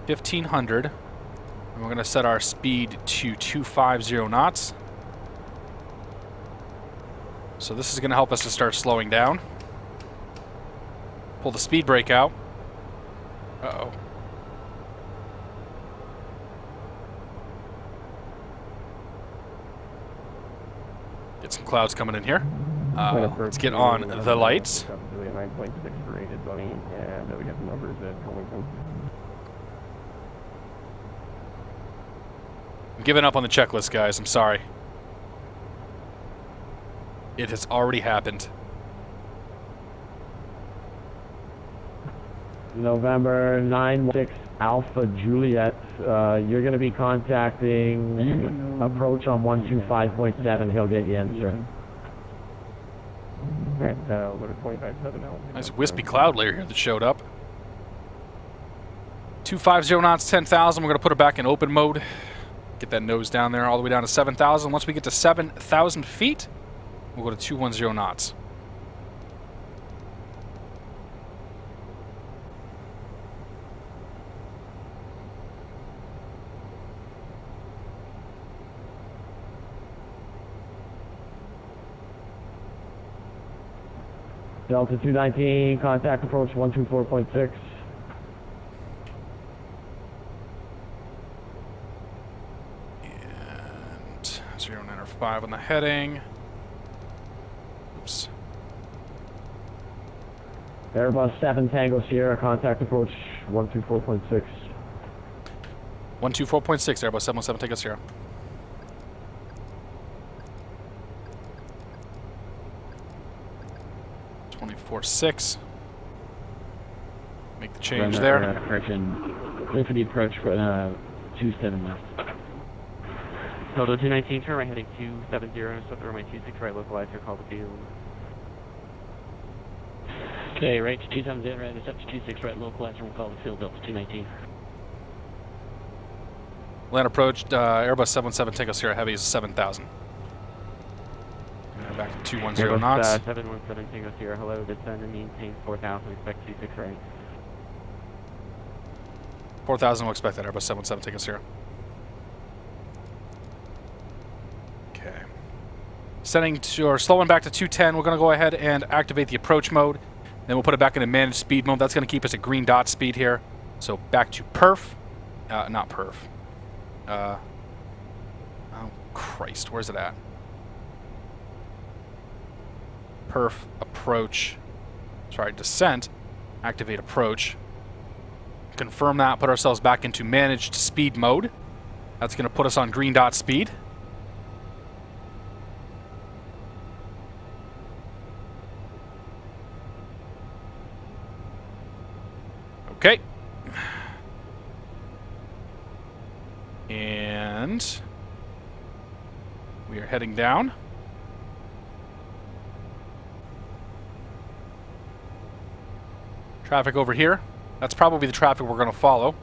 S1: 1,500. And we're going to set our speed to 250 knots. So this is going to help us to start slowing down. Pull the speed brake out. Uh-oh. Get some clouds coming in here. Let's get on the lights.
S5: 9.6 rated, buddy, and we got the numbers at Covington.
S1: I'm giving up on the checklist, guys. I'm sorry. It has already happened.
S4: November 9-6 Alpha Juliet. You're going to be contacting approach on 125.7. He'll get you in, sir.
S1: Nice wispy cloud layer here that showed up. 250 knots, 10,000. We're going to put her back in open mode. Get that nose down there all the way down to 7,000. Once we get to 7,000 feet, we'll go to 210 knots.
S4: Delta 219, contact approach 124.6.
S1: And 0905 on the heading. Oops.
S4: Airbus 7 Tango Sierra, contact approach 124.6.
S1: 124.6, Airbus 717 Tango Sierra. .6. Make the change there.
S7: Clear for the approach for 27 left. Total 219, turn right heading 270, so runway 26 right, localize your call to field. Okay, right to 270, right, it's up to 26 right, localize and we'll call the field, Delta 219.
S1: Land approach, Airbus 717 Tango Sierra Heavy is 7,000. Back to 210 knots.
S7: 717 Tango Sierra, hello, descend and maintain 4,000, expect 26 right.
S1: 4,000, we'll expect that, Airbus 717 Tango Sierra. Okay. Setting to, or slowing back to 210, we're going to go ahead and activate the approach mode. Then we'll put it back into managed speed mode. That's going to keep us at green dot speed here. So back to perf. Not perf. Oh, Christ, where's it at? Perf, approach, sorry, descent, activate approach. Confirm that, put ourselves back into managed speed mode. That's going to put us on green dot speed. Okay. And we are heading down. Traffic over here. That's probably the traffic we're going to follow.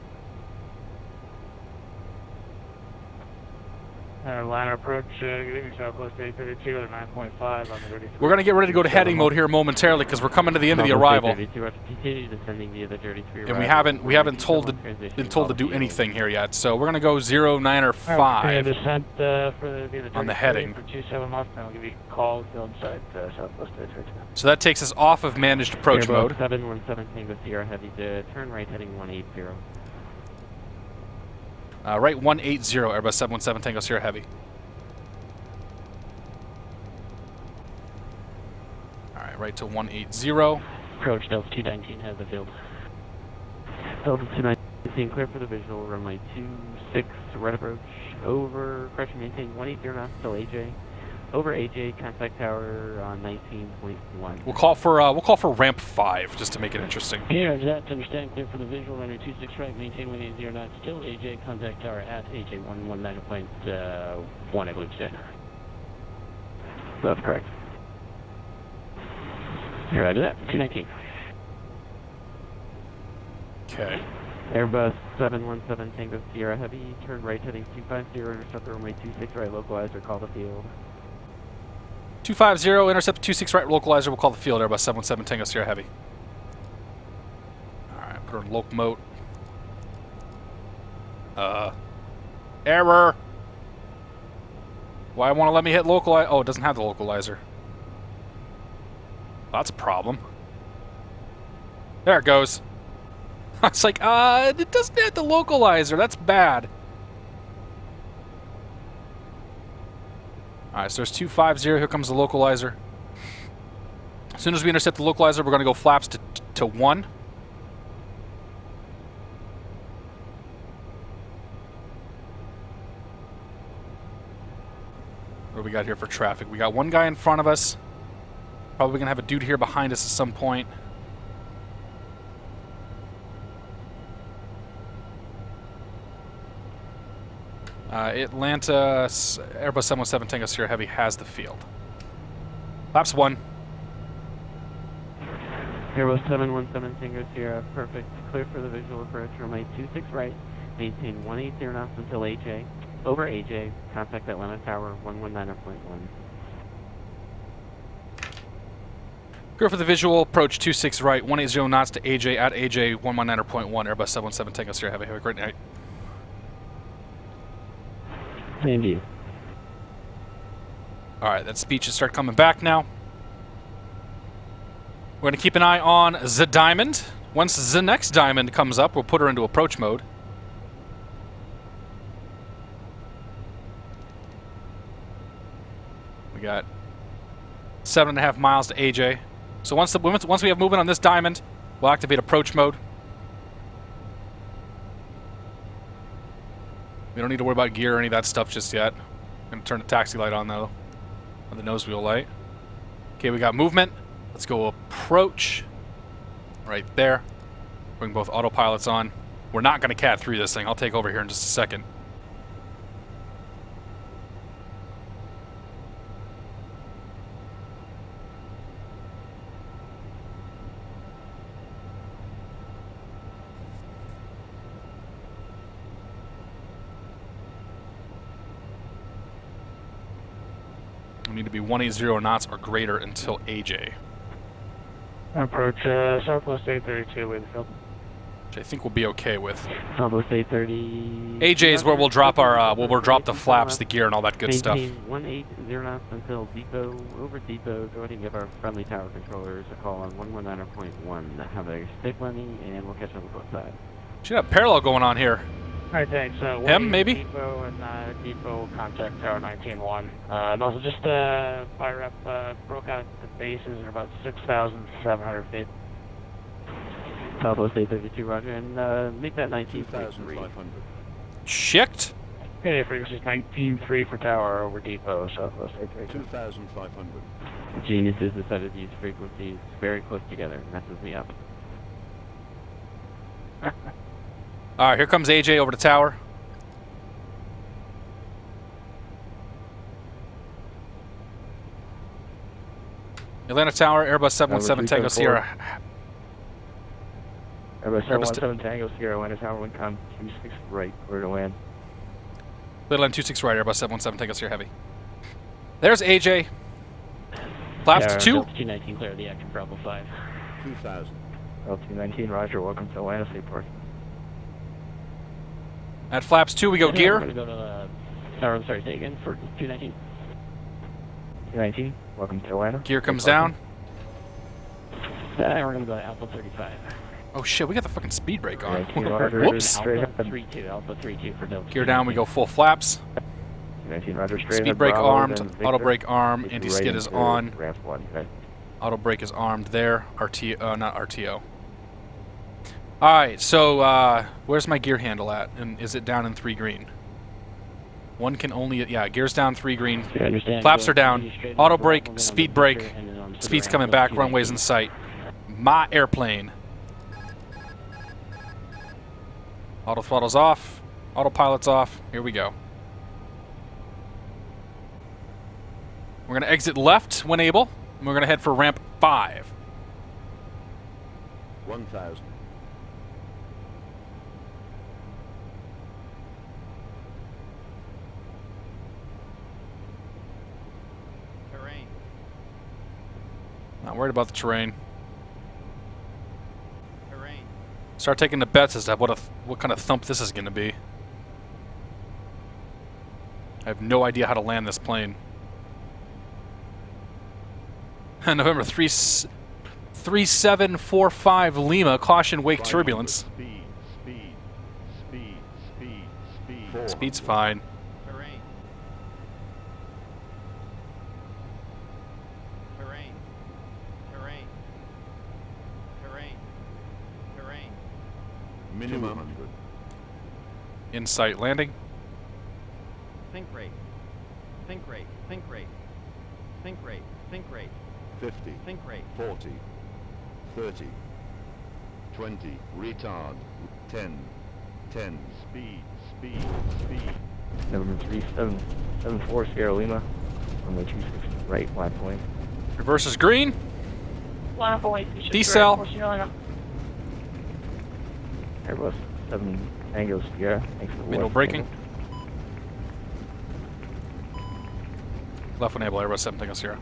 S11: Liner approach, good evening, Southwest 832 at 9.5 on the 33.
S1: We're going to get ready to go to heading mode here momentarily because we're coming to the end of the arrival. And we haven't been told to do anything here yet. So we're going to go 09 or 5
S11: descent for the
S1: on the heading.
S11: For 27 left, and I'll give you a call inside Southwest 832.
S1: So that takes us off of managed approach mode.
S7: 717 Tango Sierra Heavy to turn right heading 180.
S1: Right 180, Airbus 717 Tango Sierra Heavy. Alright, right to 180.
S7: Approach Delta 219 has the field. Delta 219 clear for the visual, runway 26, right approach, over, correction, maintain 180 knots till AJ. Over AJ, contact tower on 19.1.
S1: We'll call for ramp 5 just to make it interesting.
S11: Here, that to understand, clear for the visual, runway 26 right, maintain 180 knots till AJ, contact tower at AJ 119.1, I believe, sir.
S7: That's correct. Here, I do that. 219.
S1: Okay.
S7: Airbus 717 Tango Sierra Heavy, turn right heading 250, intercept the runway 26 right, localizer, call the field.
S1: 250, intercept 26 right, localizer, we'll call the field, Airbus 717 Tango Sierra Heavy. Alright, put her in loc mode. Error! Why won't it let me hit localizer? Oh, it doesn't have the localizer. That's a problem. There it goes. I was like, it doesn't have the localizer. That's bad. Alright, so there's 250. Here comes the localizer. As soon as we intercept the localizer, we're going to go flaps to 1. What do we got here for traffic? We got one guy in front of us. Probably going to have a dude here behind us at some point. Atlanta, Airbus 717 Tango Sierra Heavy has the field. Laps 1.
S7: Airbus 717 Tango Sierra, perfect. Clear for the visual approach, runway 26 right, maintain 180 knots until AJ. Over AJ, contact Atlanta Tower 119.1.
S1: Clear for the visual approach 26 right, 180 knots to AJ at AJ 119.1, Airbus 717 Tango Sierra Heavy. Have a great night.
S7: Same to you.
S1: Alright, that speed should start coming back now. We're going to keep an eye on the diamond. Once the next diamond comes up, we'll put her into approach mode. We got 7.5 miles to AJ. So once we have movement on this diamond, we'll activate approach mode. We don't need to worry about gear or any of that stuff just yet. I'm going to turn the taxi light on though, on the nose wheel light. Okay, we got movement. Let's go approach. Right there. Bring both autopilots on. We're not going to cat through this thing. I'll take over here in just a second. We need to be 180 knots or greater until AJ.
S11: Approach Southwest 832 with the field.
S1: Which I think we'll be okay with.
S7: Southwest 830.
S1: AJ is where we'll drop our we'll drop the flaps, the gear, and all that good stuff.
S7: 180 knots until depot. Over depot, go ahead and give our friendly tower controllers a call on 119.1. Have a stick landing, and we'll catch up on both sides.
S1: Should have parallel going on here.
S11: Alright, thanks.
S1: Him, maybe?
S11: Depot and depot contact tower 19.1. And also just fire up, broke out the bases at about 6,700 feet.
S7: Southwest 832, roger, and make that 19.3.
S1: Checked.
S11: Okay, frequency is 19.3 for tower over depot, Southwest 832.
S3: 2,500.
S7: Geniuses decided to use frequencies very close together. Messes me up.
S1: Alright, here comes AJ over the tower. Atlanta Tower, Airbus 717 Tango Sierra.
S8: Airbus 717 Tango Sierra, Atlanta Tower, wind calm 26 right, clear to land.
S1: Little line 26 right, Airbus 717 Tango Sierra Heavy. There's AJ. Flaps to 2.
S7: 219 clear the action Bravo 5.
S3: 2000.
S8: L219, roger, welcome to Atlanta, safe park.
S1: At flaps 2, we go gear.
S7: We're going to go to, I'm sorry, say again, for 219.
S8: 219, welcome to Atlanta.
S1: Gear comes down.
S7: We're going to go to Alpha 35.
S1: Oh shit, we got the fucking speed brake on.
S8: 19 roger,
S1: Whoops.
S8: straight
S7: Alpha
S8: ahead.
S7: 32, Alpha 32 for Delta.
S1: Gear down, we go full flaps.
S8: 19 roger, straight
S1: Speed
S8: ahead,
S1: brake
S8: Bravo,
S1: armed,
S8: then Victor.
S1: auto brake armed,
S8: Take
S1: anti-skid
S8: right
S1: is
S8: into
S1: on.
S8: Ramp 1, okay.
S1: Auto brake is armed there. RTO, not RTO. Alright, so where's my gear handle at? And is it down in 3 green? One can only, yeah, gear's down 3 green. Flaps are down. Auto brake, speed brake. Speed's coming back, runway's in sight. My airplane. Auto throttle's off. Autopilot's off. Here we go. We're going to exit left when able. And we're going to head for ramp 5.
S3: 1000.
S12: Terrain.
S1: Not worried about the terrain.
S12: Terrain.
S1: Start taking the bets as to what kind of thump this is going to be. I have no idea how to land this plane. November 3745 Lima, caution wake turbulence.
S3: Speed.
S1: Speed's fine.
S12: Terrain. Terrain. Terrain. Terrain. Terrain.
S3: Minimum 100.
S1: Insight landing.
S12: Think rate. Think rate. Think rate. Think rate. Think rate.
S3: 50.
S12: Think rate.
S3: 40. 30. 20. Retard. 10. 10. Speed.
S8: 3774 Sierra Lima, runway 26 right, flat point.
S1: Reverse is green. Decel.
S8: Airbus 7 Tango Sierra, thanks for the
S1: Middle
S8: left
S1: braking.
S8: handle.
S1: Left enable, Airbus 7 Tango Sierra.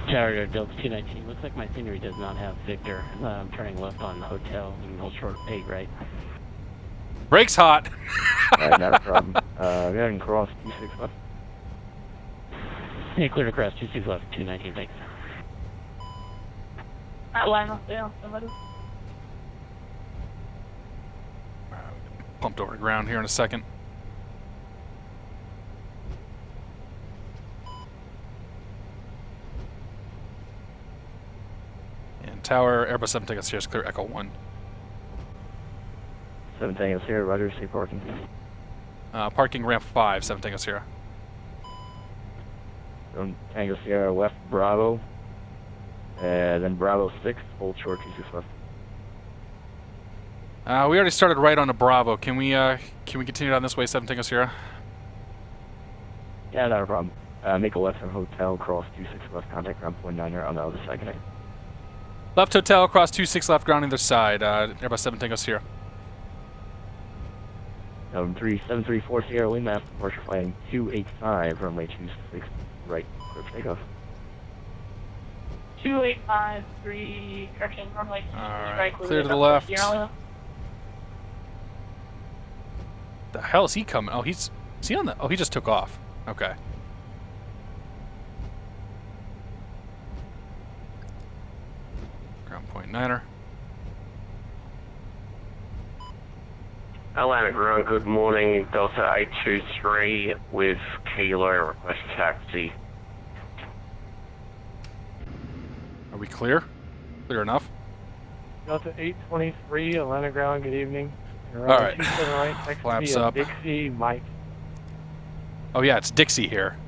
S7: Carrier Delta 219. Looks like my scenery does not have Victor. I'm turning left on hotel and hold short 8 right.
S1: Brake's hot.
S8: Alright, not a problem. Go ahead and cross 26 left.
S7: Hey, clear to cross 26 left, 219, thanks.
S13: Atlanta, yeah, somebody.
S1: Pumped over the ground here in a second. And tower, Airbus 7 Tango Sierra, clear Echo 1.
S8: 7 Tango Sierra, roger, safe parking.
S1: Parking ramp 5, 7 Tango Sierra.
S8: 7 Tango Sierra, left Bravo. Then Bravo 6, hold short 26 left.
S1: We already started right on a Bravo. Can we continue down this way, 7 Tango Sierra?
S8: Yeah, not a problem. Make a left on hotel, cross 26 left, contact ground point 9er on the other side, connect.
S1: Left hotel, cross 26 left, ground either side. Airbus 7 Tango Sierra.
S8: 734 Sierra Lima, departure flying 285, runway 26 right, clear for takeoff.
S13: 2853, correction, runway 26 right,
S1: clear to the left. The hell is he coming? Oh, is he on the? Oh, he just took off. Okay. Ground point 9er.
S2: Atlanta ground, good morning. Delta 823 with Kilo, request taxi.
S1: Are we clear? Clear enough?
S6: Delta 823, Atlanta ground, good evening.
S1: All right.
S6: Flaps
S1: up.
S6: Dixie, Mike.
S1: Oh yeah, it's Dixie here.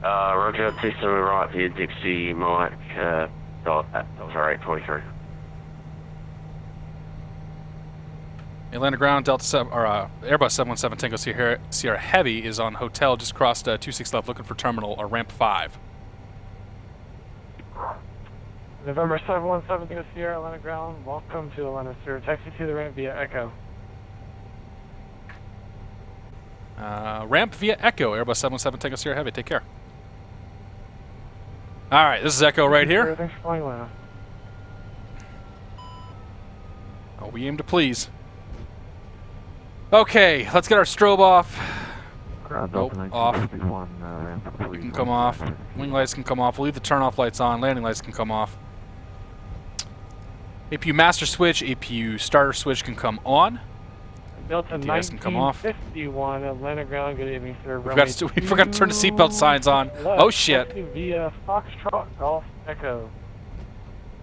S2: Roger, please tell me right here, Dixie, Mike, Delta 823.
S1: Atlanta ground, Delta 7, or Airbus 717 Tango Sierra Heavy is on hotel, just crossed 26 left, looking for terminal or ramp 5.
S6: November 717 to Sierra Atlanta ground. Welcome to Atlanta, sir. Taxi to the ramp via Echo.
S1: Ramp via Echo. Airbus 717 Tango Sierra Heavy. Take care. All right, this is Echo right here.
S6: Thanks for flying Atlanta.
S1: Oh, we aim to please. Okay, let's get our strobe off. Nope, off. You can come off. Wing lights can come off. We'll leave the turn-off lights on. Landing lights can come off. APU master switch, APU starter switch can come on.
S6: Delta
S1: DVS can come off.
S6: 1951 Atlanta ground. Good evening, sir.
S1: We forgot to turn the seatbelt signs on. Oh shit!
S6: Via Foxtrot Golf Echo.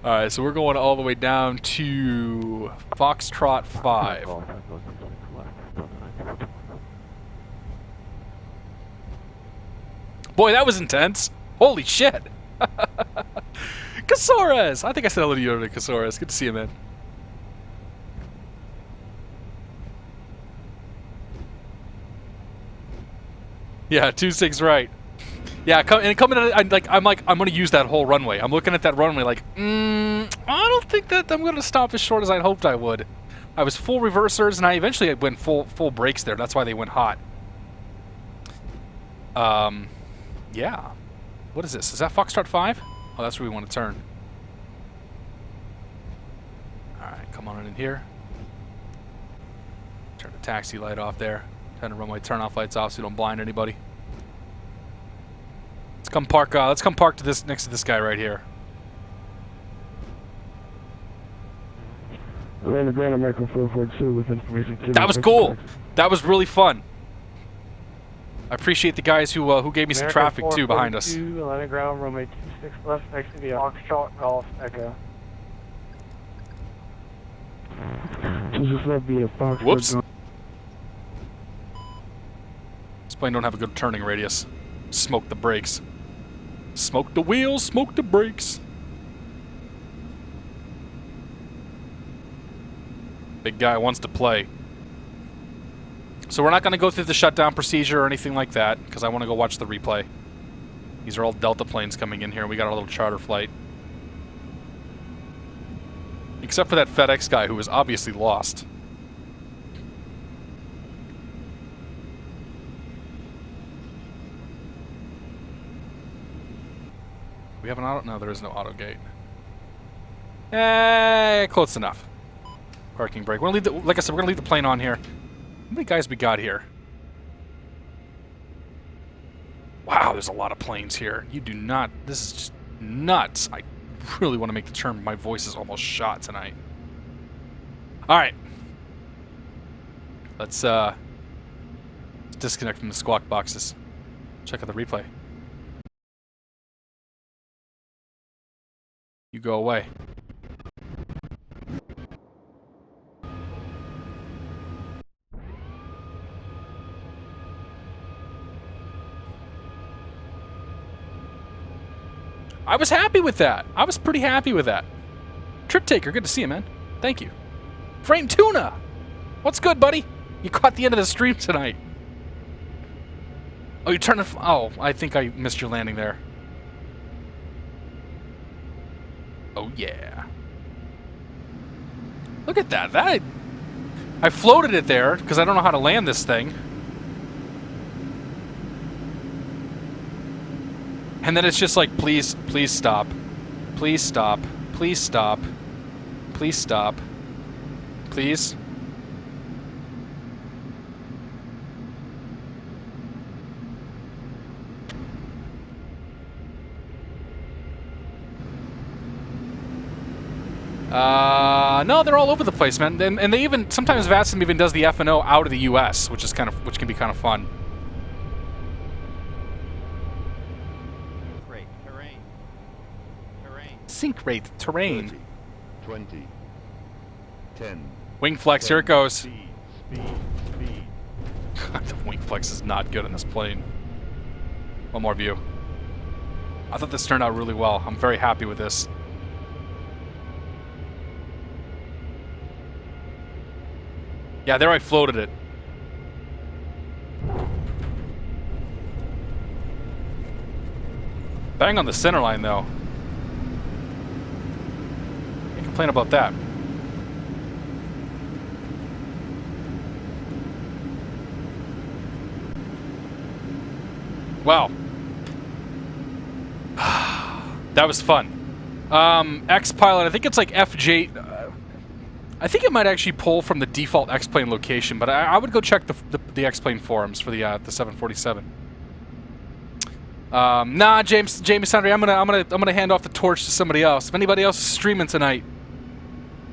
S1: All right, so we're going all the way down to Foxtrot 5. Boy, that was intense. Holy shit. Casores! I think I said hello to you earlier, Casores. Good to see you, man. Yeah, 26 right. Yeah, coming in, I'm gonna use that whole runway. I'm looking at that runway like, I don't think that I'm gonna stop as short as I'd hoped I would. I was full reversers, and I eventually went full brakes there. That's why they went hot. Yeah. What is this? Is that Foxtrot 5? Oh, that's where we want to turn. Alright, come on in here. Turn the taxi light off there. Turn the runway turn-off lights off so you don't blind anybody. Let's come park to this next to this guy right here. That was cool. That was really fun. I appreciate the guys who gave me some traffic too behind us.
S6: Atlanta ground, runway 26 left, next to the Foxtrot Golf Echo.
S1: Whoops. This plane don't have a good turning radius. Smoke the brakes. Smoke the wheels, smoke the brakes. Big guy wants to play. So we're not going to go through the shutdown procedure or anything like that, because I want to go watch the replay. These are all Delta planes coming in here. We got our little charter flight. Except for that FedEx guy who was obviously lost. We have an auto? No, there is no auto gate. Close enough. Parking brake. We're gonna leave the, like I said, we're gonna leave the plane on here. How many guys we got here? Wow, there's a lot of planes here. You do not... This is just nuts. I really want to make the turn. My voice is almost shot tonight. Alright. Let's disconnect from the squawk boxes. Check out the replay. You go away. I was happy with that. I was pretty happy with that. Trip Taker, good to see you, man. Thank you. Frame Tuna! What's good, buddy? You caught the end of the stream tonight. Oh, you turned the... Oh, I think I missed your landing there. Oh, yeah. Look at that. I floated it there, because I don't know how to land this thing. And then it's just like, please stop. Please stop. Please stop. Please stop. Please. No, they're all over the place, man. And they even, sometimes VATSIM even does the F&O out of the US, which can be kind of fun. Sync rate, terrain.
S3: 30, 20, 10.
S1: Wing flex,
S3: 10,
S1: here it goes.
S3: Speed.
S1: God, the wing flex is not good in this plane. One more view. I thought this turned out really well. I'm very happy with this. Yeah, there I floated it. Bang on the center line, though. complain about that. Wow. That was fun. X-Pilot, I think it's like FJ... I think it might actually pull from the default X-Plane location, but I would go check the X-Plane forums for the 747. Nah, Jamie Sandry, I'm gonna hand off the torch to somebody else. If anybody else is streaming tonight,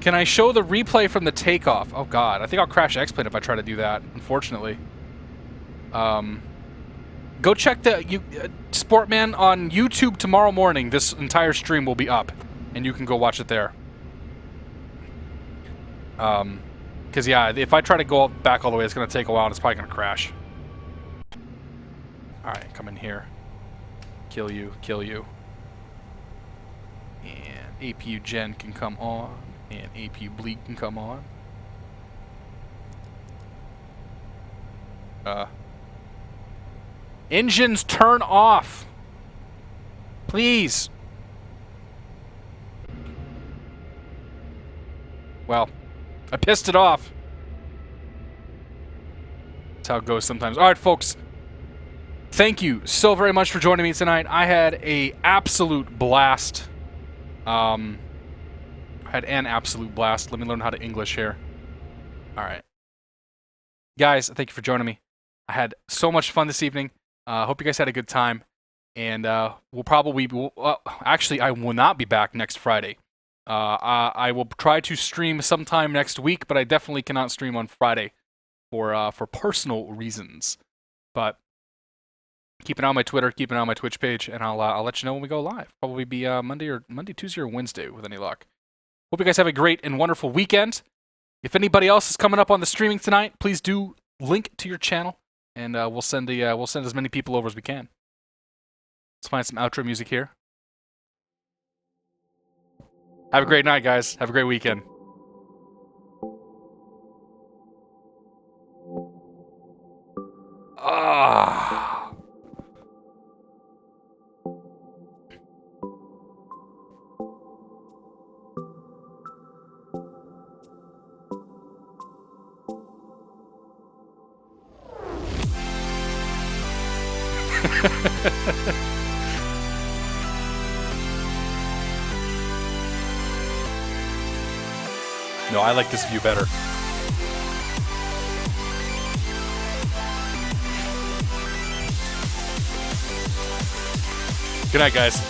S1: can I show the replay from the takeoff? Oh God, I think I'll crash X-Plane if I try to do that. Unfortunately. Go check the Sportman on YouTube tomorrow morning. This entire stream will be up, and you can go watch it there. Because yeah, if I try to go back all the way, it's gonna take a while, and it's probably gonna crash. All right, come in here. Kill you, kill you. And APU Gen can come on, and APU Bleak can come on. Engines turn off. Please. Well, I pissed it off. That's how it goes sometimes. All right, folks. Thank you so very much for joining me tonight. I had an absolute blast. Let me learn how to English here. All right. Guys, thank you for joining me. I had so much fun this evening. Hope you guys had a good time. And actually, I will not be back next Friday. I will try to stream sometime next week, but I definitely cannot stream on Friday for personal reasons. But keep an eye on my Twitter, keep an eye on my Twitch page, and I'll let you know when we go live. Probably be Monday, Tuesday, or Wednesday with any luck. Hope you guys have a great and wonderful weekend. If anybody else is coming up on the streaming tonight, please do link to your channel, and we'll send as many people over as we can. Let's find some outro music here. Have a great night, guys. Have a great weekend. No, I like this view better. Good night, guys.